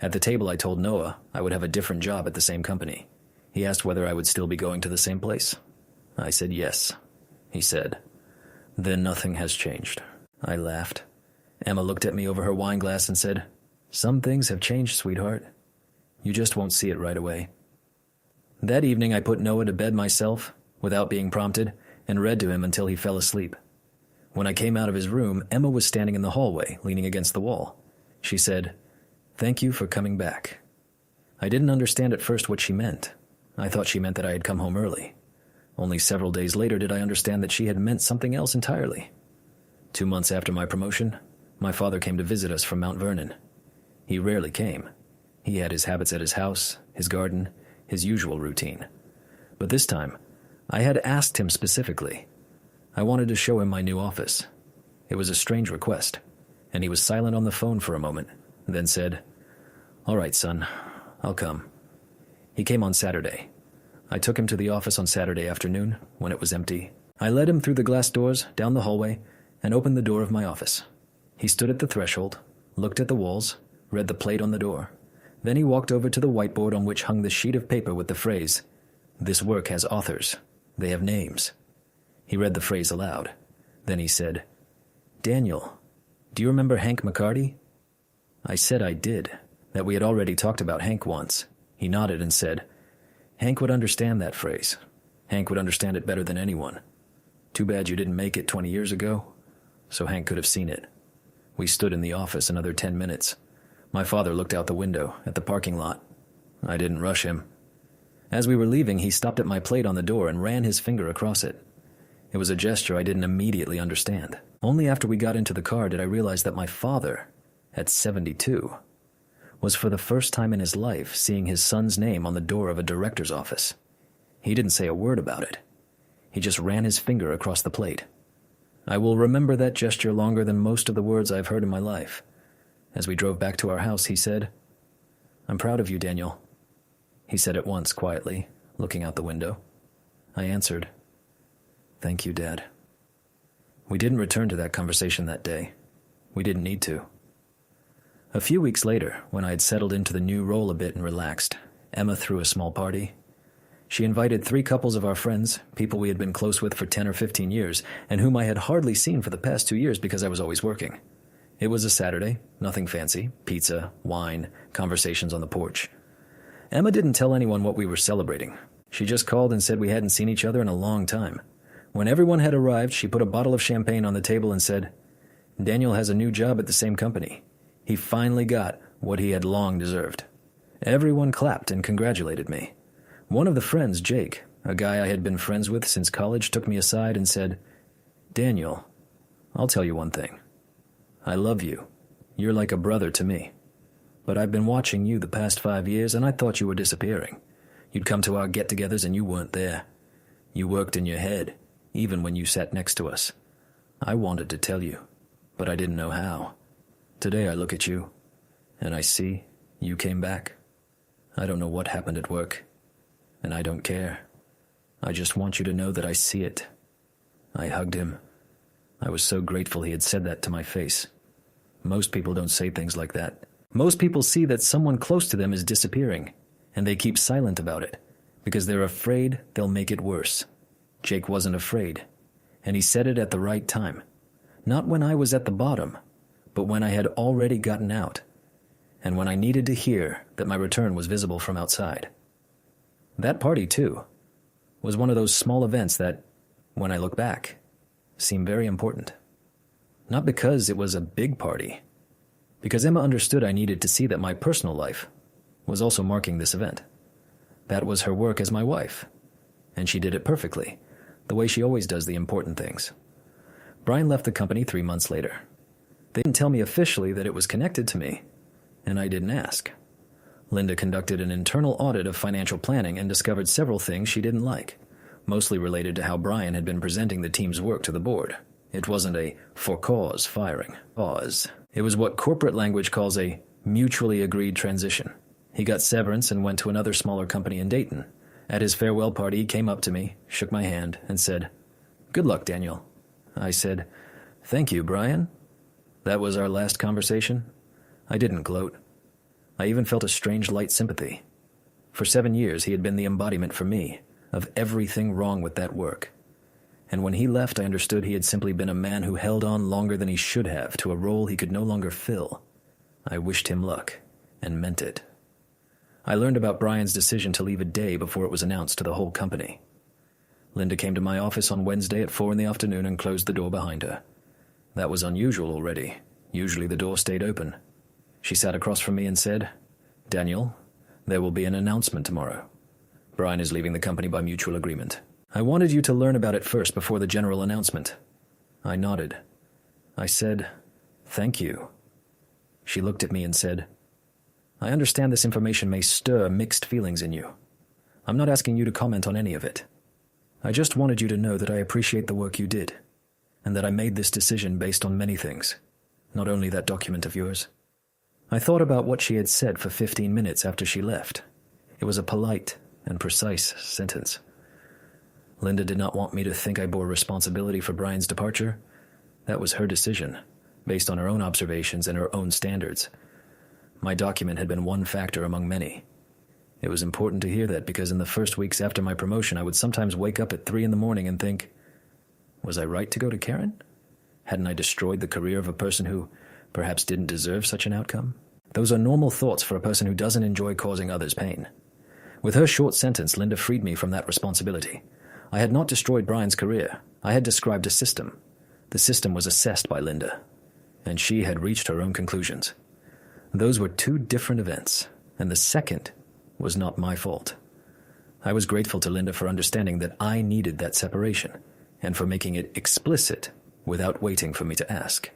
At the table I told Noah I would have a different job at the same company. He asked whether I would still be going to the same place. I said yes. He said, "Then nothing has changed." I laughed. Emma looked at me over her wine glass and said, "Some things have changed, sweetheart. You just won't see it right away." That evening I put Noah to bed myself, without being prompted, and read to him until he fell asleep. When I came out of his room, Emma was standing in the hallway, leaning against the wall. She said, "Thank you for coming back." I didn't understand at first what she meant. I thought she meant that I had come home early. Only several days later did I understand that she had meant something else entirely. 2 months after my promotion, my father came to visit us from Mount Vernon. He rarely came. He had his habits at his house, his garden, his usual routine. But this time, I had asked him specifically. I wanted to show him my new office. It was a strange request. and he was silent on the phone for a moment, then said, "All right, son, I'll come." He came on Saturday. I took him to the office on Saturday afternoon, when it was empty. I led him through the glass doors, down the hallway, and opened the door of my office. He stood at the threshold, looked at the walls, read the plate on the door. Then he walked over to the whiteboard on which hung the sheet of paper with the phrase, "This work has authors. They have names." He read the phrase aloud. Then he said, "Daniel, do you remember Hank McCarty?" I said I did, that we had already talked about Hank once. He nodded and said, "Hank would understand that phrase. Hank would understand it better than anyone. Too bad you didn't make it 20 years ago, so Hank could have seen it." We stood in the office another 10 minutes. My father looked out the window at the parking lot. I didn't rush him. As we were leaving, he stopped at my plate on the door and ran his finger across it. It was a gesture I didn't immediately understand. Only after we got into the car did I realize that my father, at 72, was for the first time in his life seeing his son's name on the door of a director's office. He didn't say a word about it. He just ran his finger across the plate. I will remember that gesture longer than most of the words I've heard in my life. As we drove back to our house, he said, "I'm proud of you, Daniel." He said it once quietly, looking out the window. I answered, "Thank you, Dad." We didn't return to that conversation that day. We didn't need to. A few weeks later, when I had settled into the new role a bit and relaxed, Emma threw a small party. She invited 3 couples of our friends, people we had been close with for 10 or 15 years, and whom I had hardly seen for the past 2 years because I was always working. It was a Saturday, nothing fancy, pizza, wine, conversations on the porch. Emma didn't tell anyone what we were celebrating. She just called and said we hadn't seen each other in a long time. When everyone had arrived, she put a bottle of champagne on the table and said, "Daniel has a new job at the same company. He finally got what he had long deserved." Everyone clapped and congratulated me. One of the friends, Jake, a guy I had been friends with since college, took me aside and said, "Daniel, I'll tell you one thing. I love you. You're like a brother to me. But I've been watching you the past 5 years, and I thought you were disappearing. You'd come to our get-togethers and you weren't there. You worked in your head, even when you sat next to us. I wanted to tell you, but I didn't know how. Today I look at you, and I see you came back. I don't know what happened at work, and I don't care. I just want you to know that I see it." I hugged him. I was so grateful he had said that to my face. Most people don't say things like that. Most people see that someone close to them is disappearing, and they keep silent about it, because they're afraid they'll make it worse. Jake wasn't afraid, and he said it at the right time. Not when I was at the bottom, but when I had already gotten out, and when I needed to hear that my return was visible from outside. That party, too, was one of those small events that, when I look back, seem very important. Not because it was a big party, because Emma understood I needed to see that my personal life was also marking this event. That was her work as my wife, and she did it perfectly, the way she always does the important things. Brian left the company 3 months later. They didn't tell me officially that it was connected to me, and I didn't ask. Linda conducted an internal audit of financial planning and discovered several things she didn't like, mostly related to how Brian had been presenting the team's work to the board. It wasn't a for-cause firing. It was what corporate language calls a mutually agreed transition. He got severance and went to another smaller company in Dayton. At his farewell party, he came up to me, shook my hand, and said, "Good luck, Daniel." I said, "Thank you, Brian." That was our last conversation. I didn't gloat. I even felt a strange light sympathy. For 7 years, he had been the embodiment for me of everything wrong with that work. And when he left, I understood he had simply been a man who held on longer than he should have to a role he could no longer fill. I wished him luck, and meant it. I learned about Brian's decision to leave a day before it was announced to the whole company. Linda came to my office on Wednesday at 4 in the afternoon and closed the door behind her. That was unusual already. Usually the door stayed open. She sat across from me and said, "Daniel, there will be an announcement tomorrow. Brian is leaving the company by mutual agreement. I wanted you to learn about it first before the general announcement." I nodded. I said, "Thank you." She looked at me and said, "I understand this information may stir mixed feelings in you. I'm not asking you to comment on any of it. I just wanted you to know that I appreciate the work you did, and that I made this decision based on many things. not only that document of yours. I thought about what she had said for 15 minutes after she left. It was a polite and precise sentence. Linda did not want me to think I bore responsibility for Brian's departure. That was her decision, based on her own observations and her own standards. My document had been one factor among many. It was important to hear that because in the first weeks after my promotion, I would sometimes wake up at 3 in the morning and think, was I right to go to Karen? Hadn't I destroyed the career of a person who perhaps didn't deserve such an outcome? Those are normal thoughts for a person who doesn't enjoy causing others pain. With her short sentence, Linda freed me from that responsibility. I had not destroyed Brian's career. I had described a system. The system was assessed by Linda, and she had reached her own conclusions. Those were two different events, and the second was not my fault. I was grateful to Linda for understanding that I needed that separation, and for making it explicit without waiting for me to ask.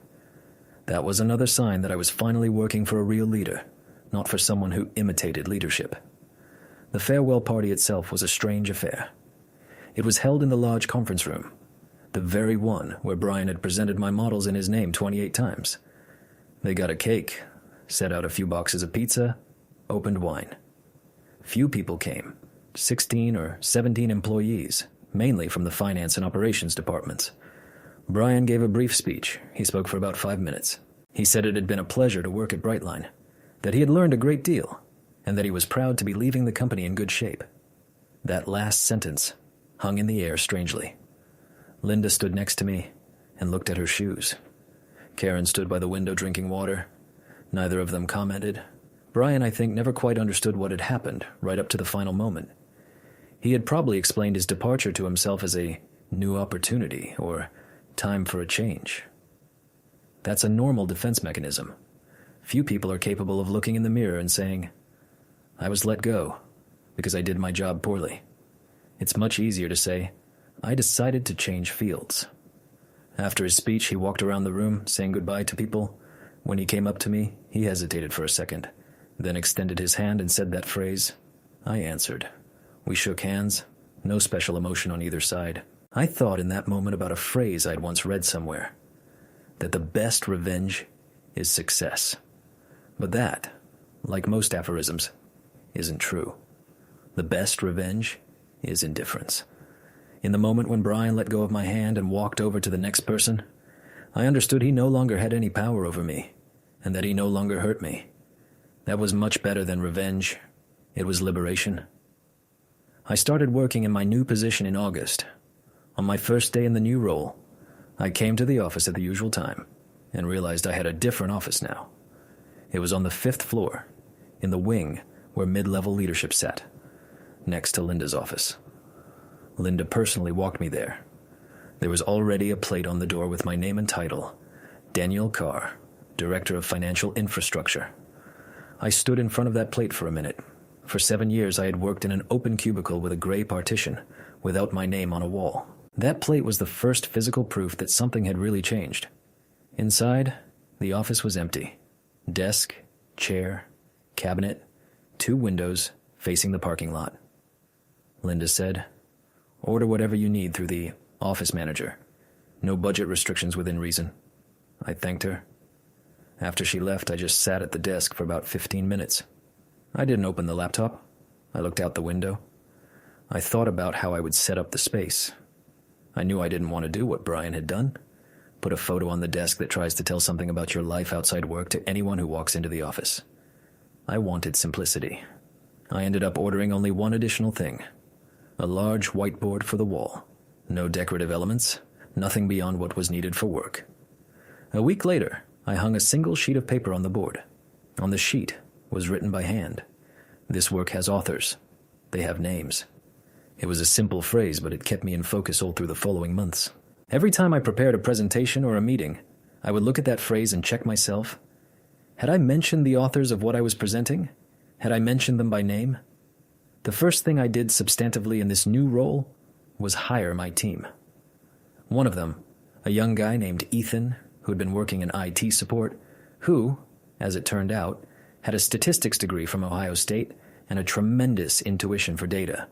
That was another sign that I was finally working for a real leader, not for someone who imitated leadership. The farewell party itself was a strange affair. It was held in the large conference room, the very one where Brian had presented my models in his name 28 times. They got a cake, set out a few boxes of pizza, opened wine. Few people came, 16 or 17 employees, mainly from the finance and operations departments. Brian gave a brief speech. He spoke for about 5 minutes. He said it had been a pleasure to work at Brightline, that he had learned a great deal, and that he was proud to be leaving the company in good shape. That last sentence hung in the air strangely. Linda stood next to me and looked at her shoes. Karen stood by the window drinking water. Neither of them commented. Brian, I think, never quite understood what had happened right up to the final moment. He had probably explained his departure to himself as a new opportunity or time for a change. That's a normal defense mechanism. Few people are capable of looking in the mirror and saying, I was let go because I did my job poorly. It's much easier to say, I decided to change fields. After his speech, he walked around the room, saying goodbye to people. When he came up to me, he hesitated for a second, then extended his hand and said that phrase. I answered. We shook hands, no special emotion on either side. I thought in that moment about a phrase I'd once read somewhere, that the best revenge is success. But that, like most aphorisms, isn't true. The best revenge is indifference. In the moment when Brian let go of my hand and walked over to the next person, I understood he no longer had any power over me, and that he no longer hurt me. That was much better than revenge. It was liberation. I started working in my new position in August. On my first day in the new role, I came to the office at the usual time and realized I had a different office now. It was on the 5th floor, in the wing where mid-level leadership sat, next to Linda's office. Linda personally walked me there. There was already a plate on the door with my name and title, Daniel Carr, Director of Financial Infrastructure. I stood in front of that plate for a minute. For 7 years, I had worked in an open cubicle with a gray partition, without my name on a wall. That plate was the first physical proof that something had really changed. Inside, the office was empty. Desk, chair, cabinet, 2 windows facing the parking lot. Linda said, Order whatever you need through the office manager. No budget restrictions within reason. I thanked her. After she left, I just sat at the desk for about 15 minutes. I didn't open the laptop. I looked out the window. I thought about how I would set up the space. I knew I didn't want to do what Brian had done. Put a photo on the desk that tries to tell something about your life outside work to anyone who walks into the office. I wanted simplicity. I ended up ordering only one additional thing. A large whiteboard for the wall. No decorative elements, nothing beyond what was needed for work. A week later, I hung a single sheet of paper on the board. On the sheet was written by hand. This work has authors. They have names. It was a simple phrase, but it kept me in focus all through the following months. Every time I prepared a presentation or a meeting, I would look at that phrase and check myself. Had I mentioned the authors of what I was presenting? Had I mentioned them by name? The first thing I did substantively in this new role was hire my team. One of them, a young guy named Ethan, who had been working in IT support, who, as it turned out, had a statistics degree from Ohio State and a tremendous intuition for data.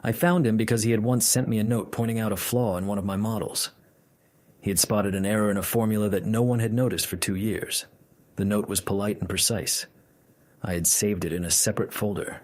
I found him because he had once sent me a note pointing out a flaw in one of my models. He had spotted an error in a formula that no one had noticed for 2 years. The note was polite and precise. I had saved it in a separate folder.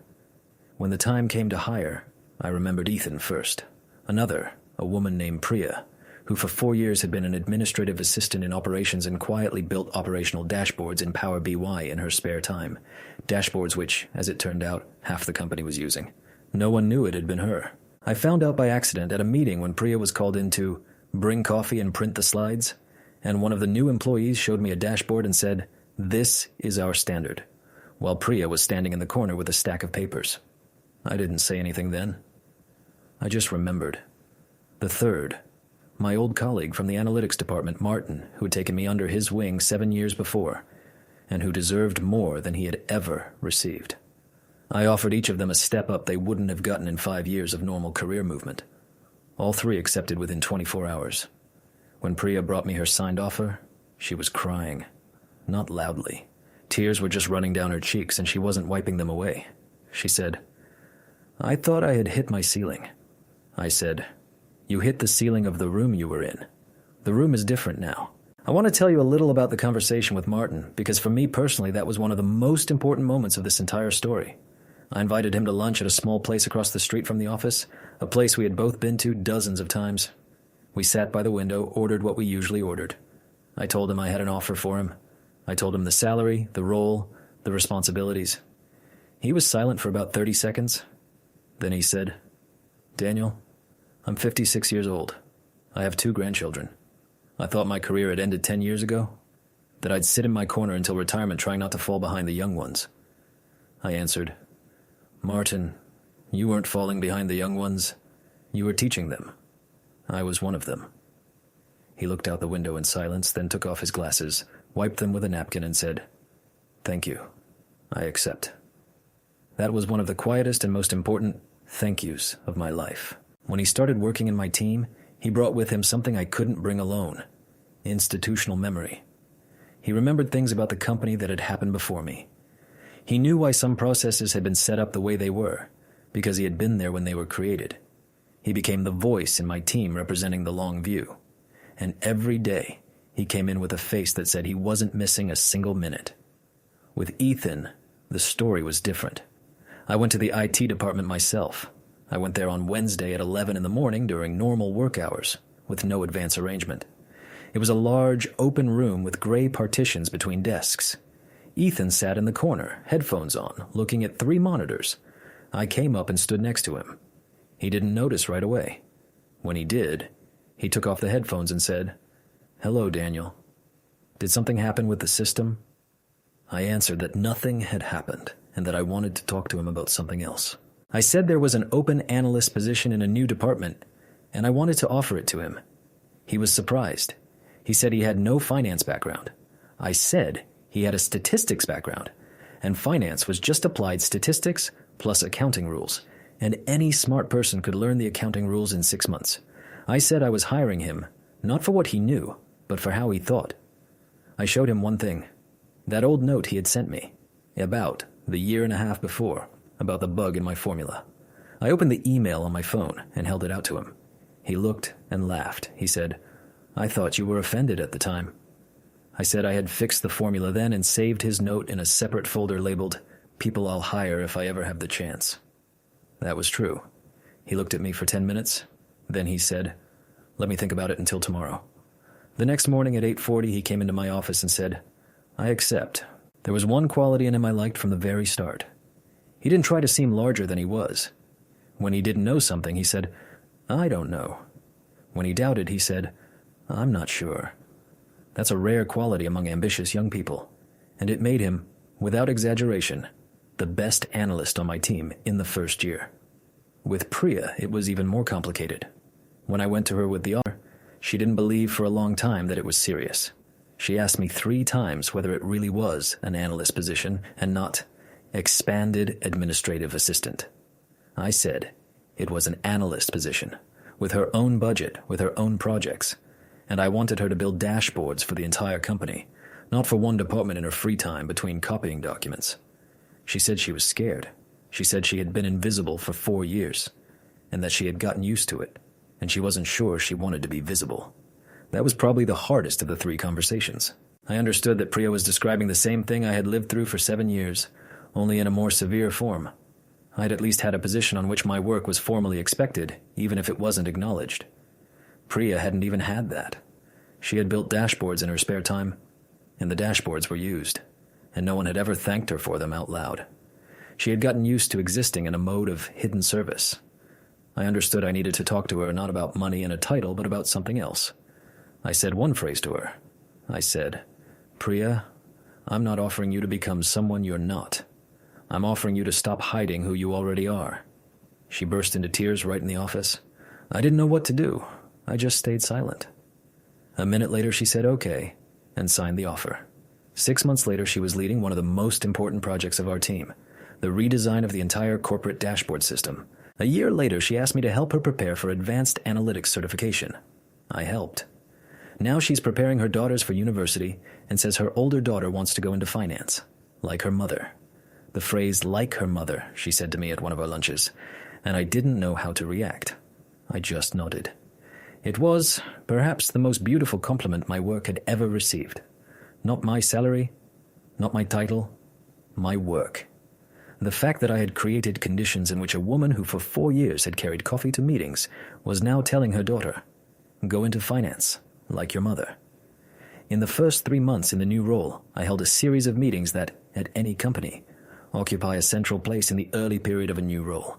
When the time came to hire, I remembered Ethan first. Another, a woman named Priya, who for 4 years had been an administrative assistant in operations and quietly built operational dashboards in Power BI in her spare time. Dashboards which, as it turned out, half the company was using. No one knew it had been her. I found out by accident at a meeting when Priya was called in to bring coffee and print the slides, and one of the new employees showed me a dashboard and said, "This is our standard," while Priya was standing in the corner with a stack of papers. I didn't say anything then. I just remembered. The third, my old colleague from the analytics department, Martin, who had taken me under his wing 7 years before, and who deserved more than he had ever received. I offered each of them a step up they wouldn't have gotten in 5 years of normal career movement. All three accepted within 24 hours. When Priya brought me her signed offer, she was crying. Not loudly. Tears were just running down her cheeks, and she wasn't wiping them away. She said, "I thought I had hit my ceiling." I said, "You hit the ceiling of the room you were in. The room is different now." I want to tell you a little about the conversation with Martin, because for me personally, that was one of the most important moments of this entire story. I invited him to lunch at a small place across the street from the office, a place we had both been to dozens of times. We sat by the window, ordered what we usually ordered. I told him I had an offer for him. I told him the salary, the role, the responsibilities. He was silent for about 30 seconds. Then he said, "Daniel, I'm 56 years old. I have 2 grandchildren. I thought my career had ended 10 years ago, that I'd sit in my corner until retirement trying not to fall behind the young ones." I answered, "Martin, you weren't falling behind the young ones. You were teaching them. I was one of them." He looked out the window in silence, then took off his glasses, wiped them with a napkin, and said, "Thank you. I accept." That was one of the quietest and most important thank yous of my life. When he started working in my team, he brought with him something I couldn't bring alone: institutional memory. He remembered things about the company that had happened before me. He knew why some processes had been set up the way they were, because he had been there when they were created. He became the voice in my team representing the long view. And every day, he came in with a face that said he wasn't missing a single minute. With Ethan, the story was different. I went to the IT department myself. I went there on Wednesday at 11 in the morning during normal work hours, with no advance arrangement. It was a large, open room with gray partitions between desks. Ethan sat in the corner, headphones on, looking at 3 monitors. I came up and stood next to him. He didn't notice right away. When he did, he took off the headphones and said, "Hello, Daniel. Did something happen with the system?" I answered that nothing had happened and that I wanted to talk to him about something else. I said there was an open analyst position in a new department, and I wanted to offer it to him. He was surprised. He said he had no finance background. I said he had a statistics background, and finance was just applied statistics plus accounting rules, and any smart person could learn the accounting rules in 6 months. I said I was hiring him, not for what he knew, but for how he thought. I showed him one thing, that old note he had sent me, about the 1.5 years before, about the bug in my formula. I opened the email on my phone and held it out to him. He looked and laughed. He said, "I thought you were offended at the time." I said I had fixed the formula then and saved his note in a separate folder labeled, "People I'll hire if I ever have the chance." That was true. He looked at me for 10 minutes. Then he said, "Let me think about it until tomorrow." The next morning at 8:40, he came into my office and said, "I accept. There was one quality in him I liked from the very start. He didn't try to seem larger than he was. When he didn't know something, he said, 'I don't know.' When he doubted, he said, 'I'm not sure.' That's a rare quality among ambitious young people, and it made him, without exaggeration, the best analyst on my team in the first year. With Priya, it was even more complicated. When I went to her with the offer, she didn't believe for a long time that it was serious. She asked me 3 times whether it really was an analyst position and not expanded administrative assistant. I said it was an analyst position, with her own budget, with her own projects, and I wanted her to build dashboards for the entire company, not for one department in her free time between copying documents. She said she was scared. She said she had been invisible for 4 years, and that she had gotten used to it, and she wasn't sure she wanted to be visible. That was probably the hardest of the 3 conversations. I understood that Priya was describing the same thing I had lived through for 7 years, only in a more severe form. I'd at least had a position on which my work was formally expected, even if it wasn't acknowledged. Priya hadn't even had that. She had built dashboards in her spare time, and the dashboards were used, and no one had ever thanked her for them out loud. She had gotten used to existing in a mode of hidden service. I understood I needed to talk to her not about money and a title, but about something else. I said one phrase to her. I said, "Priya, I'm not offering you to become someone you're not. I'm offering you to stop hiding who you already are." She burst into tears right in the office. I didn't know what to do. I just stayed silent. A minute later, she said okay, and signed the offer. 6 months later, she was leading one of the most important projects of our team, the redesign of the entire corporate dashboard system. A year later, she asked me to help her prepare for advanced analytics certification. I helped. Now she's preparing her daughters for university and says her older daughter wants to go into finance, like her mother. The phrase "like her mother," she said to me at one of our lunches, and I didn't know how to react. I just nodded. It was, perhaps, the most beautiful compliment my work had ever received. Not my salary, not my title, my work. The fact that I had created conditions in which a woman who for 4 years had carried coffee to meetings was now telling her daughter, "Go into finance, like your mother." In the first 3 months in the new role, I held a series of meetings that, at any company, occupy a central place in the early period of a new role.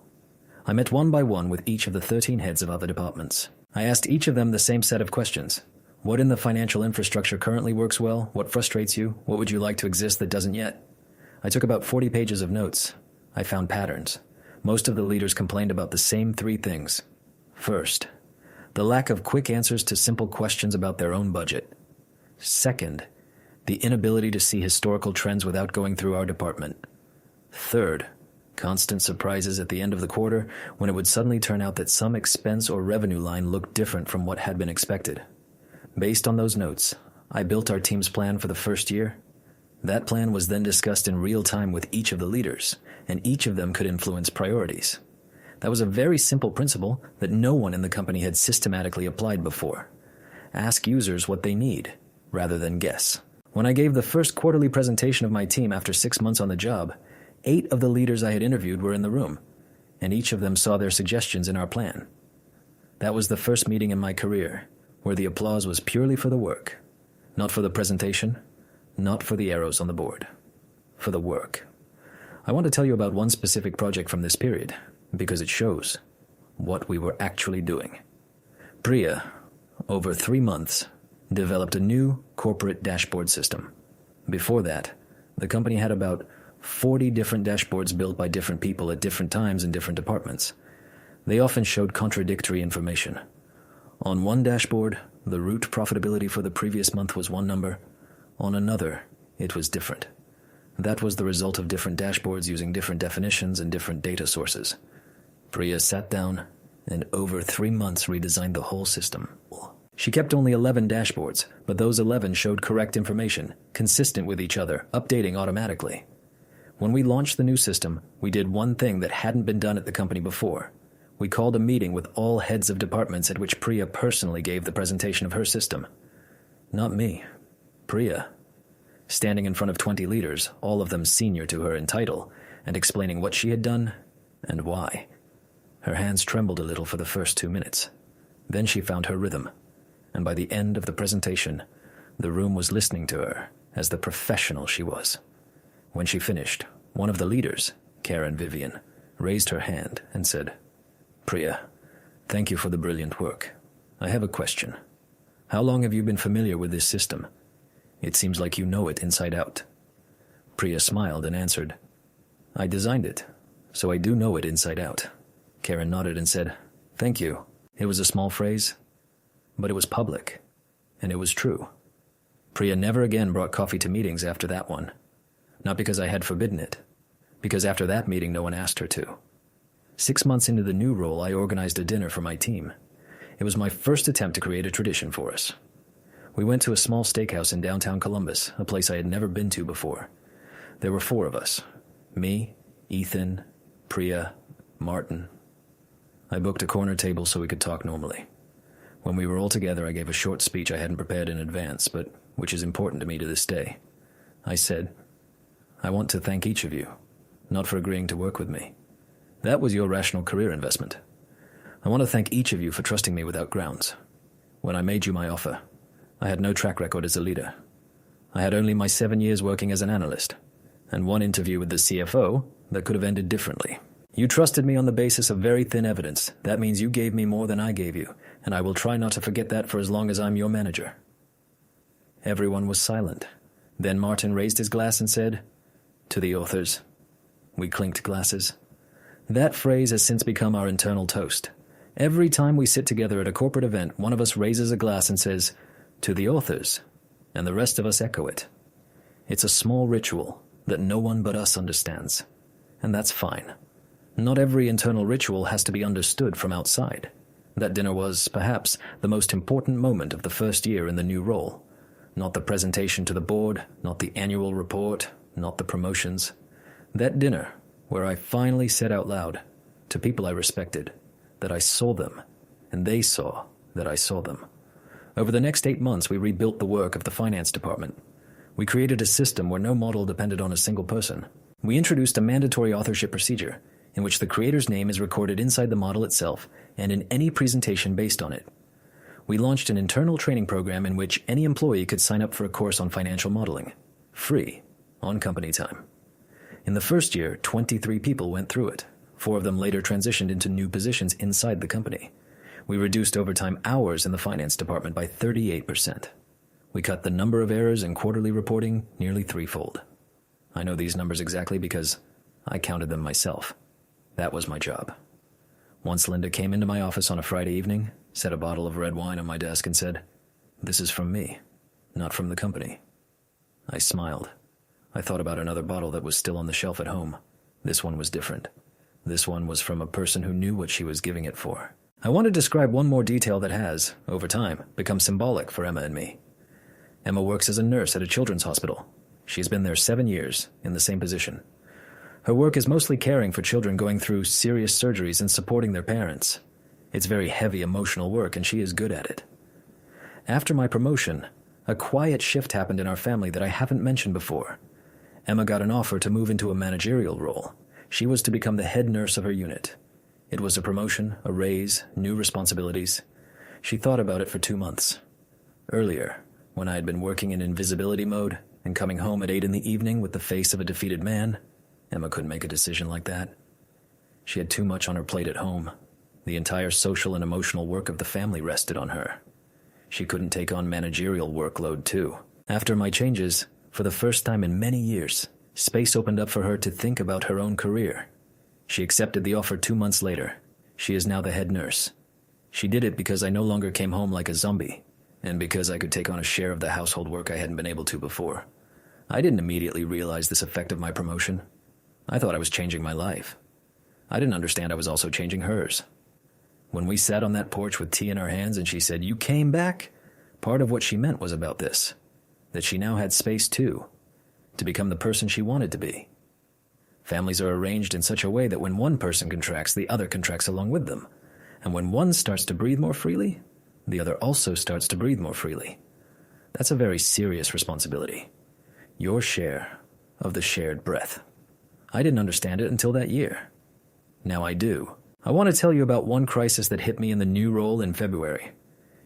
I met one by one with each of the 13 heads of other departments. I asked each of them the same set of questions. What in the financial infrastructure currently works well? What frustrates you? What would you like to exist that doesn't yet? I took about 40 pages of notes. I found patterns. Most of the leaders complained about the same 3 things. First, the lack of quick answers to simple questions about their own budget. Second, the inability to see historical trends without going through our department. Third, constant surprises at the end of the quarter when it would suddenly turn out that some expense or revenue line looked different from what had been expected. Based on those notes, I built our team's plan for the first year. That plan was then discussed in real time with each of the leaders, and each of them could influence priorities. That was a very simple principle that no one in the company had systematically applied before. Ask users what they need, rather than guess. When I gave the first quarterly presentation of my team after 6 months on the job, 8 of the leaders I had interviewed were in the room, and each of them saw their suggestions in our plan. That was the first meeting in my career where the applause was purely for the work, not for the presentation, not for the arrows on the board, for the work. I want to tell you about one specific project from this period, because it shows what we were actually doing. Priya, over 3 months, developed a new corporate dashboard system. Before that, the company had about 40 different dashboards built by different people at different times in different departments. They often showed contradictory information. On one dashboard, the root profitability for the previous month was one number. On another, it was different. That was the result of different dashboards using different definitions and different data sources. Priya sat down and over 3 months redesigned the whole system. She kept only 11 dashboards, but those 11 showed correct information, consistent with each other, updating automatically. When we launched the new system, we did one thing that hadn't been done at the company before. We called a meeting with all heads of departments at which Priya personally gave the presentation of her system. Not me, Priya. Standing in front of 20 leaders, all of them senior to her in title, and explaining what she had done and why. Her hands trembled a little for the first 2 minutes. Then she found her rhythm, and by the end of the presentation, the room was listening to her as the professional she was. When she finished, one of the leaders, Karen Vivian, raised her hand and said, "Priya, thank you for the brilliant work. I have a question. How long have you been familiar with this system? It seems like you know it inside out." Priya smiled and answered, "I designed it, so I do know it inside out." Karen nodded and said, "Thank you." It was a small phrase, but it was public, and it was true. Priya never again brought coffee to meetings after that one. Not because I had forbidden it, because after that meeting no one asked her to. 6 months into the new role, I organized a dinner for my team. It was my first attempt to create a tradition for us. We went to a small steakhouse in downtown Columbus, a place I had never been to before. There were 4 of us. Me, Ethan, Priya, Martin. I booked a corner table so we could talk normally. When we were all together, I gave a short speech I hadn't prepared in advance, but which is important to me to this day. I said, "I want to thank each of you, not for agreeing to work with me. That was your rational career investment. I want to thank each of you for trusting me without grounds. When I made you my offer, I had no track record as a leader. I had only my 7 years working as an analyst, and one interview with the CFO that could have ended differently. You trusted me on the basis of very thin evidence. That means you gave me more than I gave you, and I will try not to forget that for as long as I'm your manager." Everyone was silent. Then Martin raised his glass and said, "To the authors." We clinked glasses. That phrase has since become our internal toast. Every time we sit together at a corporate event, one of us raises a glass and says, "To the authors," and the rest of us echo it. It's a small ritual that no one but us understands, and that's fine. Not every internal ritual has to be understood from outside. That dinner was, perhaps, the most important moment of the first year in the new role. Not the presentation to the board, not the annual report, not the promotions. That dinner, where I finally said out loud, to people I respected, that I saw them, and they saw that I saw them. Over the next 8 months, we rebuilt the work of the finance department. We created a system where no model depended on a single person. We introduced a mandatory authorship procedure in which the creator's name is recorded inside the model itself and in any presentation based on it. We launched an internal training program in which any employee could sign up for a course on financial modeling, free, on company time. In the first year, 23 people went through it. 4 of them later transitioned into new positions inside the company. We reduced overtime hours in the finance department by 38%. We cut the number of errors in quarterly reporting nearly threefold. I know these numbers exactly because I counted them myself. That was my job. Once Linda came into my office on a Friday evening, set a bottle of red wine on my desk and said, "This is from me, not from the company." I smiled. I thought about another bottle that was still on the shelf at home. This one was different. This one was from a person who knew what she was giving it for. I want to describe one more detail that has, over time, become symbolic for Emma and me. Emma works as a nurse at a children's hospital. She's been there 7 years, in the same position. Her work is mostly caring for children going through serious surgeries and supporting their parents. It's very heavy emotional work, and she is good at it. After my promotion, a quiet shift happened in our family that I haven't mentioned before. Emma got an offer to move into a managerial role. She was to become the head nurse of her unit. It was a promotion, a raise, new responsibilities. She thought about it for 2 months. Earlier, when I had been working in invisibility mode and coming home at 8 in the evening with the face of a defeated man, Emma couldn't make a decision like that. She had too much on her plate at home. The entire social and emotional work of the family rested on her. She couldn't take on managerial workload too. After my changes, for the first time in many years, space opened up for her to think about her own career. She accepted the offer 2 months later. She is now the head nurse. She did it because I no longer came home like a zombie, and because I could take on a share of the household work I hadn't been able to before. I didn't immediately realize this effect of my promotion. I thought I was changing my life. I didn't understand I was also changing hers. When we sat on that porch with tea in our hands and she said, "You came back," part of what she meant was about this, that she now had space too, to become the person she wanted to be. Families are arranged in such a way that when one person contracts, the other contracts along with them. And when one starts to breathe more freely, the other also starts to breathe more freely. That's a very serious responsibility. Your share of the shared breath. I didn't understand it until that year. Now I do. I want to tell you about one crisis that hit me in the new role in February.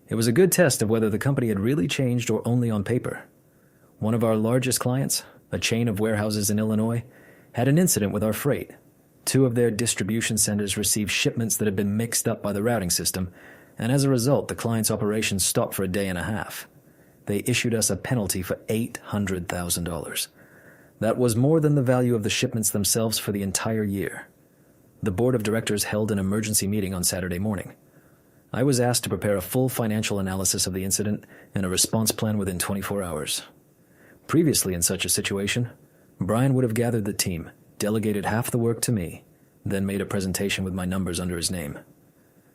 It was a good test of whether the company had really changed or only on paper. One of our largest clients, a chain of warehouses in Illinois, had an incident with our freight. 2 of their distribution centers received shipments that had been mixed up by the routing system, and as a result, the client's operations stopped for a day and a half. They issued us a penalty for $800,000. That was more than the value of the shipments themselves for the entire year. The board of directors held an emergency meeting on Saturday morning. I was asked to prepare a full financial analysis of the incident and a response plan within 24 hours. Previously in such a situation, Brian would have gathered the team, delegated half the work to me, then made a presentation with my numbers under his name.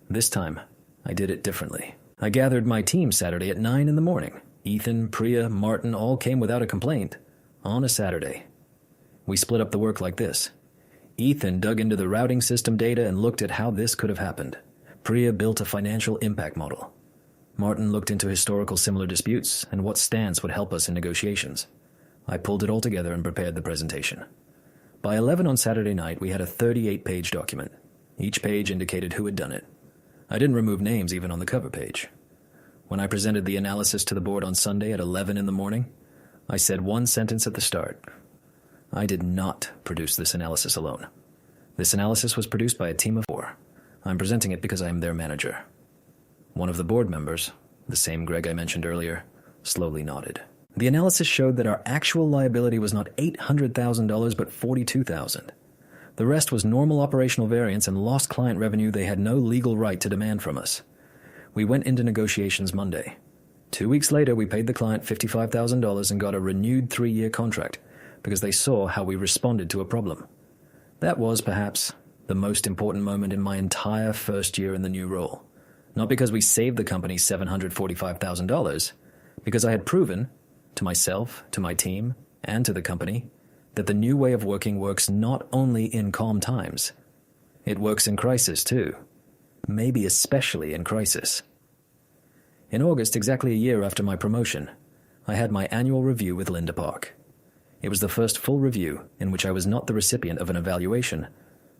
This time, I did it differently. I gathered my team Saturday at 9 in the morning. Ethan, Priya, Martin all came without a complaint, on a Saturday. We split up the work like this. Ethan dug into the routing system data and looked at how this could have happened. Priya built a financial impact model. Martin looked into historical similar disputes and what stance would help us in negotiations. I pulled it all together and prepared the presentation. By 11 on Saturday night, we had a 38-page document. Each page indicated who had done it. I didn't remove names even on the cover page. When I presented the analysis to the board on Sunday at 11 in the morning, I said one sentence at the start. I did not produce this analysis alone. This analysis was produced by a team of 4. I'm presenting it because I am their manager. One of the board members, the same Greg I mentioned earlier, slowly nodded. The analysis showed that our actual liability was not $800,000 but $42,000. The rest was normal operational variance and lost client revenue they had no legal right to demand from us. We went into negotiations Monday. 2 weeks later, we paid the client $55,000 and got a renewed 3-year contract because they saw how we responded to a problem. That was, perhaps, the most important moment in my entire first year in the new role. Not because we saved the company $745,000, because I had proven, to myself, to my team, and to the company, that the new way of working works not only in calm times. It works in crisis, too. Maybe especially in crisis. In August, exactly a year after my promotion, I had my annual review with Linda Park. It was the first full review in which I was not the recipient of an evaluation,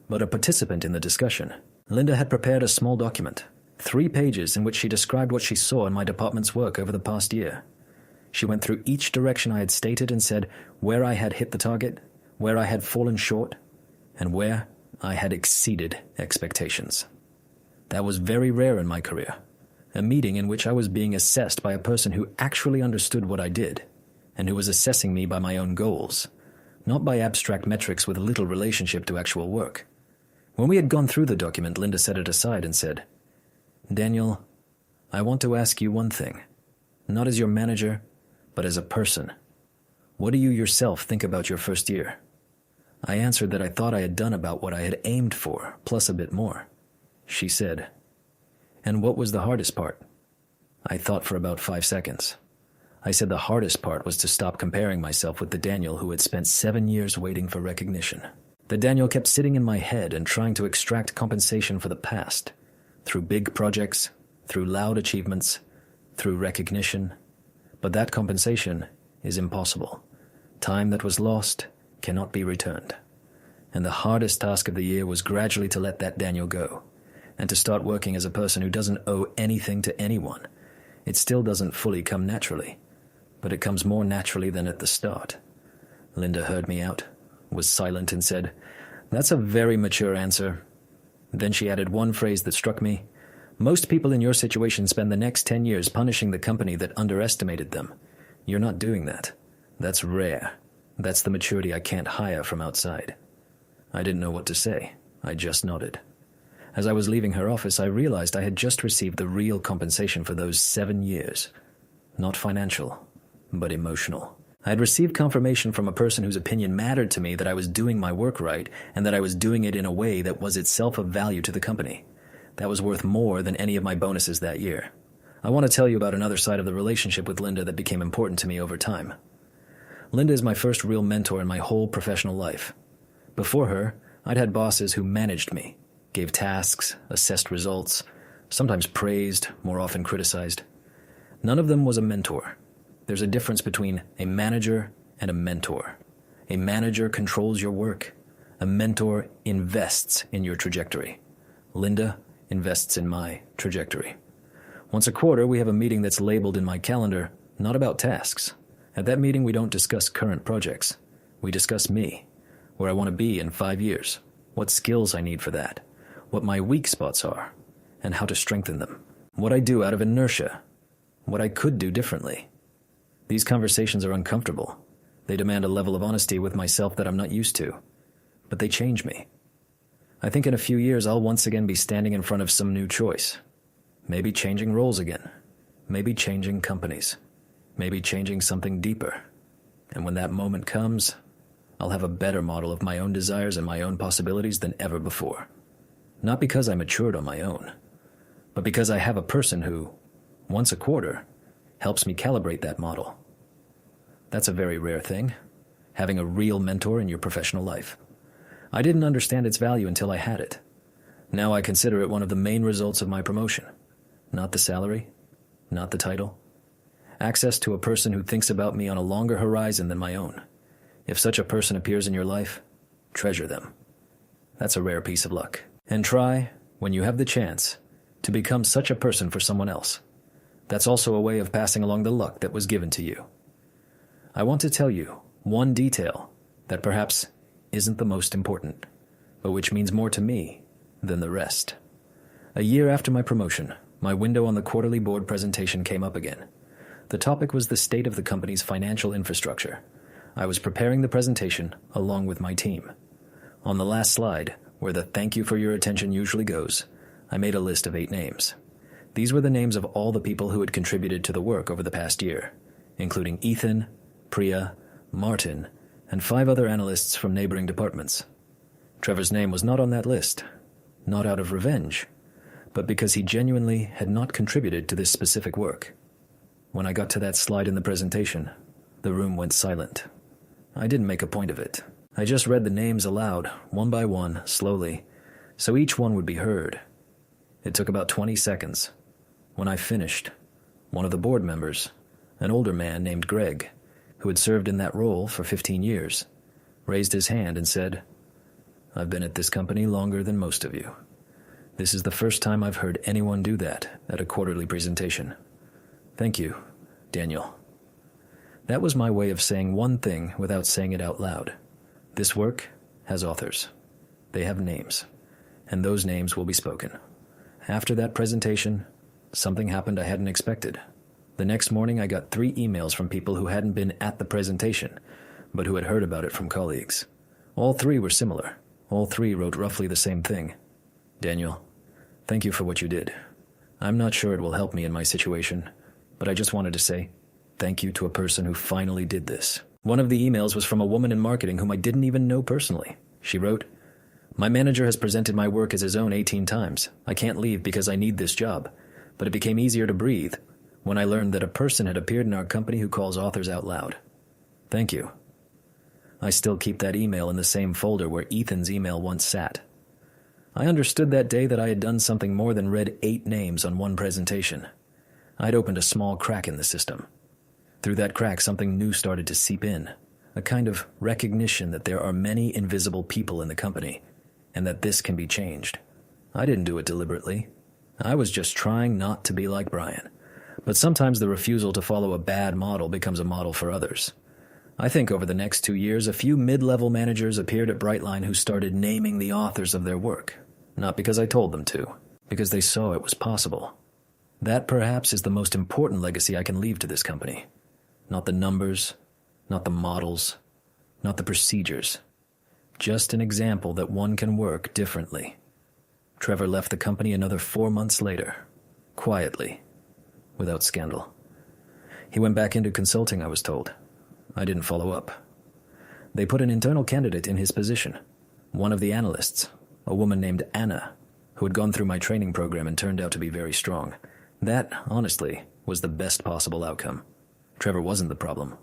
but a participant in the discussion. Linda had prepared a small document, 3 pages in which she described what she saw in my department's work over the past year. She went through each direction I had stated and said where I had hit the target, where I had fallen short, and where I had exceeded expectations. That was very rare in my career, a meeting in which I was being assessed by a person who actually understood what I did, and who was assessing me by my own goals, not by abstract metrics with little relationship to actual work. When we had gone through the document, Linda set it aside and said, "Daniel, I want to ask you one thing, not as your manager, but as a person. What do you yourself think about your first year?" I answered that I thought I had done about what I had aimed for, plus a bit more. She said, "And what was the hardest part?" I thought for about 5 seconds. I said the hardest part was to stop comparing myself with the Daniel who had spent 7 years waiting for recognition. The Daniel kept sitting in my head and trying to extract compensation for the past, through big projects, through loud achievements, through recognition. But that compensation is impossible. Time that was lost cannot be returned. And the hardest task of the year was gradually to let that Daniel go, and to start working as a person who doesn't owe anything to anyone. It still doesn't fully come naturally, but it comes more naturally than at the start. Linda heard me out, was silent, and said, "That's a very mature answer." Then she added one phrase that struck me. "Most people in your situation spend the next 10 years punishing the company that underestimated them. You're not doing that. That's rare. That's the maturity I can't hire from outside." I didn't know what to say. I just nodded. As I was leaving her office, I realized I had just received the real compensation for those 7 years. Not financial, but emotional. I had received confirmation from a person whose opinion mattered to me that I was doing my work right and that I was doing it in a way that was itself of value to the company. That was worth more than any of my bonuses that year. I want to tell you about another side of the relationship with Linda that became important to me over time. Linda is my first real mentor in my whole professional life. Before her, I'd had bosses who managed me, gave tasks, assessed results, sometimes praised, more often criticized. None of them was a mentor. There's a difference between a manager and a mentor. A manager controls your work. A mentor invests in your trajectory. Linda invests in my trajectory. Once a quarter, we have a meeting that's labeled in my calendar, not about tasks. At that meeting, we don't discuss current projects. We discuss me, where I want to be in 5 years, what skills I need for that, what my weak spots are, and how to strengthen them, what I do out of inertia, what I could do differently. These conversations are uncomfortable. They demand a level of honesty with myself that I'm not used to, but they change me. I think in a few years I'll once again be standing in front of some new choice. Maybe changing roles again. Maybe changing companies. Maybe changing something deeper. And when that moment comes, I'll have a better model of my own desires and my own possibilities than ever before. Not because I matured on my own, but because I have a person who, once a quarter, helps me calibrate that model. That's a very rare thing, having a real mentor in your professional life. I didn't understand its value until I had it. Now I consider it one of the main results of my promotion. Not the salary, not the title. Access to a person who thinks about me on a longer horizon than my own. If such a person appears in your life, treasure them. That's a rare piece of luck. And try, when you have the chance, to become such a person for someone else. That's also a way of passing along the luck that was given to you. I want to tell you one detail that perhaps isn't the most important, but which means more to me than the rest. A year after my promotion, my window on the quarterly board presentation came up again. The topic was the state of the company's financial infrastructure. I was preparing the presentation along with my team. On the last slide, where the thank you for your attention usually goes, I made a list of 8 names. These were the names of all the people who had contributed to the work over the past year, including Ethan, Priya, Martin, and 5 other analysts from neighboring departments. Trevor's name was not on that list, not out of revenge, but because he genuinely had not contributed to this specific work. When I got to that slide in the presentation, the room went silent. I didn't make a point of it. I just read the names aloud, one by one, slowly, so each one would be heard. It took about 20 seconds. When I finished, one of the board members, an older man named Greg, who had served in that role for 15 years, raised his hand and said, "I've been at this company longer than most of you. This is the first time I've heard anyone do that at a quarterly presentation. Thank you, Daniel." That was my way of saying one thing without saying it out loud. This work has authors. They have names, and those names will be spoken. After that presentation, something happened I hadn't expected. The next morning, I got 3 emails from people who hadn't been at the presentation, but who had heard about it from colleagues. All 3 were similar. All 3 wrote roughly the same thing. "Daniel, thank you for what you did. I'm not sure it will help me in my situation, but I just wanted to say thank you to a person who finally did this." One of the emails was from a woman in marketing whom I didn't even know personally. She wrote, "My manager has presented my work as his own 18 times. I can't leave because I need this job, but it became easier to breathe when I learned that a person had appeared in our company who calls authors out loud. Thank you." I still keep that email in the same folder where Ethan's email once sat. I understood that day that I had done something more than read 8 names on one presentation. I'd opened a small crack in the system. Through that crack, something new started to seep in, a kind of recognition that there are many invisible people in the company, and that this can be changed. I didn't do it deliberately. I was just trying not to be like Brian. But sometimes the refusal to follow a bad model becomes a model for others. I think over the next 2 years, a few mid-level managers appeared at Brightline who started naming the authors of their work. Not because I told them to, because they saw it was possible. That perhaps is the most important legacy I can leave to this company. Not the numbers, not the models, not the procedures. Just an example that one can work differently. Trevor left the company another 4 months later, quietly, without scandal. He went back into consulting, I was told. I didn't follow up. They put an internal candidate in his position, one of the analysts, a woman named Anna, who had gone through my training program and turned out to be very strong. That, honestly, was the best possible outcome. Trevor wasn't the problem.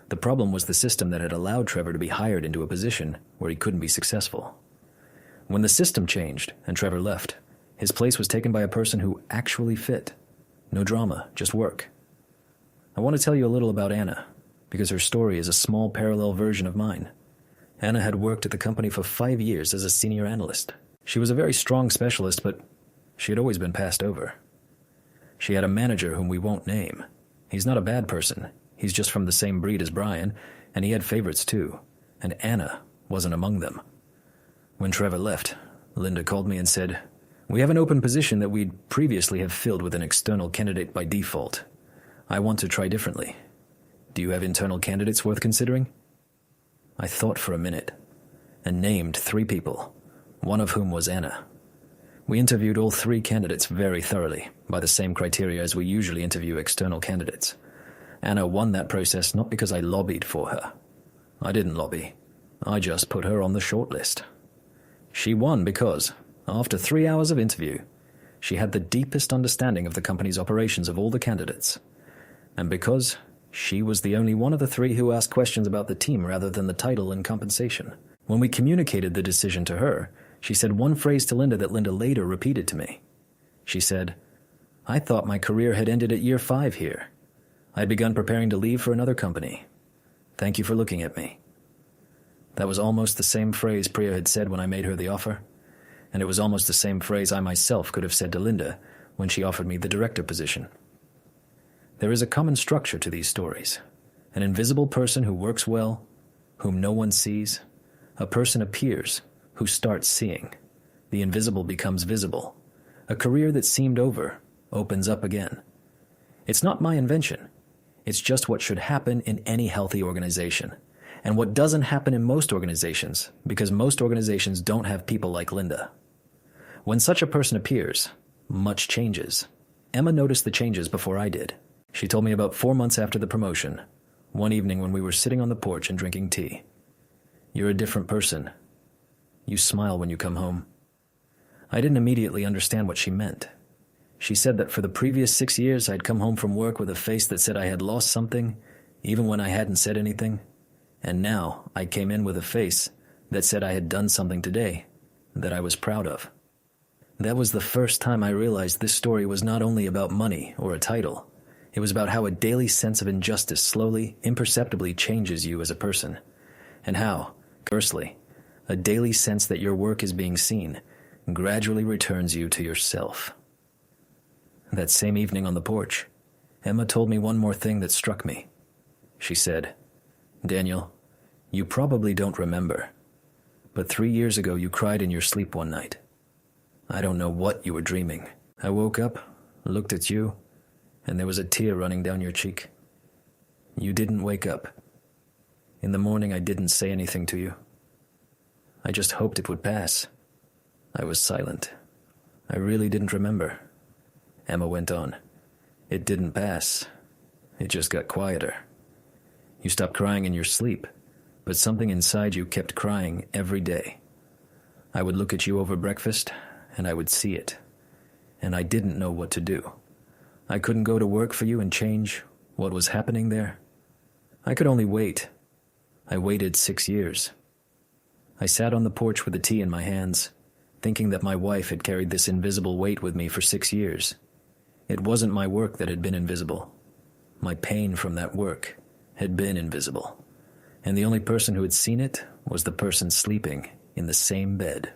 The problem was the system that had allowed Trevor to be hired into a position where he couldn't be successful. When the system changed and Trevor left, his place was taken by a person who actually fit. No drama, just work. I want to tell you a little about Anna, because her story is a small parallel version of mine. Anna had worked at the company for 5 years as a senior analyst. She was a very strong specialist, but she had always been passed over. She had a manager whom we won't name. He's not a bad person. He's just from the same breed as Brian, and he had favorites too, and Anna wasn't among them. When Trevor left, Linda called me and said, "We have an open position that we'd previously have filled with an external candidate by default. I want to try differently. Do you have internal candidates worth considering?" I thought for a minute and named 3 people, one of whom was Anna. We interviewed all 3 candidates very thoroughly, by the same criteria as we usually interview external candidates. Anna won that process not because I lobbied for her. I didn't lobby. I just put her on the shortlist. She won because, after 3 hours of interview, she had the deepest understanding of the company's operations of all the candidates. And because she was the only one of the 3 who asked questions about the team rather than the title and compensation. When we communicated the decision to her, she said one phrase to Linda that Linda later repeated to me. She said, I thought my career had ended at year 5 here. I'd begun preparing to leave for another company. Thank you for looking at me. That was almost the same phrase Priya had said when I made her the offer, and it was almost the same phrase I myself could have said to Linda when she offered me the director position. There is a common structure to these stories. An invisible person who works well, whom no one sees. A person appears, who starts seeing. The invisible becomes visible. A career that seemed over opens up again. It's not my invention. It's just what should happen in any healthy organization, and what doesn't happen in most organizations, because most organizations don't have people like Linda. When such a person appears, much changes. Emma noticed the changes before I did. She told me about 4 months after the promotion, one evening when we were sitting on the porch and drinking tea. You're a different person. You smile when you come home. I didn't immediately understand what she meant. She said that for the previous 6 years I'd come home from work with a face that said I had lost something, even when I hadn't said anything. And now I came in with a face that said I had done something today that I was proud of. That was the first time I realized this story was not only about money or a title. It was about how a daily sense of injustice slowly, imperceptibly changes you as a person. And how, conversely, a daily sense that your work is being seen gradually returns you to yourself. That same evening on the porch, Emma told me one more thing that struck me. She said, "Daniel, you probably don't remember, but 3 years ago you cried in your sleep one night. I don't know what you were dreaming. I woke up, looked at you, and there was a tear running down your cheek. You didn't wake up. In the morning I didn't say anything to you. I just hoped it would pass. I was silent. I really didn't remember." Emma went on. "It didn't pass. It just got quieter. You stopped crying in your sleep, but something inside you kept crying every day. I would look at you over breakfast, and I would see it. And I didn't know what to do. I couldn't go to work for you and change what was happening there. I could only wait. I waited 6 years. I sat on the porch with the tea in my hands, thinking that my wife had carried this invisible weight with me for 6 years. It wasn't my work that had been invisible. My pain from that work had been invisible. And the only person who had seen it was the person sleeping in the same bed.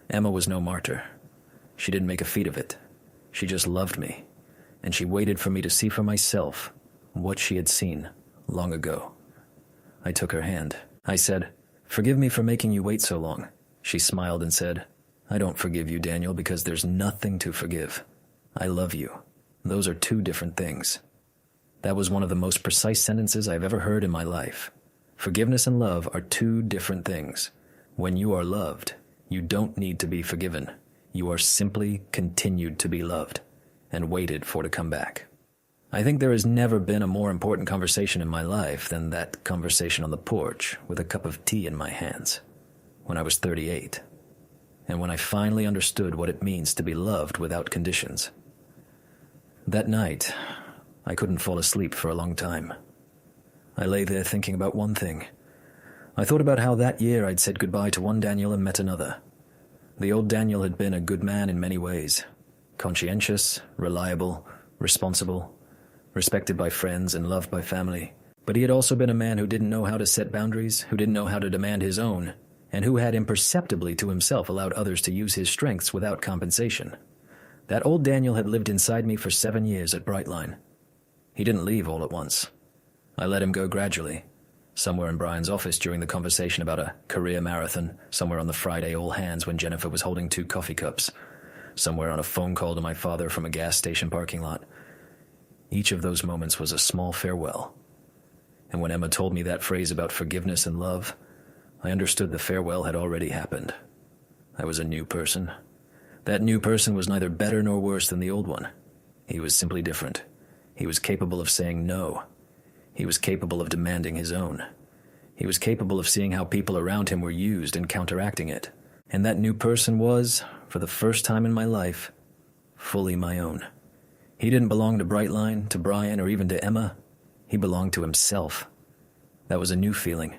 Emma was no martyr. She didn't make a feat of it. She just loved me, and she waited for me to see for myself what she had seen long ago. I took her hand. I said, "Forgive me for making you wait so long." She smiled and said, "I don't forgive you, Daniel, because there's nothing to forgive. I love you. Those are 2 different things." That was one of the most precise sentences I've ever heard in my life. Forgiveness and love are 2 different things. When you are loved, you don't need to be forgiven. You are simply continued to be loved and waited for to come back. I think there has never been a more important conversation in my life than that conversation on the porch with a cup of tea in my hands when I was 38, and when I finally understood what it means to be loved without conditions. That night, I couldn't fall asleep for a long time. I lay there thinking about one thing. I thought about how that year I'd said goodbye to one Daniel and met another. The old Daniel had been a good man in many ways. Conscientious, reliable, responsible, respected by friends and loved by family. But he had also been a man who didn't know how to set boundaries, who didn't know how to demand his own, and who had imperceptibly to himself allowed others to use his strengths without compensation. That old Daniel had lived inside me for 7 years at Brightline. He didn't leave all at once. I let him go gradually, somewhere in Brian's office during the conversation about a career marathon, somewhere on the Friday all hands when Jennifer was holding 2 coffee cups, somewhere on a phone call to my father from a gas station parking lot. Each of those moments was a small farewell. And when Emma told me that phrase about forgiveness and love, I understood the farewell had already happened. I was a new person. That new person was neither better nor worse than the old one. He was simply different. He was capable of saying no. He was capable of demanding his own. He was capable of seeing how people around him were used and counteracting it. And that new person was, for the first time in my life, fully my own. He didn't belong to Brightline, to Brian, or even to Emma. He belonged to himself. That was a new feeling,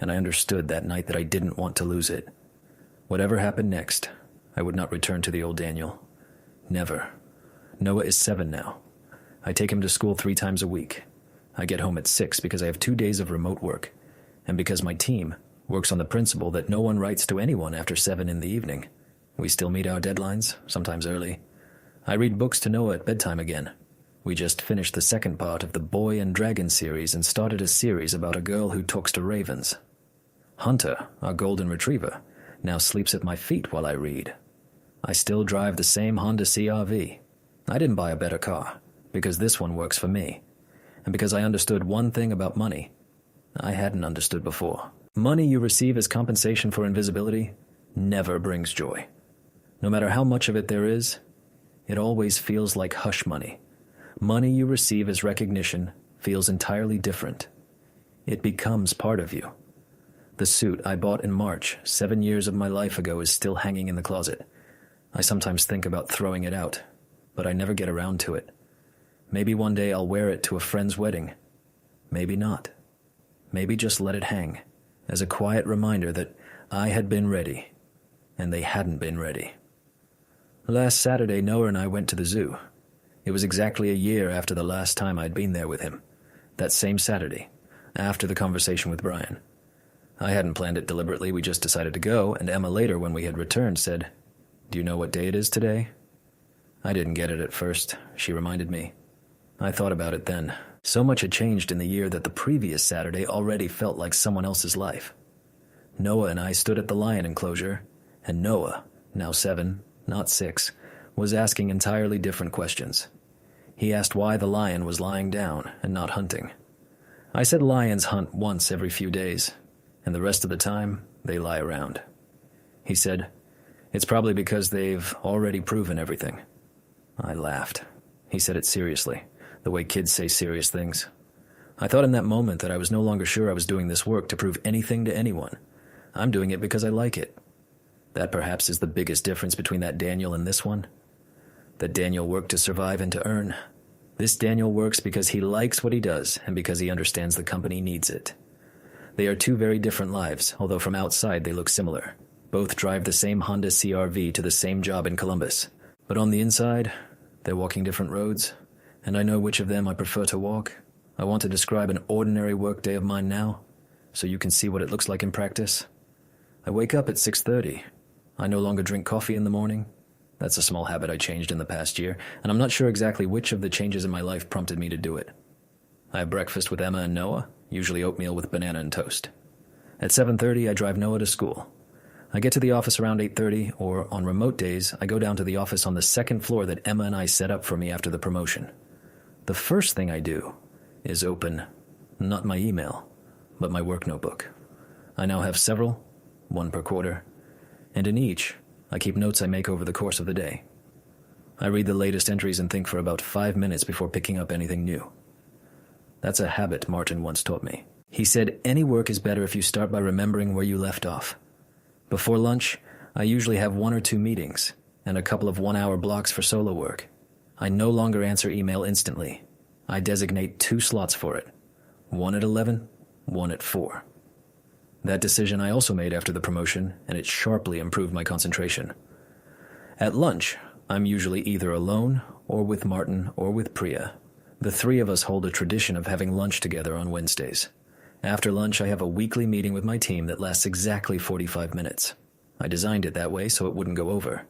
and I understood that night that I didn't want to lose it. Whatever happened next, I would not return to the old Daniel. Never. Noah is 7 now. I take him to school 3 times a week. I get home at 6 because I have 2 days of remote work, and because my team works on the principle that no one writes to anyone after 7 in the evening. We still meet our deadlines, sometimes early. I read books to Noah at bedtime again. We just finished the second part of the Boy and Dragon series and started a series about a girl who talks to ravens. Hunter, our golden retriever, now sleeps at my feet while I read. I still drive the same Honda CR-V. I didn't buy a better car, because this one works for me, and because I understood one thing about money I hadn't understood before. Money you receive as compensation for invisibility never brings joy. No matter how much of it there is, it always feels like hush money. Money you receive as recognition feels entirely different. It becomes part of you. The suit I bought in March, 7 years of my life ago, is still hanging in the closet. I sometimes think about throwing it out, but I never get around to it. Maybe one day I'll wear it to a friend's wedding. Maybe not. Maybe just let it hang, as a quiet reminder that I had been ready, and they hadn't been ready. Last Saturday, Noah and I went to the zoo. It was exactly a year after the last time I'd been there with him. That same Saturday, after the conversation with Brian. I hadn't planned it deliberately, we just decided to go, and Emma later, when we had returned, said, "Do you know what day it is today?" I didn't get it at first, she reminded me. I thought about it then. So much had changed in the year that the previous Saturday already felt like someone else's life. Noah and I stood at the lion enclosure, and Noah, now 7, not 6, was asking entirely different questions. He asked why the lion was lying down and not hunting. I said lions hunt once every few days, and the rest of the time, they lie around. He said, "It's probably because they've already proven everything." I laughed. He said it seriously, the way kids say serious things. I thought in that moment that I was no longer sure I was doing this work to prove anything to anyone. I'm doing it because I like it. That perhaps is the biggest difference between that Daniel and this one. That Daniel worked to survive and to earn. This Daniel works because he likes what he does and because he understands the company needs it. They are 2 very different lives, although from outside they look similar. Both drive the same Honda CR-V to the same job in Columbus. But on the inside, they're walking different roads, and I know which of them I prefer to walk. I want to describe an ordinary workday of mine now, so you can see what it looks like in practice. I wake up at 6:30. I no longer drink coffee in the morning. That's a small habit I changed in the past year, and I'm not sure exactly which of the changes in my life prompted me to do it. I have breakfast with Emma and Noah, usually oatmeal with banana and toast. At 7:30, I drive Noah to school. I get to the office around 8:30, or on remote days, I go down to the office on the second floor that Emma and I set up for me after the promotion. The first thing I do is open, not my email, but my work notebook. I now have several, 1 per quarter, and in each, I keep notes I make over the course of the day. I read the latest entries and think for about 5 minutes before picking up anything new. That's a habit Martin once taught me. He said any work is better if you start by remembering where you left off. Before lunch, I usually have 1 or 2 meetings, and a couple of 1-hour blocks for solo work. I no longer answer email instantly. I designate 2 slots for it, 1 at 11, 1 at 4. That decision I also made after the promotion, and it sharply improved my concentration. At lunch, I'm usually either alone, or with Martin, or with Priya. The 3 of us hold a tradition of having lunch together on Wednesdays. After lunch, I have a weekly meeting with my team that lasts exactly 45 minutes. I designed it that way so it wouldn't go over.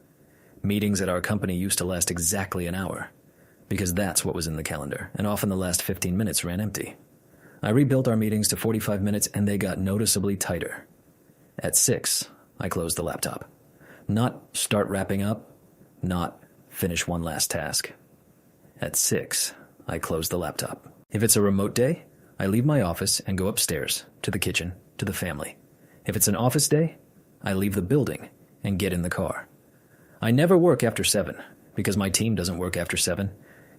Meetings at our company used to last exactly an hour, because that's what was in the calendar, and often the last 15 minutes ran empty. I rebuilt our meetings to 45 minutes, and they got noticeably tighter. At 6, I closed the laptop. Not start wrapping up, not finish one last task. At 6, I close the laptop. If it's a remote day, I leave my office and go upstairs, to the kitchen, to the family. If it's an office day, I leave the building and get in the car. I never work after 7, because my team doesn't work after 7,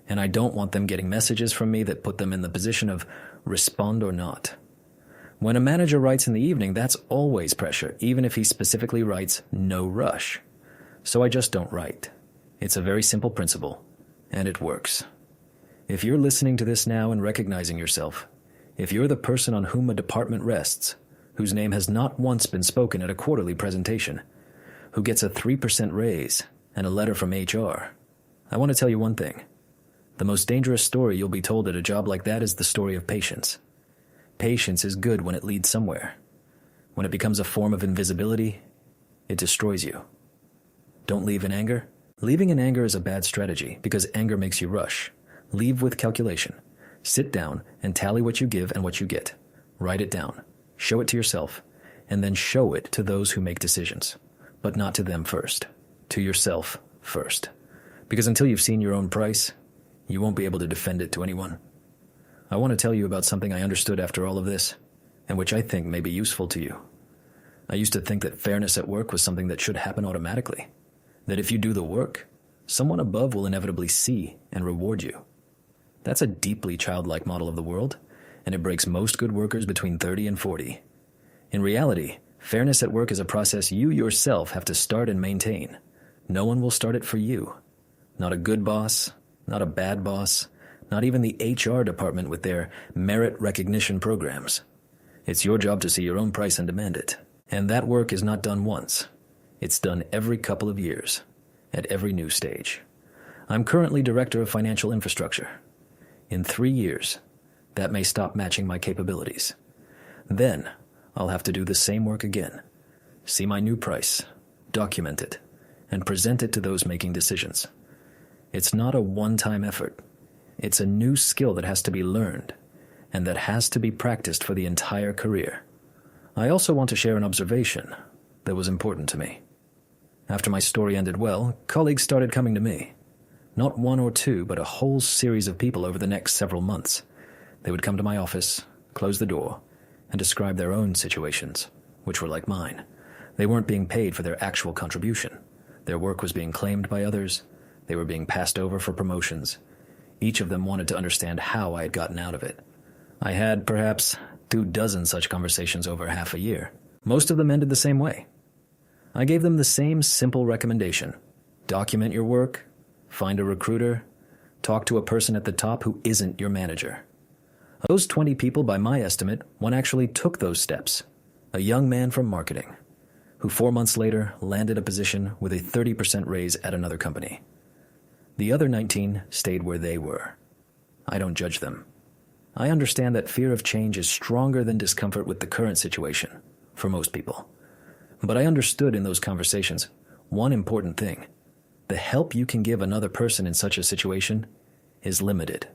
and I don't want them getting messages from me that put them in the position of respond or not. When a manager writes in the evening, that's always pressure, even if he specifically writes no rush. So I just don't write. It's a very simple principle, and it works. If you're listening to this now and recognizing yourself, if you're the person on whom a department rests, whose name has not once been spoken at a quarterly presentation, who gets a 3% raise and a letter from HR, I want to tell you one thing. The most dangerous story you'll be told at a job like that is the story of patience. Patience is good when it leads somewhere. When it becomes a form of invisibility, it destroys you. Don't leave in anger. Leaving in anger is a bad strategy because anger makes you rush. Leave with calculation. Sit down and tally what you give and what you get. Write it down. Show it to yourself, and then show it to those who make decisions. But not to them first. To yourself first. Because until you've seen your own price, you won't be able to defend it to anyone. I want to tell you about something I understood after all of this, and which I think may be useful to you. I used to think that fairness at work was something that should happen automatically. That if you do the work, someone above will inevitably see and reward you. That's a deeply childlike model of the world, and it breaks most good workers between 30 and 40. In reality, fairness at work is a process you yourself have to start and maintain. No one will start it for you. Not a good boss, not a bad boss, not even the HR department with their merit recognition programs. It's your job to see your own price and demand it. And that work is not done once. It's done every couple of years, at every new stage. I'm currently Director of Financial Infrastructure. In 3 years, that may stop matching my capabilities. Then, I'll have to do the same work again. See my new price, document it, and present it to those making decisions. It's not a one-time effort. It's a new skill that has to be learned, and that has to be practiced for the entire career. I also want to share an observation that was important to me. After my story ended well, colleagues started coming to me. Not one or two, but a whole series of people over the next several months. They would come to my office, close the door, and describe their own situations, which were like mine. They weren't being paid for their actual contribution. Their work was being claimed by others. They were being passed over for promotions. Each of them wanted to understand how I had gotten out of it. I had, perhaps, 24 such conversations over half a year. Most of them ended the same way. I gave them the same simple recommendation. Document your work, find a recruiter, talk to a person at the top who isn't your manager. Of those 20 people, by my estimate, one actually took those steps. A young man from marketing, who 4 months later landed a position with a 30% raise at another company. The other 19 stayed where they were. I don't judge them. I understand that fear of change is stronger than discomfort with the current situation, for most people. But I understood in those conversations one important thing. The help you can give another person in such a situation is limited.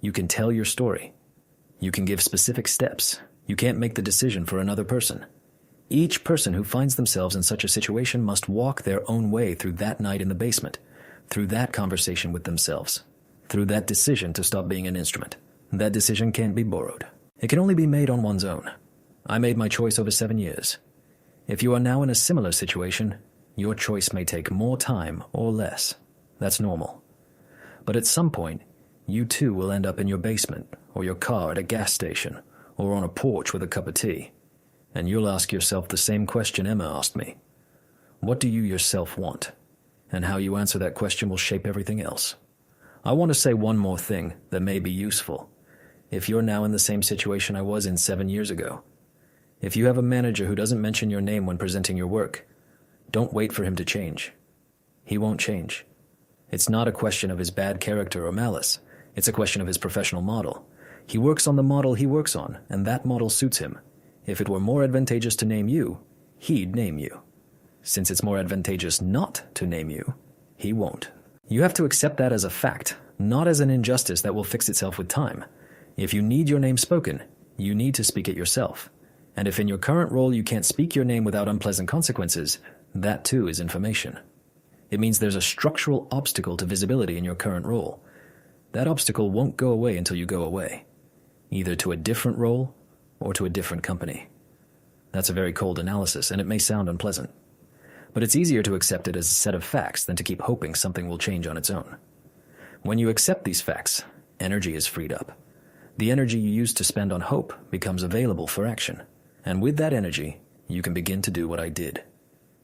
You can tell your story. You can give specific steps. You can't make the decision for another person. Each person who finds themselves in such a situation must walk their own way through that night in the basement, through that conversation with themselves, through that decision to stop being an instrument. That decision can't be borrowed. It can only be made on one's own. I made my choice over 7 years. If you are now in a similar situation, your choice may take more time or less. That's normal. But at some point, you too will end up in your basement, or your car at a gas station, or on a porch with a cup of tea. And you'll ask yourself the same question Emma asked me. What do you yourself want? And how you answer that question will shape everything else. I want to say one more thing that may be useful. If you're now in the same situation I was in 7 years ago, if you have a manager who doesn't mention your name when presenting your work, don't wait for him to change. He won't change. It's not a question of his bad character or malice. It's a question of his professional model. He works on the model he works on, and that model suits him. If it were more advantageous to name you, he'd name you. Since it's more advantageous not to name you, he won't. You have to accept that as a fact, not as an injustice that will fix itself with time. If you need your name spoken, you need to speak it yourself. And if in your current role you can't speak your name without unpleasant consequences, that too is information. It means there's a structural obstacle to visibility in your current role. That obstacle won't go away until you go away, either to a different role or to a different company. That's a very cold analysis, and it may sound unpleasant. But it's easier to accept it as a set of facts than to keep hoping something will change on its own. When you accept these facts, energy is freed up. The energy you used to spend on hope becomes available for action. And with that energy, you can begin to do what I did.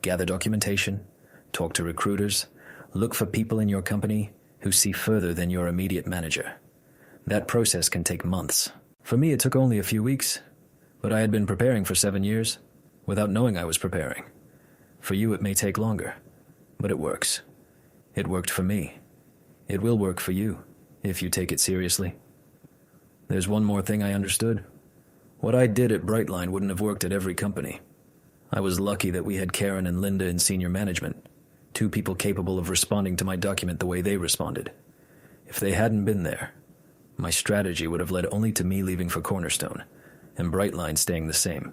Gather documentation, talk to recruiters, look for people in your company who see further than your immediate manager. That process can take months. For me, it took only a few weeks, but I had been preparing for 7 years without knowing I was preparing. For you, it may take longer, but it works. It worked for me. It will work for you, if you take it seriously. There's one more thing I understood. What I did at Brightline wouldn't have worked at every company. I was lucky that we had Karen and Linda in senior management, two people capable of responding to my document the way they responded. If they hadn't been there, my strategy would have led only to me leaving for Cornerstone, and Brightline staying the same.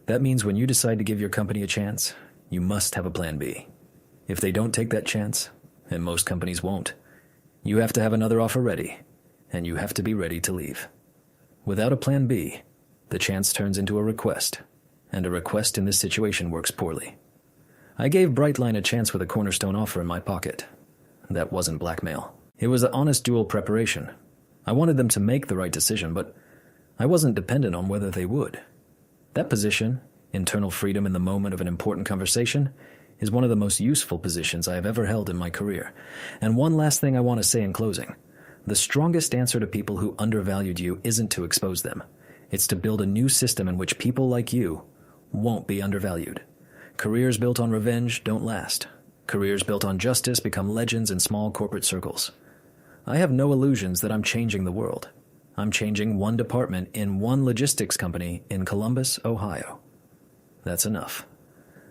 That means when you decide to give your company a chance, you must have a plan B. If they don't take that chance, and most companies won't, you have to have another offer ready, and you have to be ready to leave. Without a plan B, the chance turns into a request, and a request in this situation works poorly. I gave Brightline a chance with a Cornerstone offer in my pocket. That wasn't blackmail. It was an honest dual preparation. I wanted them to make the right decision, but I wasn't dependent on whether they would. That position, internal freedom in the moment of an important conversation, is one of the most useful positions I have ever held in my career. And one last thing I want to say in closing. The strongest answer to people who undervalued you isn't to expose them. It's to build a new system in which people like you won't be undervalued. Careers built on revenge don't last. Careers built on justice become legends in small corporate circles. I have no illusions that I'm changing the world. I'm changing one department in one logistics company in Columbus, Ohio. That's enough.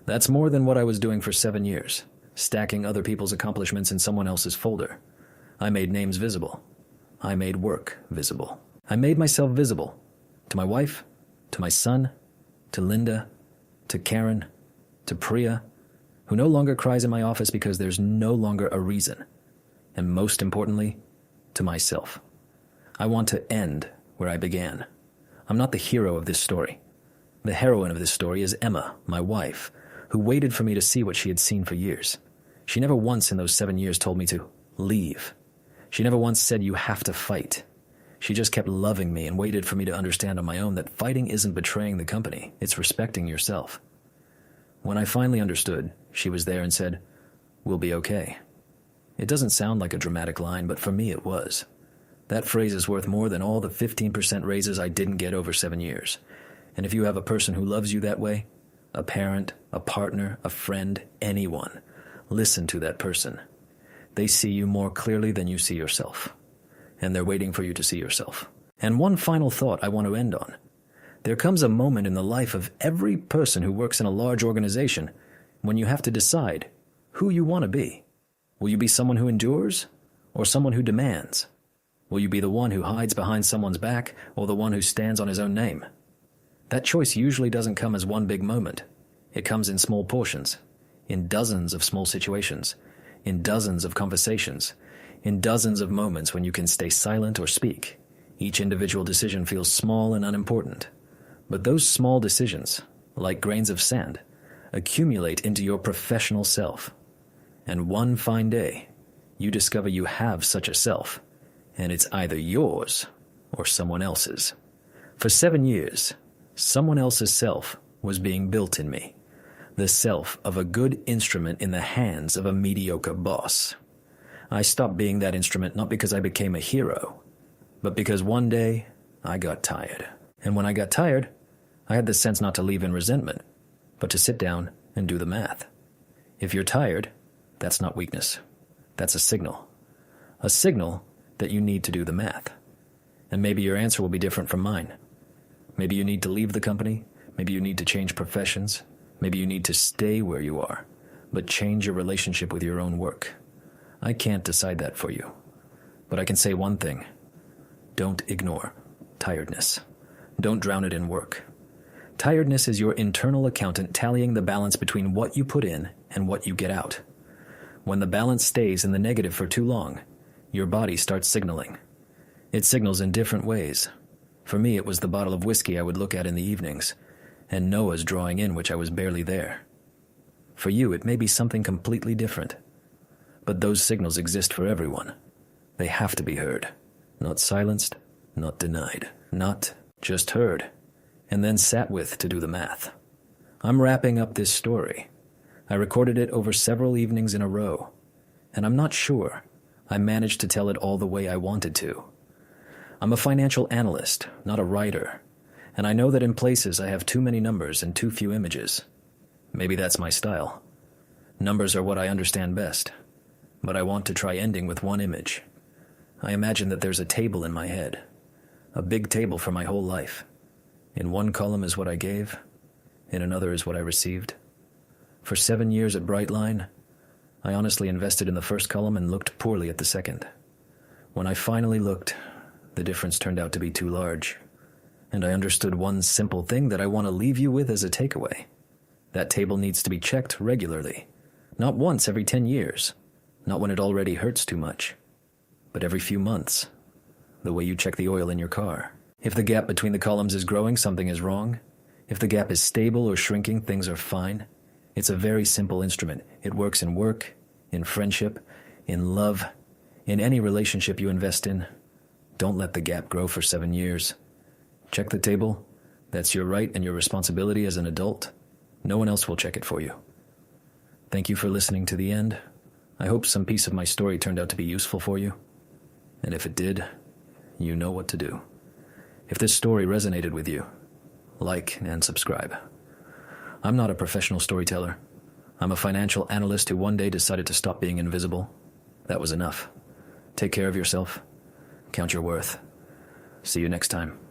That's more than what I was doing for 7 years, stacking other people's accomplishments in someone else's folder. I made names visible. I made work visible. I made myself visible. To my wife, to my son, to Linda, to Karen, to Priya, who no longer cries in my office because there's no longer a reason. And most importantly, to myself. I want to end where I began. I'm not the hero of this story. The heroine of this story is Emma, my wife, who waited for me to see what she had seen for years. She never once in those 7 years told me to leave. She never once said you have to fight. She just kept loving me and waited for me to understand on my own that fighting isn't betraying the company, it's respecting yourself. When I finally understood, she was there and said, "We'll be okay." It doesn't sound like a dramatic line, but for me it was. That phrase is worth more than all the 15% raises I didn't get over 7 years. And if you have a person who loves you that way, a parent, a partner, a friend, anyone, listen to that person. They see you more clearly than you see yourself. And they're waiting for you to see yourself. And one final thought I want to end on. There comes a moment in the life of every person who works in a large organization when you have to decide who you want to be. Will you be someone who endures or someone who demands? Will you be the one who hides behind someone's back or the one who stands on his own name? That choice usually doesn't come as one big moment. It comes in small portions, in dozens of small situations, in dozens of conversations, in dozens of moments when you can stay silent or speak. Each individual decision feels small and unimportant. But those small decisions, like grains of sand, accumulate into your professional self. And one fine day, you discover you have such a self, and it's either yours or someone else's. For 7 years, someone else's self was being built in me, the self of a good instrument in the hands of a mediocre boss. I stopped being that instrument not because I became a hero, but because one day I got tired. And when I got tired, I had the sense not to leave in resentment, but to sit down and do the math. If you're tired, that's not weakness. That's a signal. A signal that you need to do the math. And maybe your answer will be different from mine. Maybe you need to leave the company. Maybe you need to change professions. Maybe you need to stay where you are, but change your relationship with your own work. I can't decide that for you. But I can say one thing. Don't ignore tiredness. Don't drown it in work. Tiredness is your internal accountant tallying the balance between what you put in and what you get out. When the balance stays in the negative for too long, your body starts signaling. It signals in different ways. For me, it was the bottle of whiskey I would look at in the evenings, and Noah's drawing in which I was barely there. For you, it may be something completely different. But those signals exist for everyone. They have to be heard. Not silenced, not denied. Not just heard, and then sat with to do the math. I'm wrapping up this story. I recorded it over several evenings in a row, and I'm not sure I managed to tell it all the way I wanted to. I'm a financial analyst, not a writer, and I know that in places I have too many numbers and too few images. Maybe that's my style. Numbers are what I understand best. but I want to try ending with one image. I imagine that there's a table in my head, a big table for my whole life. In one column is what I gave, in another is what I received. For 7 years at Brightline, I honestly invested in the first column and looked poorly at the second. When I finally looked, the difference turned out to be too large, and I understood one simple thing that I want to leave you with as a takeaway. That table needs to be checked regularly, not once every 10 years, not when it already hurts too much, but every few months, the way you check the oil in your car. If the gap between the columns is growing, something is wrong. If the gap is stable or shrinking, things are fine. It's a very simple instrument. It works in work, in friendship, in love, in any relationship you invest in. Don't let the gap grow for 7 years. Check the table. That's your right and your responsibility as an adult. No one else will check it for you. Thank you for listening to the end. I hope some piece of my story turned out to be useful for you. And if it did, you know what to do. If this story resonated with you, like and subscribe. I'm not a professional storyteller. I'm a financial analyst who one day decided to stop being invisible. That was enough. Take care of yourself. Count your worth. See you next time.